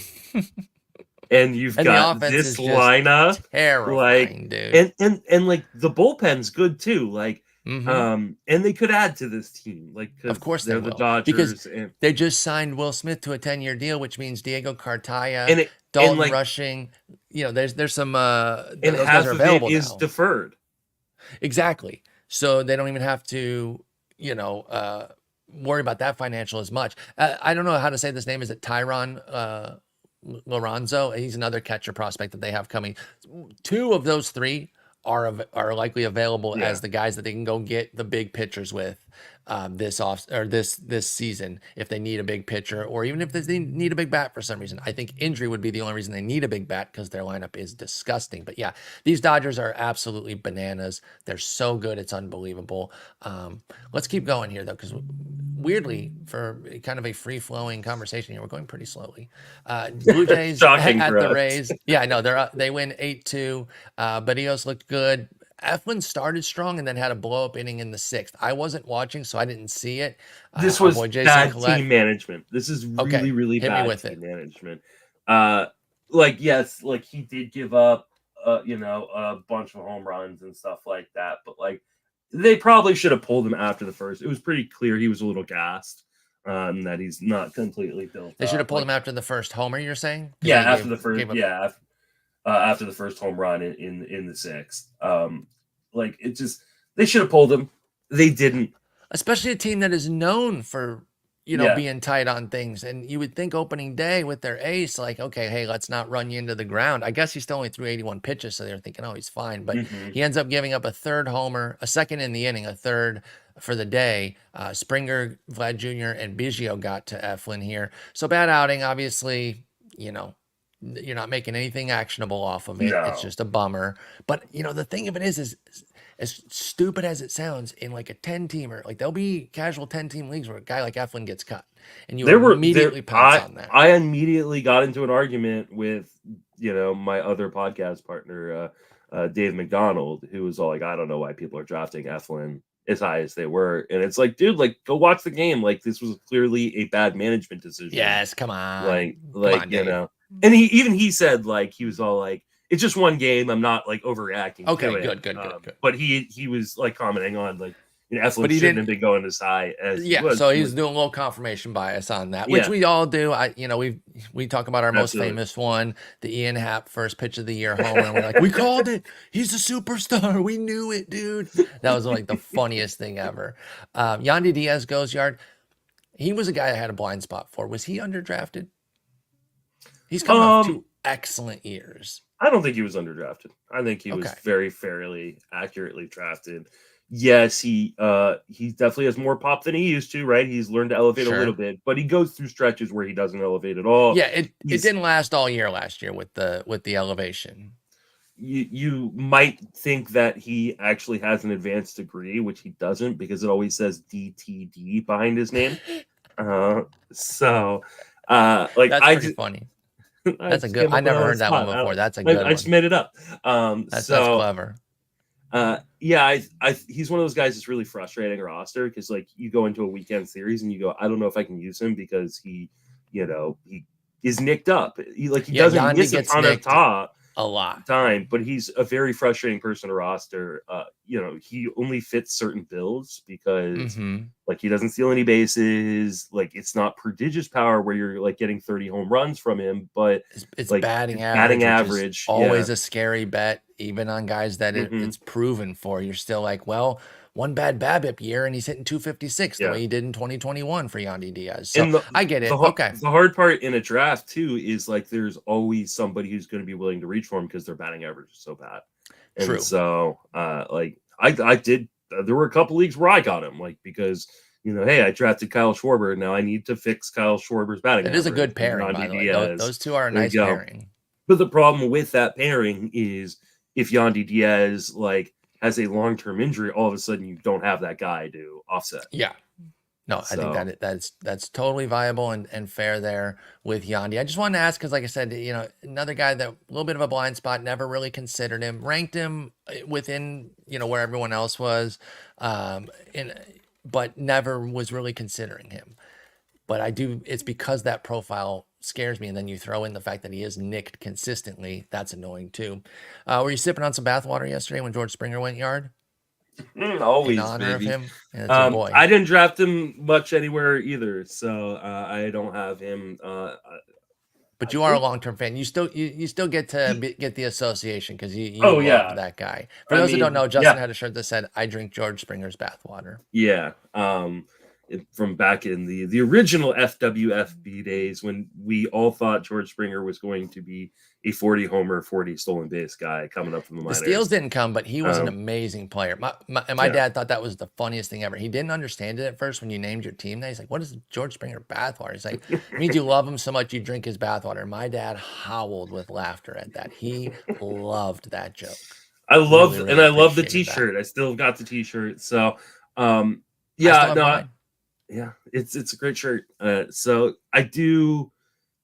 And you've got this lineup, terrifying, dude. And like the bullpen's good too. Like, and they could add to this team, like, of course they're the Dodgers, because they just signed Will Smith to a 10-year deal, which means Diego Cartaya, Dalton like, Rushing. You know, there's some and those guys are available of it is now. Deferred. Exactly. So they don't even have to, worry about that financial as much. I don't know how to say this name. Is it Tyron Lorenzo? He's another catcher prospect that they have coming. 2 of those 3 are likely available as the guys that they can go get the big pitchers with this season if they need a big pitcher or even if they need a big bat for some reason. I think injury would be the only reason they need a big bat because their lineup is disgusting. But yeah, these Dodgers are absolutely bananas. They're so good, it's unbelievable. Let's keep going here though, because weirdly, for kind of a free-flowing conversation here, we're going pretty slowly. Blue Jays Shocking at for the us. Rays. Yeah, I know they win 8-2. Barrios looked good. Eflin started strong and then had a blow-up inning in the 6th. I wasn't watching, so I didn't see it. This Our was boy Jason bad Collette. team management. This is Okay, really hit me bad with team it. management. Yes, like he did give up, a bunch of home runs and stuff like that, but like they probably should have pulled him after the first. It was pretty clear he was a little gassed, that he's not completely built. They should have up. pulled him after the first homer, you're saying? 'Cause Yeah, he after the first. gave up- Yeah, after the first home run in the 6th. Like it just they should have pulled him. They didn't. Especially a team that is known for, Yeah. being tight on things. And you would think opening day with their ace, like, okay, hey, let's not run you into the ground. I guess he still only threw 81 pitches, so they're thinking, oh, he's fine. But Mhm. he ends up giving up a third homer, a second in the inning, a third for the day. Springer, Vlad Jr., and Biggio got to Eflin here. So bad outing, obviously, you're not making anything actionable off of it. No. It's just a bummer. But, the thing of it is as stupid as it sounds, in like a 10-teamer, like there'll be casual 10-team leagues where a guy like Eflin gets cut, and you immediately pounce on that. I immediately got into an argument with my other podcast partner, Dave McDonald, who was all like, I don't know why people are drafting Eflin as high as they were, and it's like, dude, like go watch the game. Like this was clearly a bad management decision. Yes, come on. Come on, Dave. and he said like he was all like, it's just one game. I'm not like overreacting. Okay, to it. good. But he was like commenting on like Eflin But he shouldn't didn't- have been going as high as he was. So he's doing a little confirmation bias on that, which Yeah. we all do. We talk about our most Absolutely. famous one, the Ian Happ first pitch of the year homer, and we're like, we called it. He's a superstar. We knew it, dude. That was like the funniest thing ever. Yandy Diaz goes yard. He was a guy I had a blind spot for. Was he underdrafted? He's coming off 2 excellent years. I don't think he was underdrafted. I think he was Okay. very fairly accurately drafted. Yes, he definitely has more pop than he used to, right? He's learned to elevate Sure. a little bit, but he goes through stretches where he doesn't elevate at all. Yeah, it didn't last all year last year with the elevation. You might think that he actually has an advanced degree, which he doesn't, because it always says DTD behind his name. Like That's pretty funny. That's a good. I never heard that one before. That's a good one. I just made it up. That's clever. He's one of those guys that's really frustrating a roster because like you go into a weekend series and you go, I don't know if I can use him because he is nicked up. He doesn't Yandy miss a gets ton of nicked a lot. time, but he's a very frustrating person to roster. He only fits certain bills because like he doesn't steal any bases. Like it's not prodigious power where you're like getting 30 home runs from him, but it's like batting batting average. average, Always a scary bet, even on guys that it's proven for. You're still like, well, one bad BABIP year and he's hitting 256 the way he did in 2021 for Yandy Diaz. So I get it. Okay. The hard part in a draft too is like there's always somebody who's going to be willing to reach for him because their batting average is so bad. And True. So I did. There were a couple leagues where I got him like hey, I drafted Kyle Schwarber. Now I need to fix Kyle Schwarber's batting average. It is a good pairing, by the way. Those two are a nice pairing. But the problem with that pairing is if Yandy Diaz has a long-term injury, all of a sudden you don't have that guy to offset. Yeah. No, I think that's totally viable and fair there with Yandy. I just wanted to ask because, like I said, another guy that a little bit of a blind spot, never really considered him, ranked him within where everyone else was, but never was really considering him. But it's because that profile scares me, and then you throw in the fact that he is nicked consistently. That's annoying too. Were you sipping on some bathwater yesterday when George Springer went yard? Always, in honor baby. of him. Yeah, that's your boy. I didn't draft him much anywhere either, so I don't have him. But you are a long-term fan. You still get to get the association because you love that guy. For those who don't know, Justin had a shirt that said, "I drink George Springer's bathwater." Yeah. from back in the original FWFB days when we all thought George Springer was going to be a 40 homer, 40 stolen base guy coming up from the The minors. steals didn't come, but he was an amazing player. My dad thought that was the funniest thing ever. He didn't understand it at first when you named your team. He's like, "What is George Springer bathwater?" He's like, "It means you love him so much you drink his bathwater." My dad howled with laughter at that. He loved that joke. I love Really, really I love the appreciated T-shirt. that. I still got the T-shirt. So, I still have mine. yeah, it's a great shirt. So I do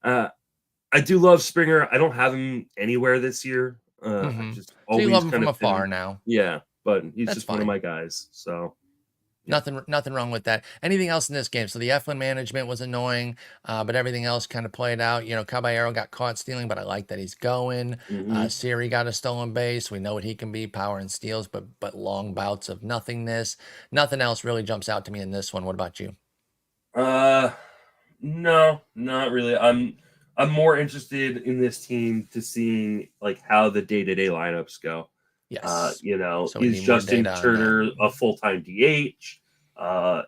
love Springer. I don't have him anywhere this year. I just So always you love him kind from of afar now. yeah, but he's That's just one of fine. my guys. So yeah. Nothing wrong with that. Anything else in this game? So the Eflin management was annoying, but everything else kind of played out. You know, Caballero got caught stealing, but I like that he's going. Siri got a stolen base. We know what he can be, power and steals, but long bouts of nothingness. Nothing else really jumps out to me in this one. What about you? No, not really. I'm more interested in this team to seeing like how the day-to-day lineups go. Yes. You know, So we is need more Justin data on Turner a full-time DH?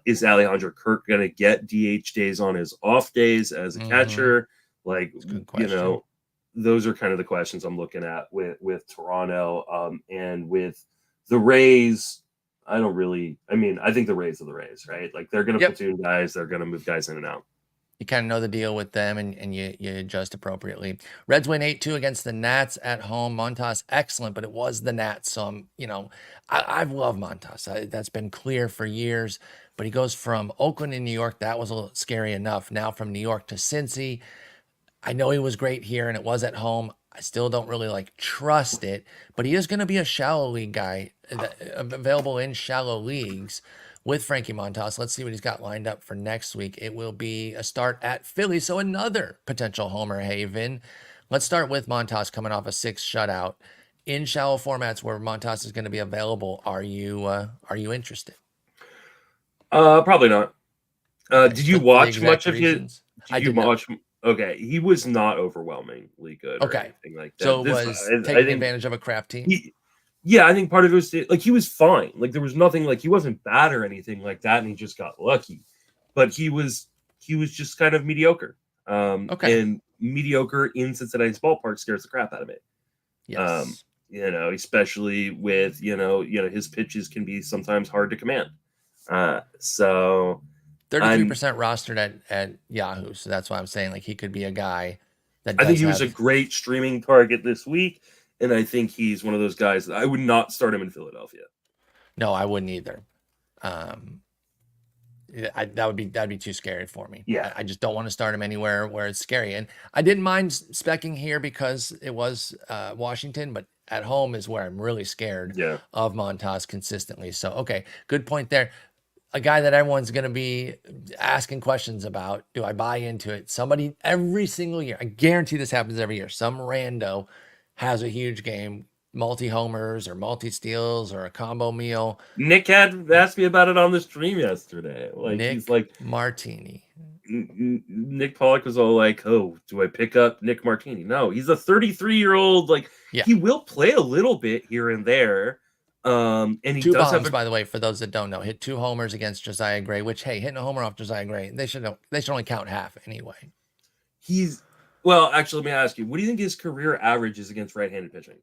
Is Alejandro Kirk going to get DH days on his off days as a catcher? Like, That's a good you question. know, those are kind of the questions I'm looking at with Toronto. And with the Rays, I think the Rays are the Rays, right? Like they're going to platoon guys, they're going to move guys in and out. You kind of know the deal with them, and you adjust appropriately. Reds win 8-2 against the Nats at home. Montas, excellent, but it was the Nats. So, I've loved Montas. That's been clear for years. But he goes from Oakland and New York. That was a little scary enough. Now from New York to Cincy. I know he was great here, and it was at home. I still don't really trust it, but he is going to be a shallow league guy available in shallow leagues with Frankie Montas. Let's see what he's got lined up for next week. It will be a start at Philly, so another potential homer haven. Let's start with Montas coming off a 6 shutout in shallow formats where Montas is going to be available. Are you interested? Probably not. Okay, did you watch much of his? Did you watch? Okay, he was not overwhelmingly good or anything like that. So was taking advantage of a crap team? I think part of it was he was fine. Like there was nothing he wasn't bad or anything like that, and he just got lucky. But he was just kind of mediocre. And mediocre in Cincinnati's ballpark scares the crap out of me. Yes. Especially with his pitches can be sometimes hard to command. So 33% rostered at Yahoo. So that's why I'm saying he could be a guy that I think he was a great streaming target this week. And I think he's one of those guys that I would not start him in Philadelphia. No, I wouldn't either. That'd be too scary for me. Yeah. I just don't want to start him anywhere where it's scary. And I didn't mind specking here because it was Washington, but at home is where I'm really scared of Montas consistently. So, okay, good point there. A guy that everyone's going to be asking questions about. Do I buy into it? Somebody every single year, I guarantee this happens every year. Some rando has a huge game, multi-homers or multi-steals or a combo meal. Nick had asked me about it on the stream yesterday. He's Martini. Nick Pollock was all oh, do I pick up Nick Martini? No, he's a 33-year-old. He will play a little bit here and there. And he 2 does bombs, have by the way, for those that don't know, hit 2 homers against Josiah Gray, which, hey, hitting a homer off Josiah Gray, they should only count half anyway. Actually, let me ask you, what do you think his career average is against right-handed pitching?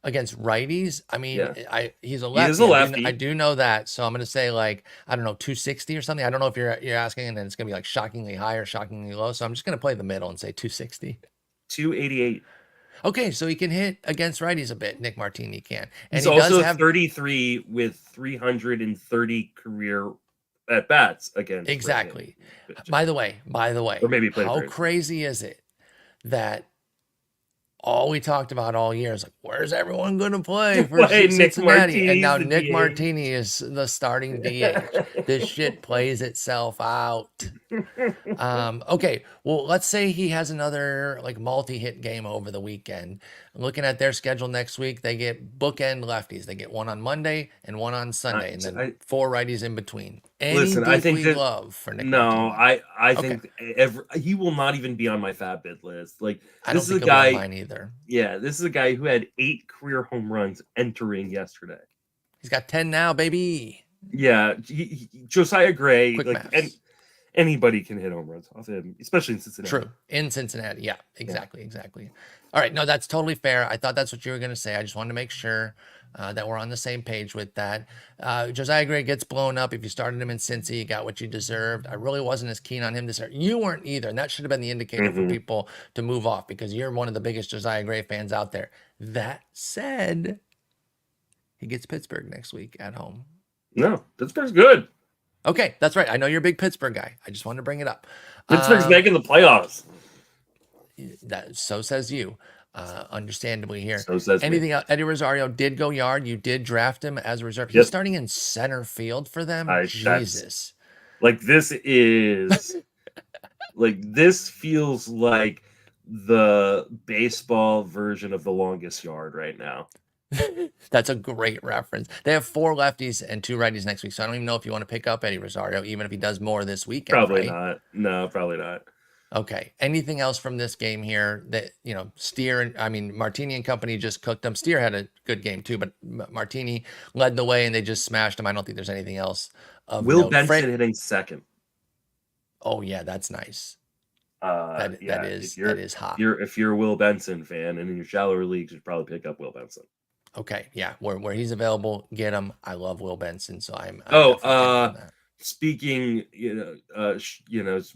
Against righties? I mean, he's a lefty. He is a lefty. I do know that. So I'm going to say I don't know, 260 or something. I don't know if you're asking and then it's going to be shockingly high or shockingly low. So I'm just going to play the middle and say 260. 288. Okay, so he can hit against righties a bit. Nick Martini can. And he's also 33 with 330 career at bats against. Exactly. By the way, or maybe how crazy is it that all we talked about all year is where's everyone going to play for Cincinnati? And now Nick Martini is the starting DH. This shit plays itself out. Okay, well, let's say he has another multi-hit game over the weekend. Looking at their schedule next week, they get bookend lefties. They get one on Monday and one on Sunday, and then 4 righties in between. I think that, love for Nick Martini. I think he will not even be on my fat bid list. I don't think he'll be on mine either. Yeah, this is a guy who had 8 career home runs entering yesterday. He's got 10 now, baby. Yeah, Josiah Gray, Quick like, maths. anybody can hit home runs off him, especially in Cincinnati. True. In Cincinnati. Yeah, exactly. All right. No, that's totally fair. I thought that's what you were going to say. I just wanted to make sure that we're on the same page with that. Josiah Gray gets blown up. If you started him in Cincy, you got what you deserved. I really wasn't as keen on him this year. You weren't either. And that should have been the indicator for people to move off because you're one of the biggest Josiah Gray fans out there. That said, he gets Pittsburgh next week at home. No, Pittsburgh's good. Okay, that's right. I know you're a big Pittsburgh guy. I just wanted to bring it up. Pittsburgh's making the playoffs. So says you. Understandably here. So says anything me. else? Eddie Rosario did go yard. You did draft him as a reserve. He's starting in center field for them. Jesus. Like this is like this feels like the baseball version of The Longest Yard right now. That's a great reference. They have 4 lefties and 2 righties next week. So I don't even know if you want to pick up Eddie Rosario, even if he does more this weekend. Probably not. No, probably not. Okay. Anything else from this game here that, Martini and company just cooked them. Steer had a good game too, but Martini led the way and they just smashed him. I don't think there's anything else. Will Benson hitting second. Oh yeah, that's nice. That is hot. If you're a Will Benson fan and in your shallower leagues, you'd probably pick up Will Benson. Okay, yeah, where he's available, get him. I love Will Benson, so I'm speaking,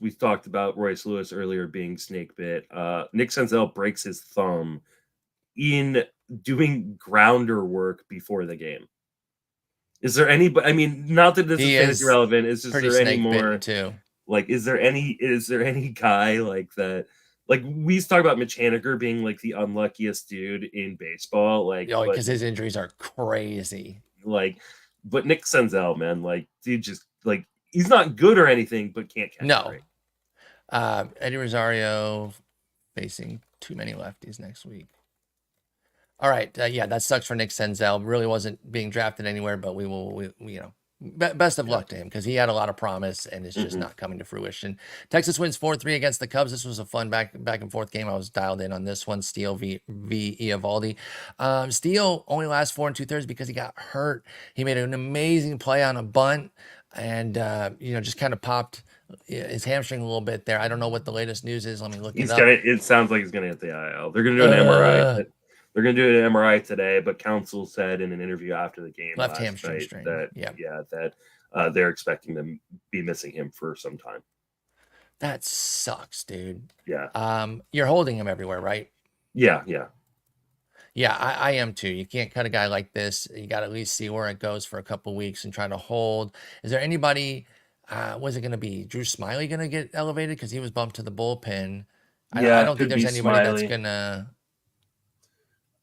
we talked about Royce Lewis earlier being snake bit. Nick Senzel breaks his thumb in doing grounder work before the game. Is there any? I mean, not that this is fantasy relevant. Is there any more? Too. Like, is there any guy like that? Like, we used to talk about Mitch Haniger being like the unluckiest dude in baseball. Like, because his injuries are crazy. Like, but Nick Senzel, man, like, dude, just like he's not good or anything, but can't catch. No. Eddie Rosario facing too many lefties next week. All right, that sucks for Nick Senzel. Really wasn't being drafted anywhere, but best of luck to him because he had a lot of promise and it's just not coming to fruition. Texas wins 4-3 against the Cubs. This was a fun back and forth game. I was dialed in on this one. Steele v. Eovaldi. Steele only lasts 4 2/3 because he got hurt. He made an amazing play on a bunt and just kind of popped his hamstring a little bit there. I don't know what the latest news is. Let me look it up. It sounds like he's gonna hit the IL. They're gonna do an MRI. They're going to do an MRI today, but counsel said in an interview after the game left hamstring strain that they're expecting to be missing him for some time. That sucks, dude. Yeah. You're holding him everywhere, right? Yeah. Yeah, I am too. You can't cut a guy like this. You got to at least see where it goes for a couple of weeks and try to hold. Is there anybody? Was it going to be Drew Smiley going to get elevated because he was bumped to the bullpen? I don't think there's anybody that's going to.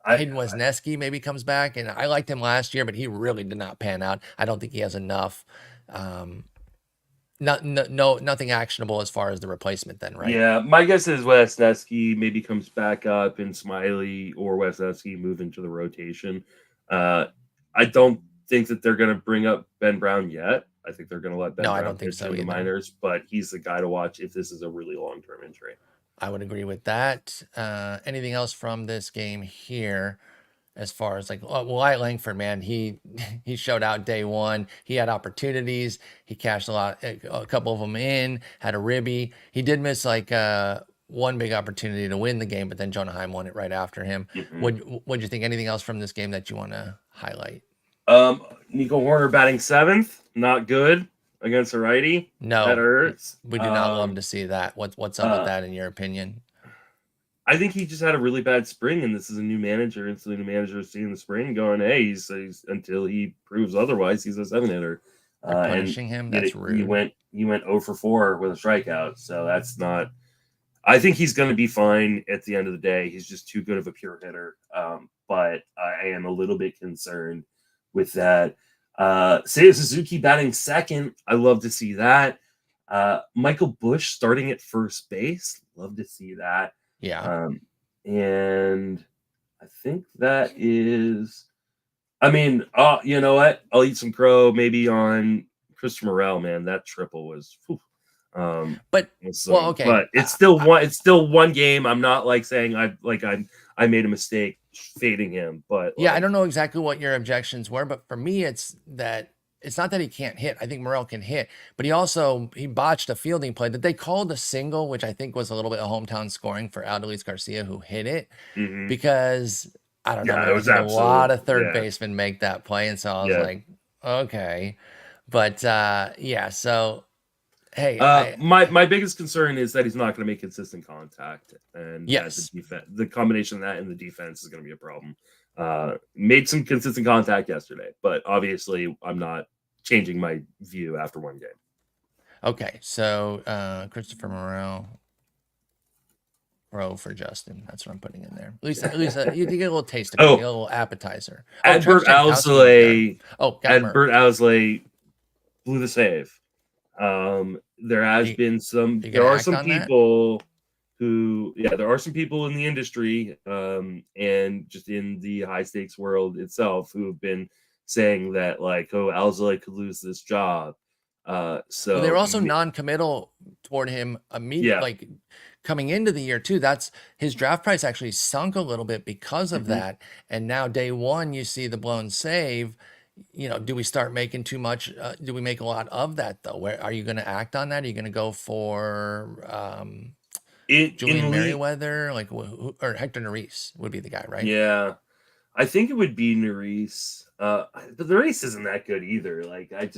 Hayden Wesneski maybe comes back, and I liked him last year, but he really did not pan out. I don't think he has enough. Nothing actionable as far as the replacement then, right? Yeah, my guess is Wesneski maybe comes back up and Smiley or Wesneski move into the rotation. I don't think that they're going to bring up Ben Brown yet. I think they're going to let Ben Brown pitch in the minors, but he's the guy to watch if this is a really long-term injury. I would agree with that. Anything else from this game here as far as Wyatt Langford, man, he showed out day one. He had opportunities. He cashed a couple of them in, had a ribby. He did miss one big opportunity to win the game, but then Jonah Heim won it right after him. What'd you think? Anything else from this game that you want to highlight? Nico Horner batting 7th, not good. Against a righty? No. That hurts. We do not love to see that. What's up with that in your opinion? I think he just had a really bad spring, and this is a new manager. And so the new manager is seeing the spring going, hey, he's until he proves otherwise, he's a 7-hitter. Punishing him? That's rude. He went 0 for 4 with a strikeout. So that's not – I think he's going to be fine at the end of the day. He's just too good of a pure hitter. But I am a little bit concerned with that. Seiya Suzuki batting 2nd. I love to see that. Michael Busch starting at first base. Love to see that. Yeah. And I think that is, you know what? I'll eat some crow maybe on Christopher Morel, man. That triple was, okay. But it's still one game. I'm not saying I made a mistake fading him, but I don't know exactly what your objections were, but for me, it's that it's not that he can't hit. I think Morel can hit, but he botched a fielding play that they called a single, which I think was a little bit of hometown scoring for Adolis Garcia, who hit it Mhm. because I don't know, Yeah, man. it I've was seen a lot absolute. of third Yeah, basemen make that play, and so I was yeah. like, okay, but yeah. So hey, I My biggest concern is that he's not going to make consistent contact, and that yes, the combination of that and the defense is going to be a problem. Made some consistent contact yesterday, but obviously I'm not changing my view after one game. okay. So Christopher Morel. Row for Justin. That's what I'm putting in there. At least you get a little taste of it. You get Oh, a little appetizer. Oh, Travis Adbert Jankowski was good. Owsley. Oh, got Adbert murked. Owsley blew the save. There has You, been some. you There gonna are act some on that? people who, yeah, there are some people in the industry, and just in the high stakes world itself, who have been saying that like, oh, Owsley could lose this job. Well, they were So also non-committal toward him immediately, yeah. like coming into the year too. That's his draft price actually sunk a little bit because of Mhm. that. And now day one, you see the blown save. Do we start making too much? Do we make a lot of that though? Where are you going to act on that? Are you going to go for In Julian league, Merriweather, like or Hector Neris would be the guy, right? yeah. I think it would be Nerys. But the race isn't that good either. Like I,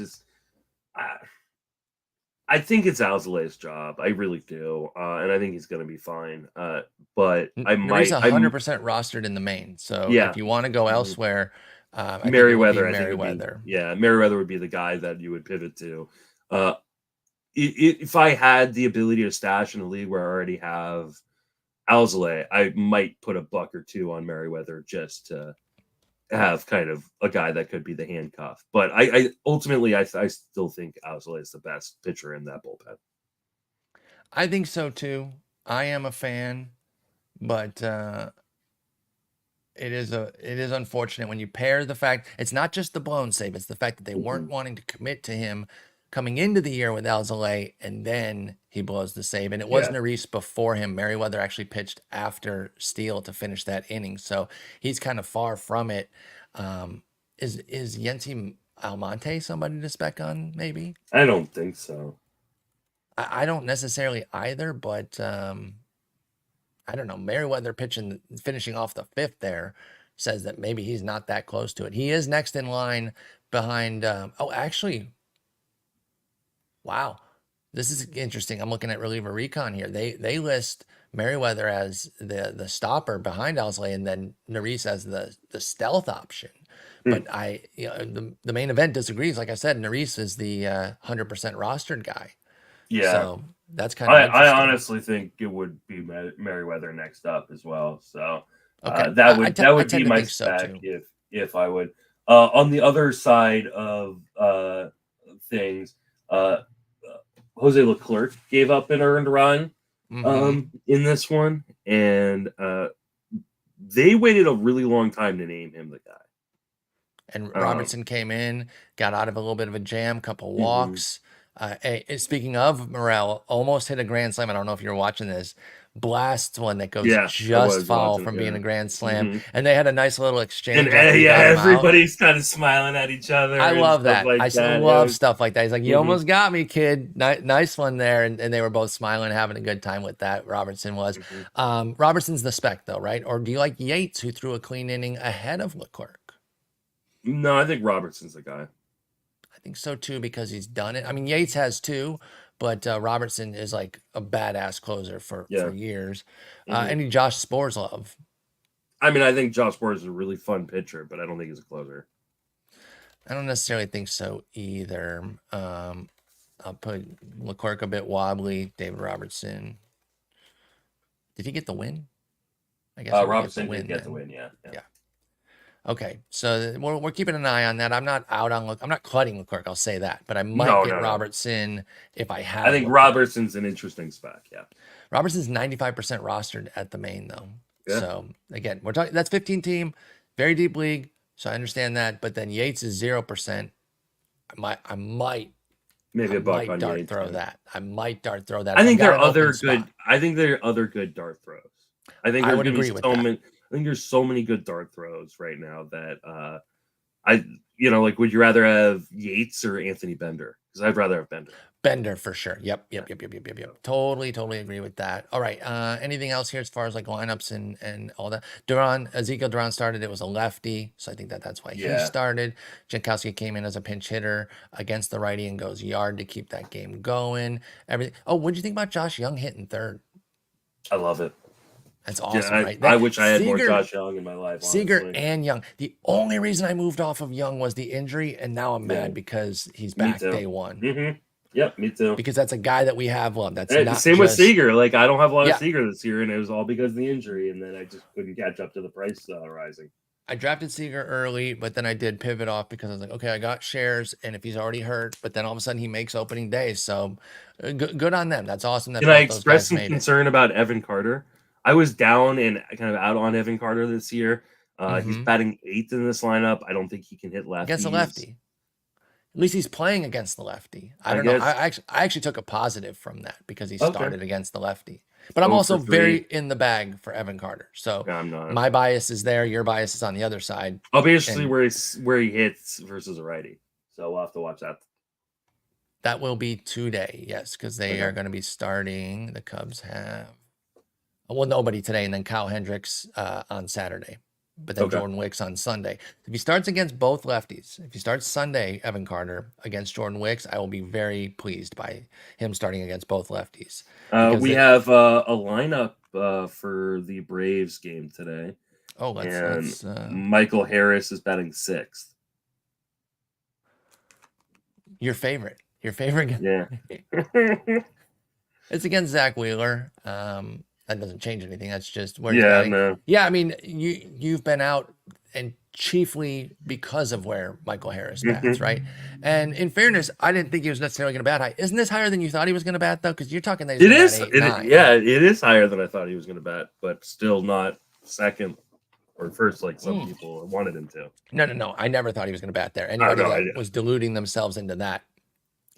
I think it's Alzale's job. I really do, and I think he's going to be fine. But I Neris might. I'm 100% rostered in the main. So if Yeah. you want to go Mhm. elsewhere, I think it would be Merriweather, I think would be Merriweather. Merriweather would be the guy that you would pivot to. Uh, if I had the ability to stash in a league where I already have Alzale, I might put a buck or two on Merriweather just to have kind of a guy that could be the handcuff. But I ultimately I still think Alzale is the best pitcher in that bullpen. I think so too. I am a fan, but it is unfortunate when you pair the fact it's not just the blown save, it's the fact that they weren't Mhm. wanting to commit to him coming into the year with Alzolay, and then he blows the save. And it was Yeah. Neris before him. Merriweather actually pitched after Steele to finish that inning, so he's kind of far from it. Is Yency Almonte somebody to spec on? Maybe I don't think so. I don't necessarily either, but I don't know. Merriweather finishing off the fifth there says that maybe he's not that close to it. He is next in line behind. Oh, actually, wow, this is interesting. I'm looking at reliever recon here. They list Merriweather as the stopper behind Owsley, and then Neris as the stealth option. Hmm. But the main event disagrees. Like I said, Neris is the 100% rostered guy. Yeah. So that's kind of I interesting. honestly think it would be Merriweather next up as well. So Okay, that I would be tend to my think so spec too. if I would. On the other side of things, uh, Jose Leclerc gave up an earned run Hmm. in this one, and they waited a really long time to name him the guy. And Um, Robertson came in, got out of a little bit of a jam, couple mhm. walks. Speaking of Morel, almost hit a grand slam. I don't know if you're watching this. Blasts one that goes Yeah, I just was foul watching. from being Yeah. a grand slam. Hmm. And they had a nice little And exchange after he yeah, got him out. everybody's kind of smiling at each I other and love stuff that. like that. It Love was. stuff like that. He's like, "You Mhm. almost got me, kid. Nice one there." And they were both smiling, having a good time with that. Robertson was. Mhm. Robertson's the spec, though, right? Or do you like Yates, who threw a clean inning ahead of Leclerc? No, I think Robertson's the guy. I think so too because he's done it. I mean, Yates has too, but Robertson is like a badass closer for Yeah. years. Mhm. Any Josh Spores love? I mean, I think Josh Bohr is a really fun pitcher, but I don't think he's a closer. I don't necessarily think so either. I'll put Leclerc a bit wobbly. David Robertson. Did he get the win? I guess he would get the Robertson did win get the then. win. Yeah. Yeah. Yeah. Okay, so we're keeping an eye on that. I'm not out on I'm not cutting Leclerc. I'll say that, but I might No, get no, no. Robertson if I I have think Leclerc. Robertson's an interesting spec. Yeah. Robertson's 95% rostered at the main though. Yeah. So again, we're talking that's 15 team, very deep league. So I understand that. But then Yates is 0%. Maybe I a buck might on dart Yates. throw Yeah. that. I might dart throw that I if I've think got there are an open other spot. good. I think there are other good dart throws. I think I there's would going to be agree with so that. many. I think there's so many good dart throws right now that Like, would you rather have Yates or Anthony Bender? Because I'd rather have Bender. Bender for sure. Yep. Totally agree with that. All right. Anything else here as far as like lineups and all that? Ezekiel Duran started. It was a lefty, so I think that's why he started. Jankowski came in as a pinch hitter against the righty and goes yard to keep that game going. Everything. Oh, what'd you think about Josh Young hitting third? I love it. That's awesome, right? I wish I had more Josh Young in my life. Seager honestly. and Young. The only reason I moved off of Young was the injury, and now I'm mad because he's back day one. Mm-hmm. Yep, me too. Because that's a guy that we have. Well, that's not same with Seager. Like, I don't have a lot Yeah. of Seager this year, and it was all because of the injury, and then I just couldn't catch up to the price rising. I drafted Seager early, but then I did pivot off because I was like, okay, I got shares, and if he's already hurt, but then all of a sudden he makes opening day, so good on them. That's awesome. That Can I express some concern about Evan Carter? I was down and kind of out on Evan Carter this year. He's batting 8th in this lineup. I don't think he can hit lefties. Against a lefty. At least he's playing against the lefty. I don't know. I actually took a positive from that because he started against the lefty. But I'm also very in the bag for Evan Carter. So I'm not. My bias is there. Your bias is on the other side. I'll be interested where he hits versus a righty. So we'll have to watch that. That will be today, yes, because they are going to be starting. The Cubs have nobody today, and then Kyle Hendricks on Saturday. But then Jordan Wicks on Sunday. If he starts against both lefties, if he starts Sunday, Evan Carter, against Jordan Wicks, I will be very pleased by him starting against both lefties. We have a lineup for the Braves game today. Oh, let's Michael Harris is batting 6th. Your favorite. Yeah. It's against Zach Wheeler. That doesn't change anything. That's just where he's batting. No. Yeah, I mean, you've been out, and chiefly because of where Michael Harris bats, right? And in fairness, I didn't think he was necessarily going to bat high. Isn't this higher than you thought he was going to bat, though? Because you're talking that he's it is higher than I thought he was going to bat, but still not second or first like some people wanted him to. No. I never thought he was going to bat there. Anybody that was deluding themselves into that.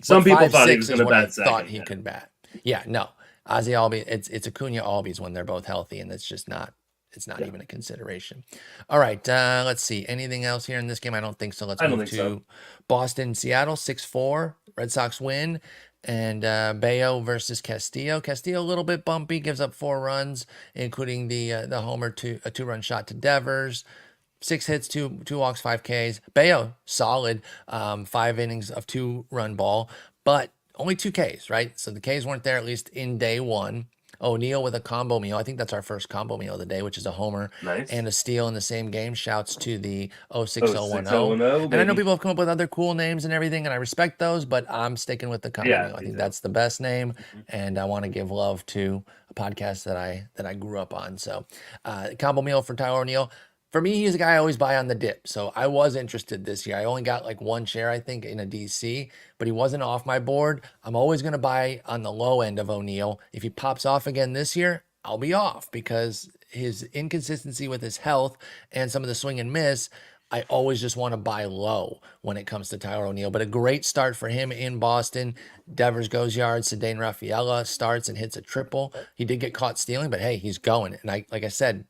Some people thought he was going to bat second. Thought he could bat. Yeah, no. Ozzie Albies, it's Acuna Albies when they're both healthy, and it's just not. It's not even a consideration. All right, let's see. Anything else here in this game? I don't think so. Let's move to Boston, Seattle, 6-4. Red Sox win. And Bayo versus Castillo. Castillo a little bit bumpy, gives up 4 runs, including the homer, a 2-run shot to Devers. 6 hits, 2 walks, 5 Ks. Bayo, solid, 5 innings of 2-run ball, but only 2 Ks, right? So the Ks weren't there at least in day one. O'Neill with a combo meal. I think that's our first combo meal of the day, which is a homer and a steal in the same game. Shouts to the 06010. And I know people have come up with other cool names and everything, and I respect those, but I'm sticking with the combo meal. I think that's the best name, and I want to give love to a podcast that I grew up on. So combo meal for Tyler O'Neill. For me, he's a guy I always buy on the dip. So I was interested this year. I only got like 1 share, I think, in a DC, but he wasn't off my board. I'm always going to buy on the low end of O'Neill. If he pops off again this year, I'll be off because his inconsistency with his health and some of the swing and miss, I always just want to buy low when it comes to Tyler O'Neill. But a great start for him in Boston. Devers goes yards. Cedane Rafaela starts and hits a triple. He did get caught stealing, but hey, he's going. And like I said,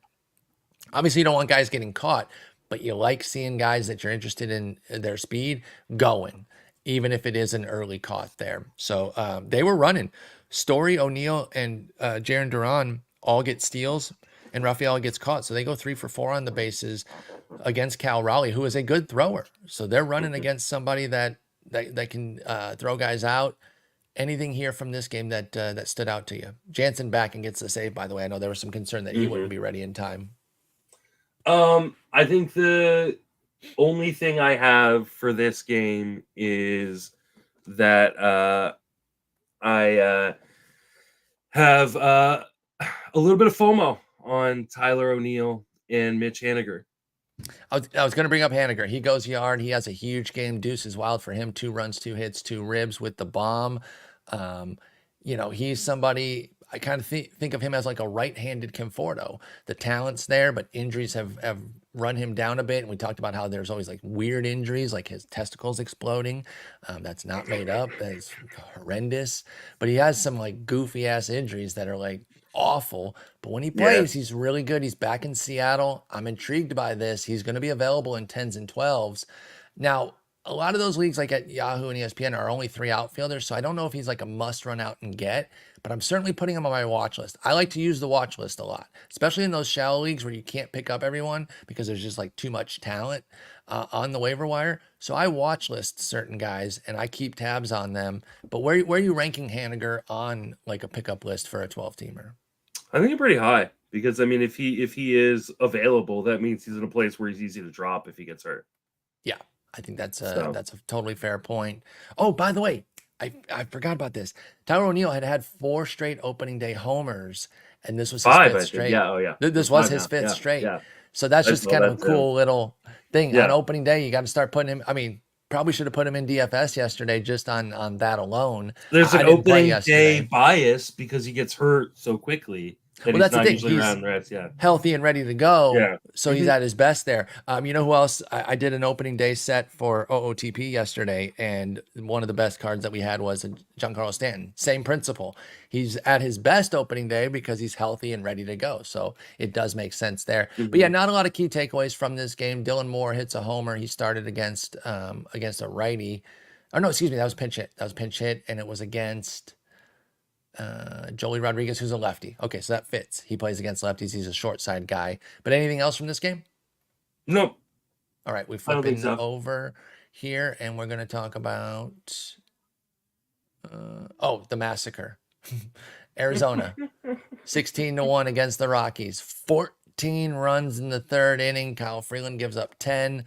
obviously, you don't want guys getting caught, but you like seeing guys that you're interested in their speed going, even if it is an early caught there. So they were running. Story, O'Neill, and Jarren Duran all get steals, and Rafael gets caught. So they go 3 for 4 on the bases against Cal Raleigh, who is a good thrower. So they're running against somebody that can throw guys out. Anything here from this game that stood out to you? Jansen back and gets the save, by the way. I know there was some concern that he wouldn't be ready in time. I think the only thing I have for this game is that I have a little bit of FOMO on Tyler O'Neill and Mitch Haniger. I was going to bring up Haniger. He goes yard. He has a huge game. Deuce is wild for him. 2 runs, 2 hits, 2 ribs with the bomb. He's somebody... I kind of think of him as like a right-handed Conforto. The talent's there, but injuries have run him down a bit. And we talked about how there's always like weird injuries, like his testicles exploding. That's not made up. That's horrendous. But he has some like goofy-ass injuries that are like awful, but when he Yeah. plays, he's really good. He's back in Seattle. I'm intrigued by this. He's going to be available in 10s and 12s. Now, a lot of those leagues, like at Yahoo and ESPN, are only 3 outfielders, so I don't know if he's like a must run out and get, but I'm certainly putting him on my watch list. I like to use the watch list a lot, especially in those shallow leagues where you can't pick up everyone because there's just like too much talent on the waiver wire. So I watch list certain guys and I keep tabs on them. But where are you ranking Haniger on like a pickup list for a 12 teamer? I think pretty high because I mean, if he is available, that means he's in a place where he's easy to drop if he gets hurt. Yeah, I think that's So a totally fair point. Oh, by the way, I forgot about this. Tyler O'Neill had 4 straight opening day homers, and this was his 5, fifth I think. straight. Yeah. Oh, yeah. This It's was 5 his now. fifth Yeah. straight. Yeah. So that's I just saw kind of a that too. cool little thing. On Yeah. opening day, you got to start putting him. I mean, probably should have put him in DFS yesterday just on that alone. There's I an didn't play opening day yesterday. bias because he gets hurt so quickly that Well, he's that's the not thing. usually He's around the rest. Yeah. healthy and ready to go. Yeah. So he's at his best there. You know who else? I did an opening day set for OOTP yesterday, and one of the best cards that we had was Giancarlo Stanton. Same principle. He's at his best opening day because he's healthy and ready to go. So it does make sense there. But yeah, not a lot of key takeaways from this game. Dylan Moore hits a homer. He started against a righty. Oh no, excuse me, that was pinch hit. That was pinch hit, and it was against Joely Rodriguez, who's a lefty. Okay, so that fits. He plays against lefties. He's a short side guy. But anything else from this game? Nope. All right, we're I don't think flipping so. over here, and we're going to talk about the massacre. Arizona, 16-1 against the Rockies. 14 runs in the 3rd inning. Kyle Freeland gives up 10.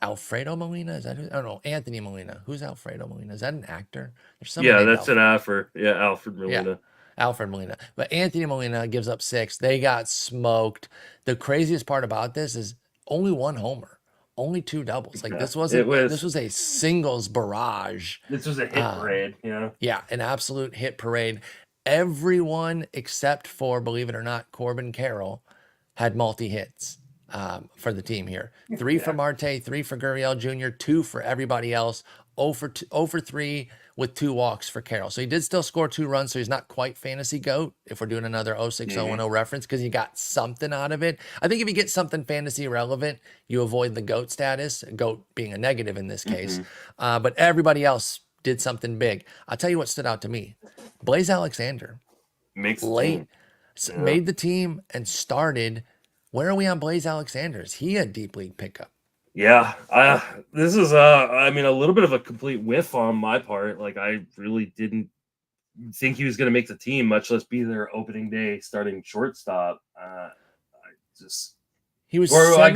Alfredo Molina, is that who? I don't know. Anthony Molina. Who's Alfredo Molina? Is that an actor? There's somebody Yeah, named that's an Alfred. Yeah, Alfred Molina. Yeah, Alfred Molina. But Anthony Molina gives up 6. They got smoked. The craziest part about this is only 1 homer, only 2 doubles. Like Yeah. this It was. this was a singles barrage. This was a hit parade. Yeah. Yeah, an absolute hit parade. Everyone except for, believe it or not, Corbin Carroll had multi-hits for the team here. 3 for Marte, 3 for Gurriel Jr., 2 for everybody else. 0 for 3 with 2 walks for Carroll. So he did still score 2 runs, so he's not quite fantasy GOAT if we're doing another 06-0-10 reference because he got something out of it. I think if you get something fantasy relevant, you avoid the GOAT status, GOAT being a negative in this case. But everybody else did something big. I'll tell you what stood out to me. Blaze Alexander Makes the late team. made the team and started. Where are we on Blaze Alexander? Is he a deep league pickup? Yeah, this is I mean, a little bit of a complete whiff on my part. Like, I really didn't think he was going to make the team, much less be their opening day starting shortstop. He was I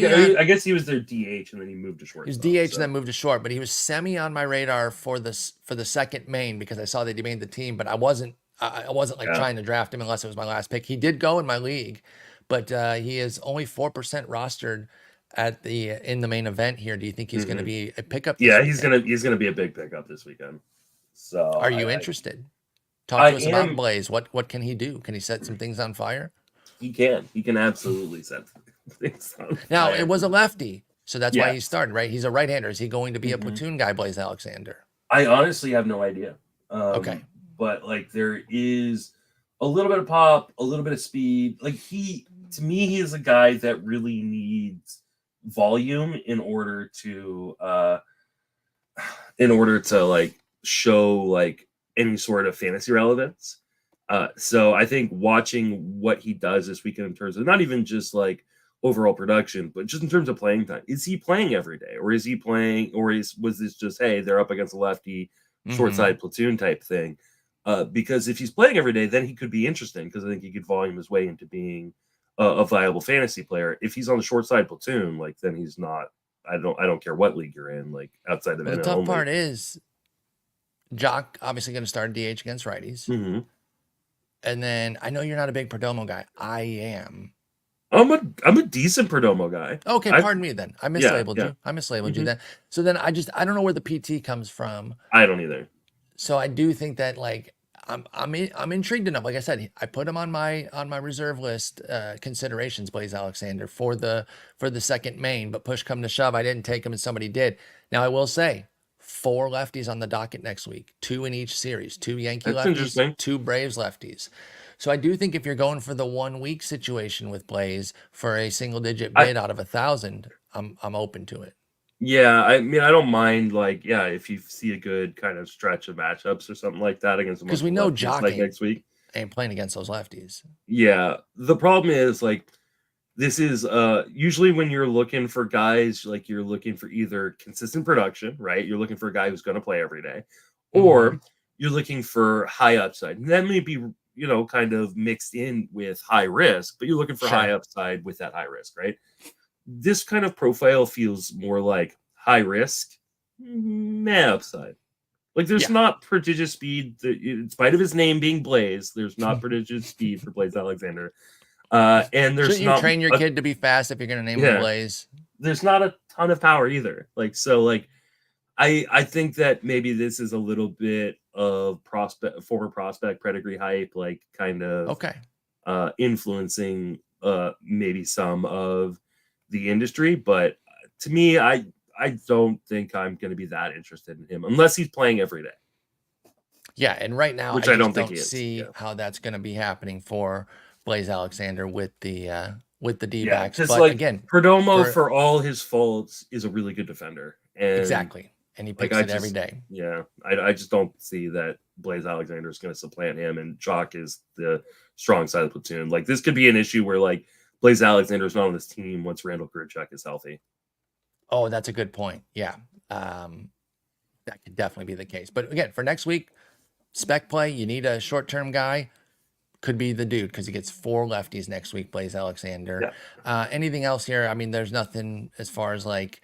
guess he was their DH and then he moved to shortstop. He was DH and then moved to short, but he was semi on my radar for the second main because I saw that he made the team, but I wasn't like trying to draft him unless it was my last pick. He did go in my league, but he is only 4% rostered in the main event here. Do you think he's going to be a pickup? Yeah, he's gonna be a big pickup this weekend. So are you interested? Talk to us about Blaze. What can he do? Can he set some things on fire? He can absolutely set things on fire. Now it was a lefty, so that's why he started, right? He's a right-hander. Is he going to be a platoon guy, Blaze Alexander? I honestly have no idea. Okay, but like there is a little bit of pop, a little bit of speed. Like to me, he is a guy that really needs volume in order to like show like any sort of fantasy relevance. So I think watching what he does this weekend in terms of not even just like overall production, but just in terms of playing time, is he playing every day, or is he playing, or was this just, hey, they're up against a lefty short side platoon type thing? Because if he's playing every day, then he could be interesting because I think he could volume his way into being a viable fantasy player. If he's on the short side platoon, like then he's not. I don't care what league you're in, like outside of the tough part is Jock obviously going to start DH against righties, and then I know you're not a big Perdomo guy. I am. I'm a decent Perdomo guy. Okay, pardon me then. I mislabeled you. I mislabeled you then. So then I don't know where the PT comes from. I don't either. So I do think that like I'm intrigued enough. Like I said, I put him on my reserve list considerations, Blaze Alexander, for the second main, but push come to shove, I didn't take him and somebody did. Now I will say 4 lefties on the docket next week, 2 in each series, 2 Yankee lefties, 2 Braves lefties. So I do think if you're going for the 1 week situation with Blaze for a single digit I bid out of 1,000, I'm open to it. Yeah, I mean, I don't mind, like, yeah, if you see a good kind of stretch of matchups or something like that against a Because bunch we of know lefties, Jock like next week. ain't playing against those lefties. Yeah, the problem is, like, this is usually when you're looking for guys, like, you're looking for either consistent production, right? You're looking for a guy who's going to play every day, Hmm. or you're looking for high upside. And that may be, kind of mixed in with high risk, but you're looking for high Sure. upside with that high risk, right? This kind of profile feels more like high risk, meh upside. Like, there's Yeah. not prodigious speed. In spite of his name being Blaze, there's not prodigious speed for Blaze Alexander. And there's Shouldn't you not train your a, kid to be fast if you're going to name him yeah, Blaze? there's not a ton of power either. Like, so, like, I think that maybe this is a little bit of former prospect pedigree hype, like, kind of Okay. influencing maybe some of the industry. But to me, I don't think I'm going to be that interested in him unless he's playing every day, Yeah, and right now I which I just don't think he don't is. see Yeah. how that's going to be happening for Blaze Alexander with the Yeah, D-backs. because, But like, again, Perdomo, for for all his faults, is a really good defender, and exactly, and he like picks it every day. I just don't see that Blaze Alexander is going to supplant him, and Chalk is the strong side of the platoon. Like, this could be an issue where, like, Blaze Alexander is not on this team once Randall Grichuk is healthy. Oh, that's a good point. Yeah, that could definitely be the case. But again, for next week, spec play, you need a short-term guy. Could be the dude because he gets 4 lefties next week. Blaze Alexander. Yeah, Anything else here? I mean, there's nothing as far as like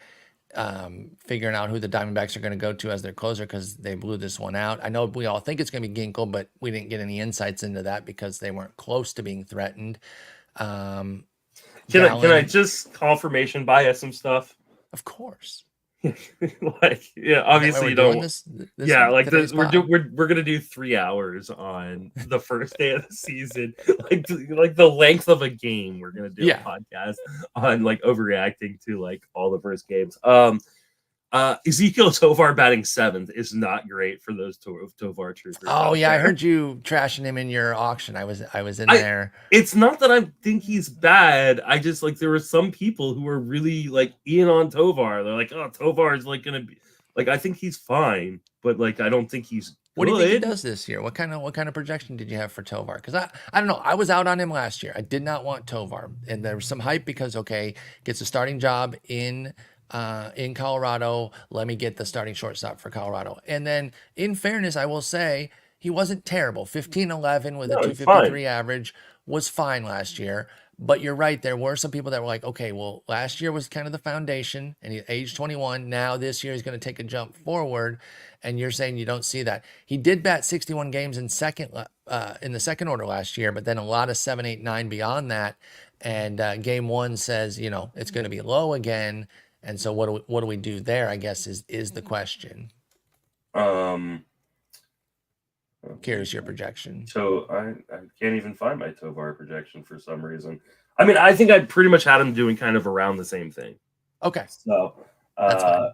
figuring out who the Diamondbacks are going to go to as their closer because they blew this one out. I know we all think it's going to be Ginkle, but we didn't get any insights into that because they weren't close to being threatened. Um, can I Gallon, just confirmation bias some stuff? of course. Like, yeah, Is that why obviously we're you doing don't. this Yeah, like, today's pod? we're gonna do 3 hours on the first day of the season, like the length of a game. We're gonna do a Yeah. podcast on, like, overreacting to, like, all the first games. Ezekiel Tovar batting 7th is not great for those Tovar truthers Oh out yeah, I there. heard you trashing him in your auction. I was in I there. It's not that I think he's bad. I just, like, there were some people who were really, like, in on Tovar. They're like, oh, Tovar is, like, gonna be like, I think he's fine, but, like, I don't think he's What do you think he good. does this year? What kind of projection did you have for Tovar? Because I don't know. I was out on him last year. I did not want Tovar, and there was some hype because okay, gets a starting job in Colorado. Let me get the starting shortstop for Colorado. And then in fairness, I will say he wasn't terrible. 15-11 with a No, he's fine. 253 average was fine last year. But you're right. There were some people that were like, okay, well, last year was kind of the foundation, and he age 21. Now this year he's going to take a jump forward, and you're saying you don't see that. He did bat 61 games in the second order last year, but then a lot of 7, 8, 9 beyond that. And game one says, it's going to be low again. And so what do we do there? I guess is the question. Um, Curious your projection. so I can't even find my Tovar projection for some reason. I mean, I think I pretty much had him doing kind of around the same thing. Okay, So, that's fine.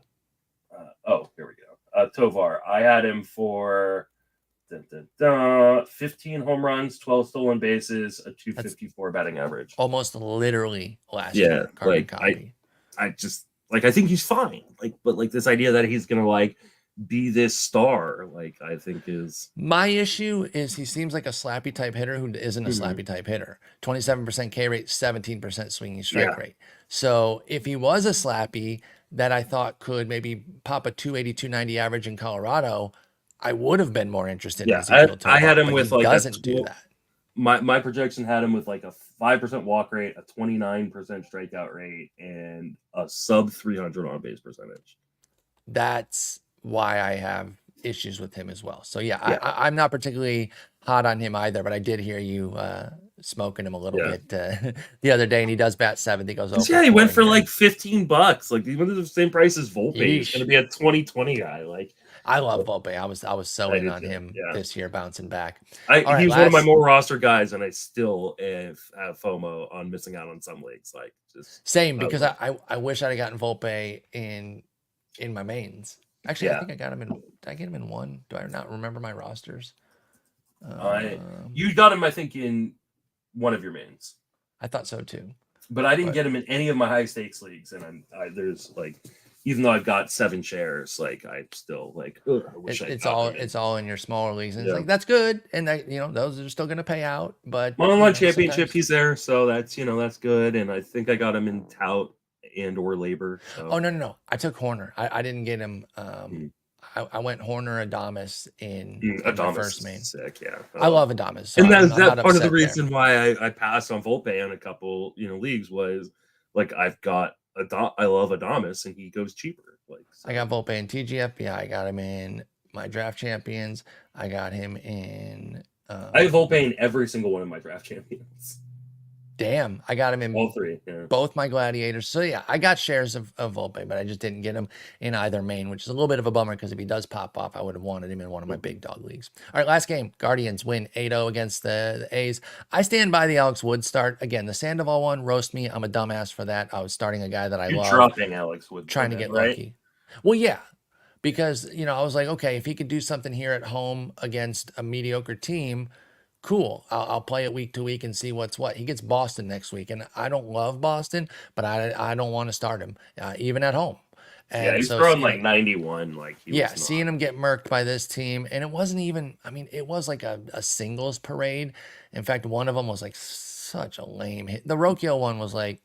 here we go. Tovar, I had him for 15 home runs, 12 stolen bases, a That's 254 batting average. almost literally last Yeah, year, carbon like, copy. I just, like, I think he's fine. Like, but, like, this idea that he's gonna, like, be this star, like, I think is. My issue is he seems like a slappy type hitter who isn't a Mhm. slappy type hitter. 27% K rate, 17% swinging strike Yeah, rate. So if he was a slappy that I thought could maybe pop a 280, 290 average in Colorado, I would have been more interested in yeah. I Ezekiel I had Tovar, him but he with, like, a doesn't do that. my projection had him with, like, a 5% walk rate, a 29% strikeout rate, and a sub 300 on base percentage. That's why I have issues with him as well. So yeah, Yeah, I'm not particularly hot on him either, but I did hear you smoking him a little yeah. bit the other day, and he does bat 7th. He goes 0 for Yeah, he 4 went for here. like $15. Like, he went to the same price as Volpe. He's going to Yeesh. be a 2020 guy. Like, I love Volpe. I was so I in do on too. him Yeah, this year, bouncing back. All right, he's one of my last more roster guys, and I still have FOMO on missing out on some leagues. Like, just same I because love. I wish I'd have gotten Volpe in my mains. Actually, I Yeah, think I got him in. Did I get him in one? Do I not remember my rosters? Um, You got him, I think, in one of your mains, I thought so too. but I didn't But get him in any of my high stakes leagues, and there's like, even though I've got 7 shares, like I'm still like, ugh, I wish I got him in. it's all in your smaller leagues, and it's Yeah. like that's good, and that those are still going to pay out. But Well, on championship, sometimes. he's there, so that's good. And I think I got him in tout and or labor. Oh So no! I took Horner. I didn't get him. Mm. I went Horner Adames in my Adamas first is main. sick, yeah. I love Adames, so And I'm that's not part of the upset there. reason why I passed on Volpe on a couple leagues was like I've got I love Adamas and he goes cheaper. Like so. I got Volpe in TGFBI. I got him in my draft champions. I got him in. I have Volpe in every single one of my draft champions. Damn, I got him in All 3. Yeah. both my gladiators. So yeah, I got shares of Volpe, but I just didn't get him in either main, which is a little bit of a bummer because if he does pop off, I would have wanted him in one of my big dog leagues. All right, last game. Guardians win 8-0 against the A's. I stand by the Alex Wood start. Again, the Sandoval one, roast me. I'm a dumbass for that. I was starting a guy that I love. Dropping Alex Wood. Trying to get right? lucky. Well, yeah. Because, I was like, okay, if he could do something here at home against a mediocre team, cool. I'll play it week to week and see what's what. He gets Boston next week, and I don't love Boston, but I don't want to start him, even at home. And yeah, he's so throwing like 91. Like seeing him get murked by this team, and it wasn't even. I mean, it was like a singles parade. In fact, one of them was like such a lame hit. The Rocchio one was like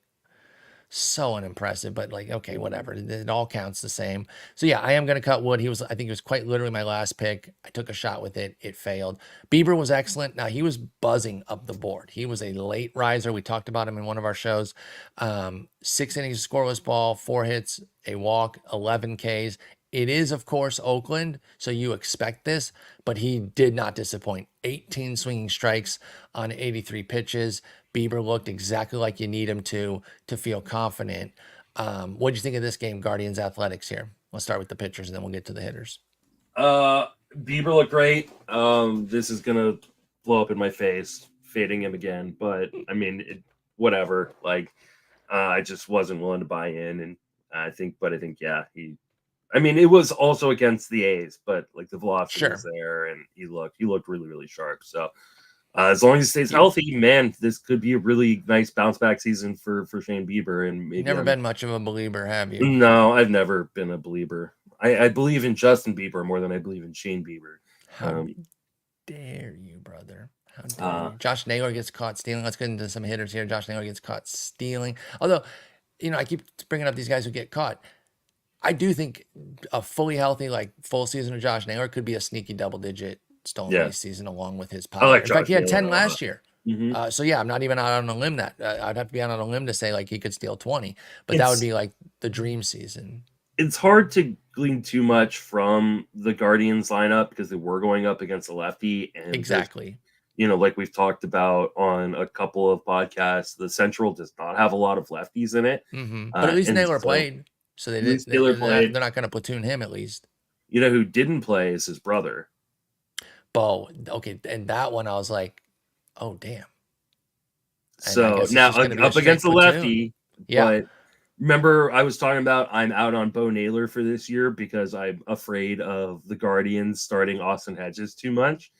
so unimpressive, but like, okay, whatever. It all counts the same. So yeah, I am going to cut Wood. I think he was quite literally my last pick. I took a shot with it. It failed. Bieber was excellent. Now he was buzzing up the board. He was a late riser. We talked about him in one of our shows. 6 innings of scoreless ball, 4 hits, a walk, 11 Ks. It is, of course, Oakland, so you expect this, but he did not disappoint. 18 swinging strikes on 83 pitches. Bieber looked exactly like you need him to feel confident. What do you think of this game, Guardians Athletics here? Let's start with the pitchers, and then we'll get to the hitters. Bieber looked great. This is going to blow up in my face, fading him again, but I mean, whatever. Like, I just wasn't willing to buy in, and I think, yeah, it was also against the A's, but like the velocity was there, and he looked really, really sharp. So as long as he stays healthy, man, this could be a really nice bounce back season for Shane Bieber. And maybe you've never been much of a believer, have you? No, I've never been a believer. I believe in Justin Bieber more than I believe in Shane Bieber. How dare you, brother? How dare you? Josh Naylor gets caught stealing. Let's get into some hitters here. Josh Naylor gets caught stealing. Although, I keep bringing up these guys who get caught. I do think a fully healthy, like full season of Josh Naylor could be a sneaky double-digit stolen base season along with his power. In fact, he had 10 last year. Mm-hmm. So yeah, I'm not even out on a limb that I'd have to be out on a limb to say like he could steal 20, but that would be like the dream season. It's hard to glean too much from the Guardians lineup because they were going up against a lefty, and exactly. Like we've talked about on a couple of podcasts, the Central does not have a lot of lefties in it. Mm-hmm. But at least Naylor played. So they're not going to platoon him at least. You know who didn't play is his brother. Bo. Okay, and that one I was like, oh damn. And so now up against the lefty, but remember I was talking about I'm out on Bo Naylor for this year because I'm afraid of the Guardians starting Austin Hedges too much.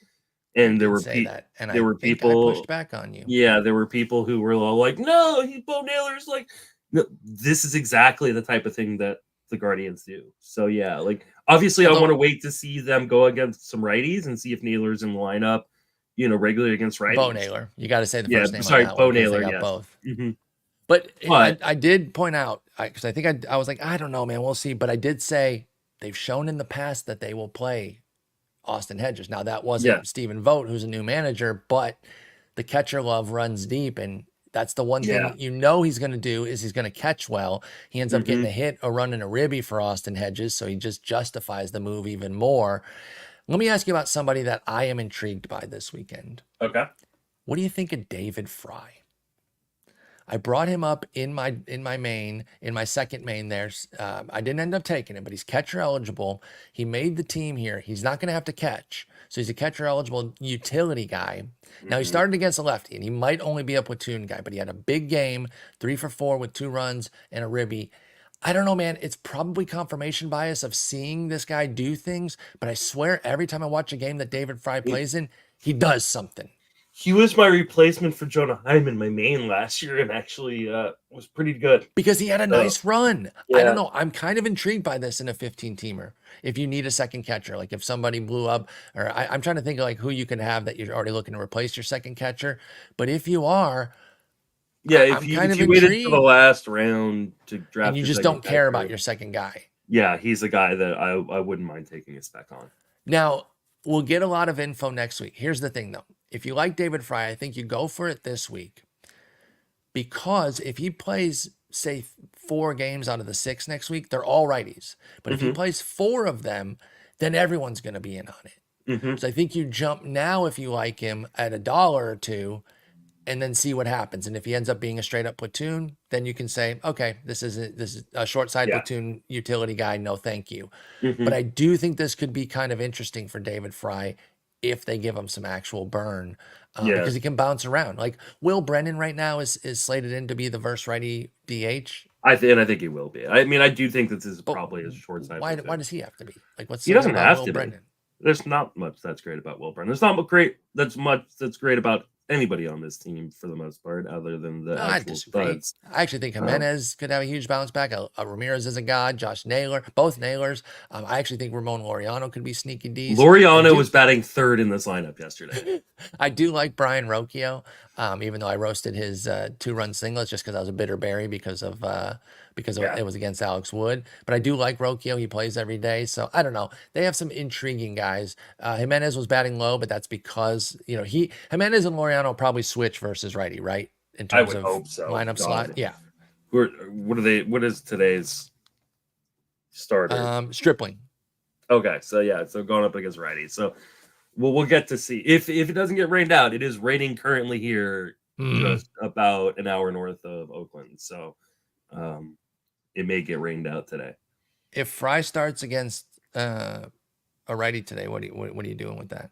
And there were people I pushed back on you. Yeah, there were people who were like, no, Bo Naylor's like. No, this is exactly the type of thing that the Guardians do. So yeah, like obviously I want to wait to see them go against some righties and see if Naylor's in the lineup, regularly against righties. Bo Naylor. You got to say the first name. Sorry, on that Bo one, Naylor. They got yes. both. Mm-hmm. But I did point out because I think I was like, I don't know, man, we'll see. But I did say they've shown in the past that they will play Austin Hedges. Now that wasn't Stephen Vogt, who's a new manager, but the catcher love runs deep, and that's the one thing he's going to do is he's going to catch well. He ends up getting a hit or running a ribby for Austin Hedges, so he just justifies the move even more. Let me ask you about somebody that I am intrigued by this weekend. Okay. What do you think of David Fry? I brought him up in my second main there. I didn't end up taking him, but he's catcher eligible. He made the team here. He's not going to have to catch. So he's a catcher eligible utility guy. Now he started against a lefty, and he might only be a platoon guy, but he had a big game, 3 for 4 with 2 runs and a ribby. I don't know, man. It's probably confirmation bias of seeing this guy do things, but I swear every time I watch a game that David Fry plays in, He does something. He was my replacement for Jonah Hyman, my main last year, and actually was pretty good. Because he had a nice run. I Yeah. don't know. I'm kind of intrigued by this in a 15-teamer. If you need a second catcher, like if somebody blew up, or I'm trying to think of like who you can have that you're already looking to replace your second catcher. But if you are, Yeah, I'm kind of if you waited intrigued. To the last round to draft, And you your just second don't care catcher, about your second guy. Yeah, he's a guy that I wouldn't mind taking a spec on. Now, we'll get a lot of info next week. Here's the thing, though. If you like David Fry, I think you go for it this week. Because if he plays, say, 4 games out of the 6 next week, they're all righties. But if he plays 4 of them, then everyone's going to be in on it. So I think you jump now if you like him at $1 or $2 and then see what happens. And if he ends up being a straight up platoon, then you can say, okay, this is a short side platoon utility guy. No, thank you. But I do think this could be kind of interesting for David Fry if they give him some actual burn, because he can bounce around. Like Will Brennan right now is slated in to be the verse righty DH. I think he will be. I mean, I do think that this is probably a short side. Why does he have to be? Like, what's he doesn't have Will to Brennan? There's not much that's great about Will Brennan. There's not much that's great about anybody on this team for the most part, other than the actual studs. I actually think Jimenez could have a huge bounce back. Ramirez is a god. Josh Naylor, both Naylors. I actually think Ramon Laureano could be sneaky decent. Laureano was batting 3rd in this lineup yesterday. I do like Brian Rocchio, even though I roasted his 2-run singlets just because I was a bitter Berry because of it was against Alex Wood. But I do like Rocchio. He plays every day. So I don't know. They have some intriguing guys. Jimenez was batting low, but that's because, Jimenez and Laureano probably switch versus righty, right? In terms of hope so. Lineup slot. Yeah. What is today's starter? Stripling. Okay. So going up against righty. So we'll get to see. If it doesn't get rained out, it is raining currently here just about an hour north of Oakland. So it may get rained out today. If Fry starts against a righty today, what are you doing with that?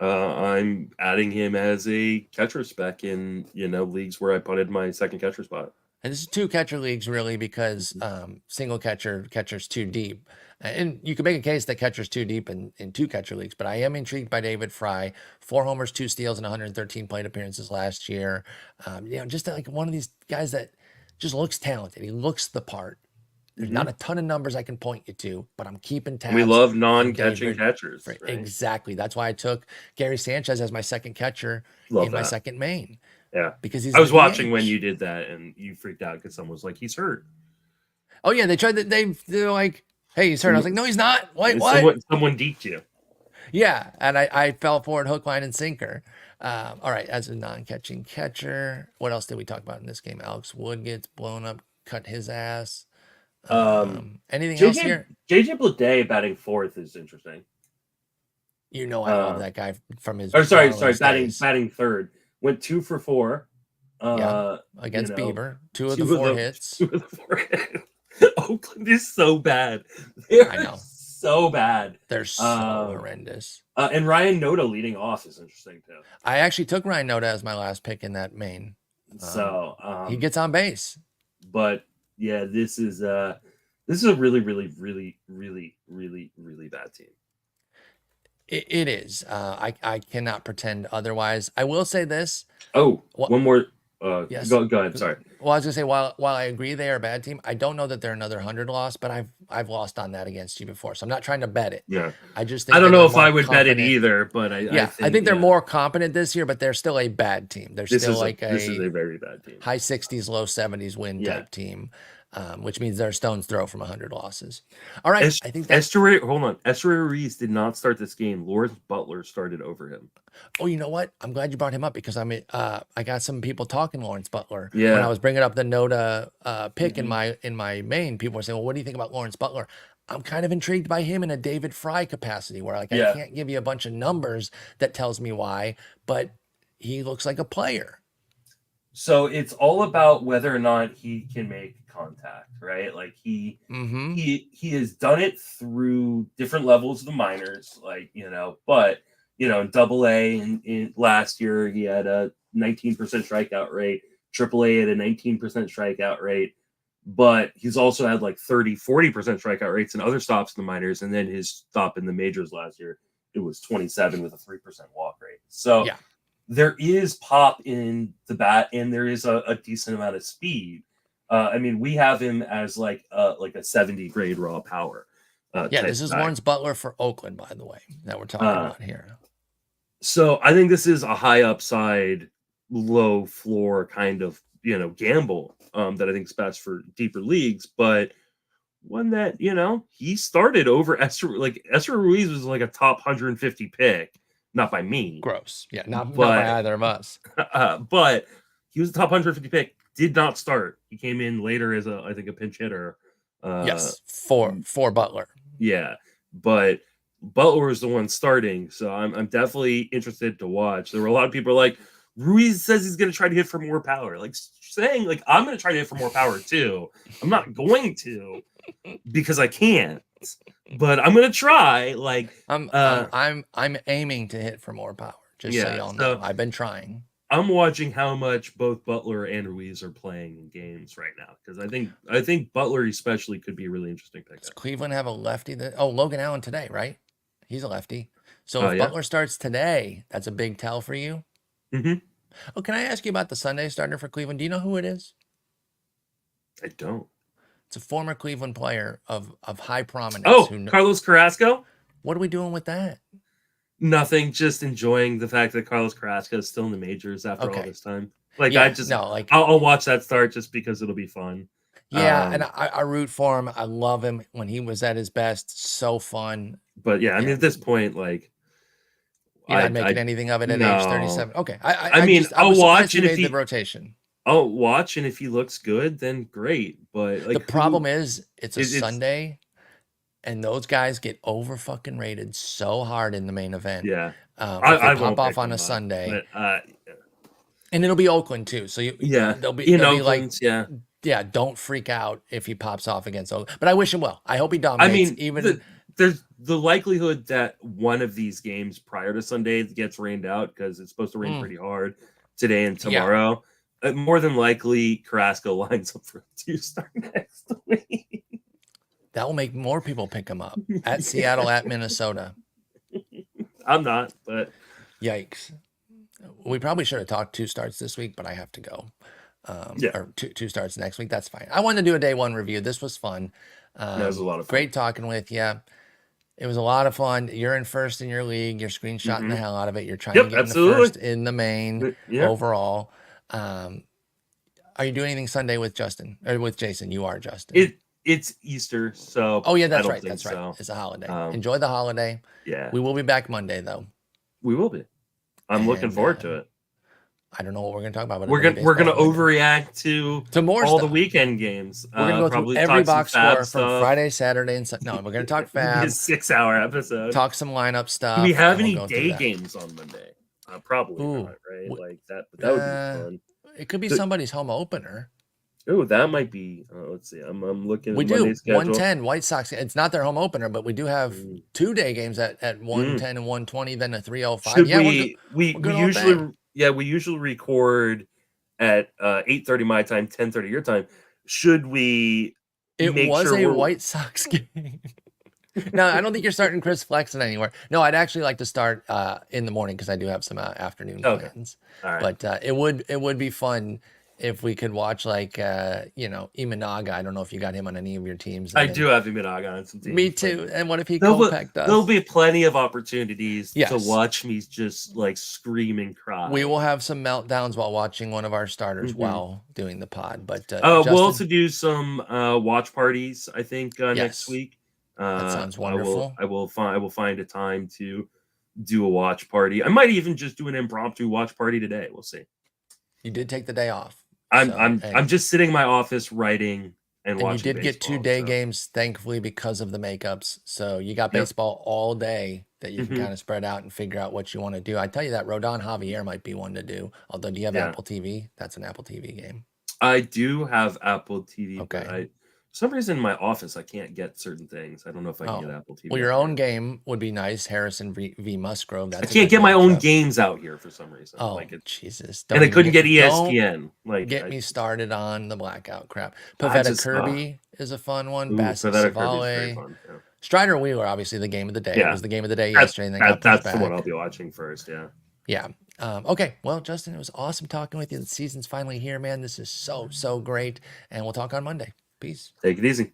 I'm adding him as a catcher spec in leagues where I punted my second catcher spot. And this is 2 catcher leagues really because single catcher's too deep. And you can make a case that catcher's too deep in 2 catcher leagues, but I am intrigued by David Fry. 4 homers, 2 steals, and 113 plate appearances last year. Just like one of these guys that just looks talented. He looks the part. There's not a ton of numbers I can point you to, but I'm keeping tabs. We love non-catching catchers. Right? Exactly. That's why I took Gary Sanchez as my second catcher my second main. Yeah, because I was watching when you did that, and you freaked out because someone was like, "He's hurt." Oh yeah, they tried that. They're like, "Hey, he's hurt." I was like, "No, he's not." What? Someone deked you. Yeah, and I fell for it hook, line, and sinker. All right, as a non-catching catcher, what else did we talk about in this game? Alex Wood gets blown up, cut his ass. Anything else here? JJ Bleday batting 4th is interesting. I love that guy from his. Sorry, batting 3rd. Went 2 for 4. Against Bieber. 2 of the 4 hits. 2 of the 4 hits. Oakland is so bad. I know. So bad. They're so horrendous. And Ryan Noda leading off is interesting too. I actually took Ryan Noda as my last pick in that main. He gets on base. But yeah, this is a really, really, really, really, really, really bad team. It is. I cannot pretend otherwise. I will say this. Oh, one more. Yes. Go ahead. Sorry. Well, I was gonna say while I agree they are a bad team, I don't know that they're another 100 loss, but I've lost on that against you before, so I'm not trying to bet it. Yeah. I just think I don't know if I would bet it either, but I think they're more competent this year, but they're still a bad team. This is a very bad team. High 60s, low 70s win type team. Which means they're a stone's throw from 100 losses. All right, I think that's... Esteury Ruiz did not start this game. Lawrence Butler started over him. Oh, you know what? I'm glad you brought him up because I got some people talking Lawrence Butler. Yeah. When I was bringing up the Noda pick in my main, people were saying, "Well, what do you think about Lawrence Butler?" I'm kind of intrigued by him in a David Fry capacity, where I can't give you a bunch of numbers that tells me why, but he looks like a player. So it's all about whether or not he can make contact, right? Like he has done it through different levels of the minors, but in Double-A in last year he had a 19% strikeout rate, Triple-A had a 19% strikeout rate, but he's also had like 30-40% strikeout rates in other stops in the minors, and then his stop in the majors last year it was 27 with a 3% walk rate. So Yeah. there is pop in the bat, and there is a decent amount of speed. I mean, we have him as like a 70 grade raw power. Yeah, this is Lawrence Butler for Oakland, by the way, that we're talking about here. So I think this is a high upside, low floor kind of gamble that I think is best for deeper leagues, but one that he started over Esther. Like Esther Ruiz was like a top 150 pick, not by me. Gross, yeah, not by either of us. But he was a top 150 pick. Did not start. He came in later as I think a pinch hitter. Yes, for Butler. Yeah, but Butler was the one starting, so I'm definitely interested to watch. There were a lot of people like, Ruiz says he's going to try to hit for more power. Like saying, like, I'm going to try to hit for more power too. I'm not going to because I can't, but I'm going to try. Like, I'm aiming to hit for more power. Just so y'all know, I've been trying. I'm watching how much both Butler and Ruiz are playing in games right now because I think Butler especially could be a really interesting pick. Does Cleveland have a lefty? Logan Allen today, right? He's a lefty. So if Butler starts today, that's a big tell for you. Mm-hmm. Oh, can I ask you about the Sunday starter for Cleveland? Do you know who it is? I don't. It's a former Cleveland player of high prominence. Oh, Carlos Carrasco? What are we doing with that? Nothing. Just enjoying the fact that Carlos Carrasco is still in the majors after all this time. Like, I'll watch that start just because it'll be fun. Yeah, and I root for him. I love him when he was at his best. So fun. But yeah, I mean, at this point, like, you're not making anything of it at age 37. Okay, I'll watch and if he rotation. I'll watch, and if he looks good, then great. But like, the problem is, it's a Sunday. And those guys get over fucking rated so hard in the main event. Yeah, I pop off on a Sunday, but, and it'll be Oakland too. So they'll be like, don't freak out if he pops off against Oakland. But I wish him well. I hope he dominates. I mean, there's the likelihood that one of these games prior to Sunday gets rained out because it's supposed to rain pretty hard today and tomorrow. Yeah. More than likely, Carrasco lines up for a 2-star next week. That will make more people pick him up at Seattle, at Minnesota. I'm not, but yikes. We probably should have talked 2 starts this week, but I have to go. Or two starts next week. That's fine. I wanted to do a day 1 review. This was fun. That was a lot of fun. Great talking with you. It was a lot of fun. You're in first in your league. You're screenshotting the hell out of it. You're trying to get in the first in the main overall. Are you doing anything Sunday with Justin or with Jason? You are, Justin. It's Easter, so that's right. That's right. It's a holiday. Enjoy the holiday. Yeah, we will be back Monday though. We will be. I'm looking forward to it. I don't know what we're going to talk about. But we're gonna overreact to more all stuff. The weekend games. We're gonna go through every box score from Friday, Saturday, and Sunday. No, we're gonna talk fab. 6-hour episode. Talk some lineup stuff. Do we have any day games on Monday? Probably not, right? Like that. But that would be fun. It could be somebody's home opener. Oh, that might be. Let's see. I'm looking. We do 110 White Sox. It's not their home opener, but we do have 2 day games at 110 and 120. Then a 305. We usually record at 8:30 my time, 10:30 your time. Should we? It was a White Sox game. No, I don't think you're starting Chris Flexen anywhere. No, I'd actually like to start in the morning because I do have some afternoon plans. All right. But it would be fun if we could watch like Imanaga. I don't know if you got him on any of your teams. I do have Imanaga on some teams. Me too. And what if he co-packed us? There'll be plenty of opportunities to watch me just like scream and cry. We will have some meltdowns while watching one of our starters while doing the pod. But Justin, we'll also do some watch parties. I think next week. That sounds wonderful. I will find a time to do a watch party. I might even just do an impromptu watch party today. We'll see. You did take the day off. I'm just sitting in my office writing and watching. You did get 2 day games, thankfully, because of the makeups. So you got baseball all day that you can kind of spread out and figure out what you want to do. I tell you that Rodon Javier might be one to do. Although, do you have Apple TV? That's an Apple TV game. I do have Apple TV. Okay. some reason in my office I can't get certain things. I don't know if I can get Apple TV. Well, your out own here. game would be nice. Harrison v Musgrove. I That's can't get my own games out here for some reason. Oh, Like Jesus. and I couldn't get Don't ESPN. Like get me started on the blackout crap. I Pavetta just, Kirby is a fun one. ooh, Bassett Pavetta Kirby's very Savale. fun. Yeah. Strider Wheeler, obviously the game of the day. It Yeah. was the game of the day yesterday, and then got pushed That's back. the one I'll be watching first. Yeah. Yeah. Okay. Well, Justin, it was awesome talking with you. The season's finally here, man. This is so great. And we'll talk on Monday. Peace. Take it easy.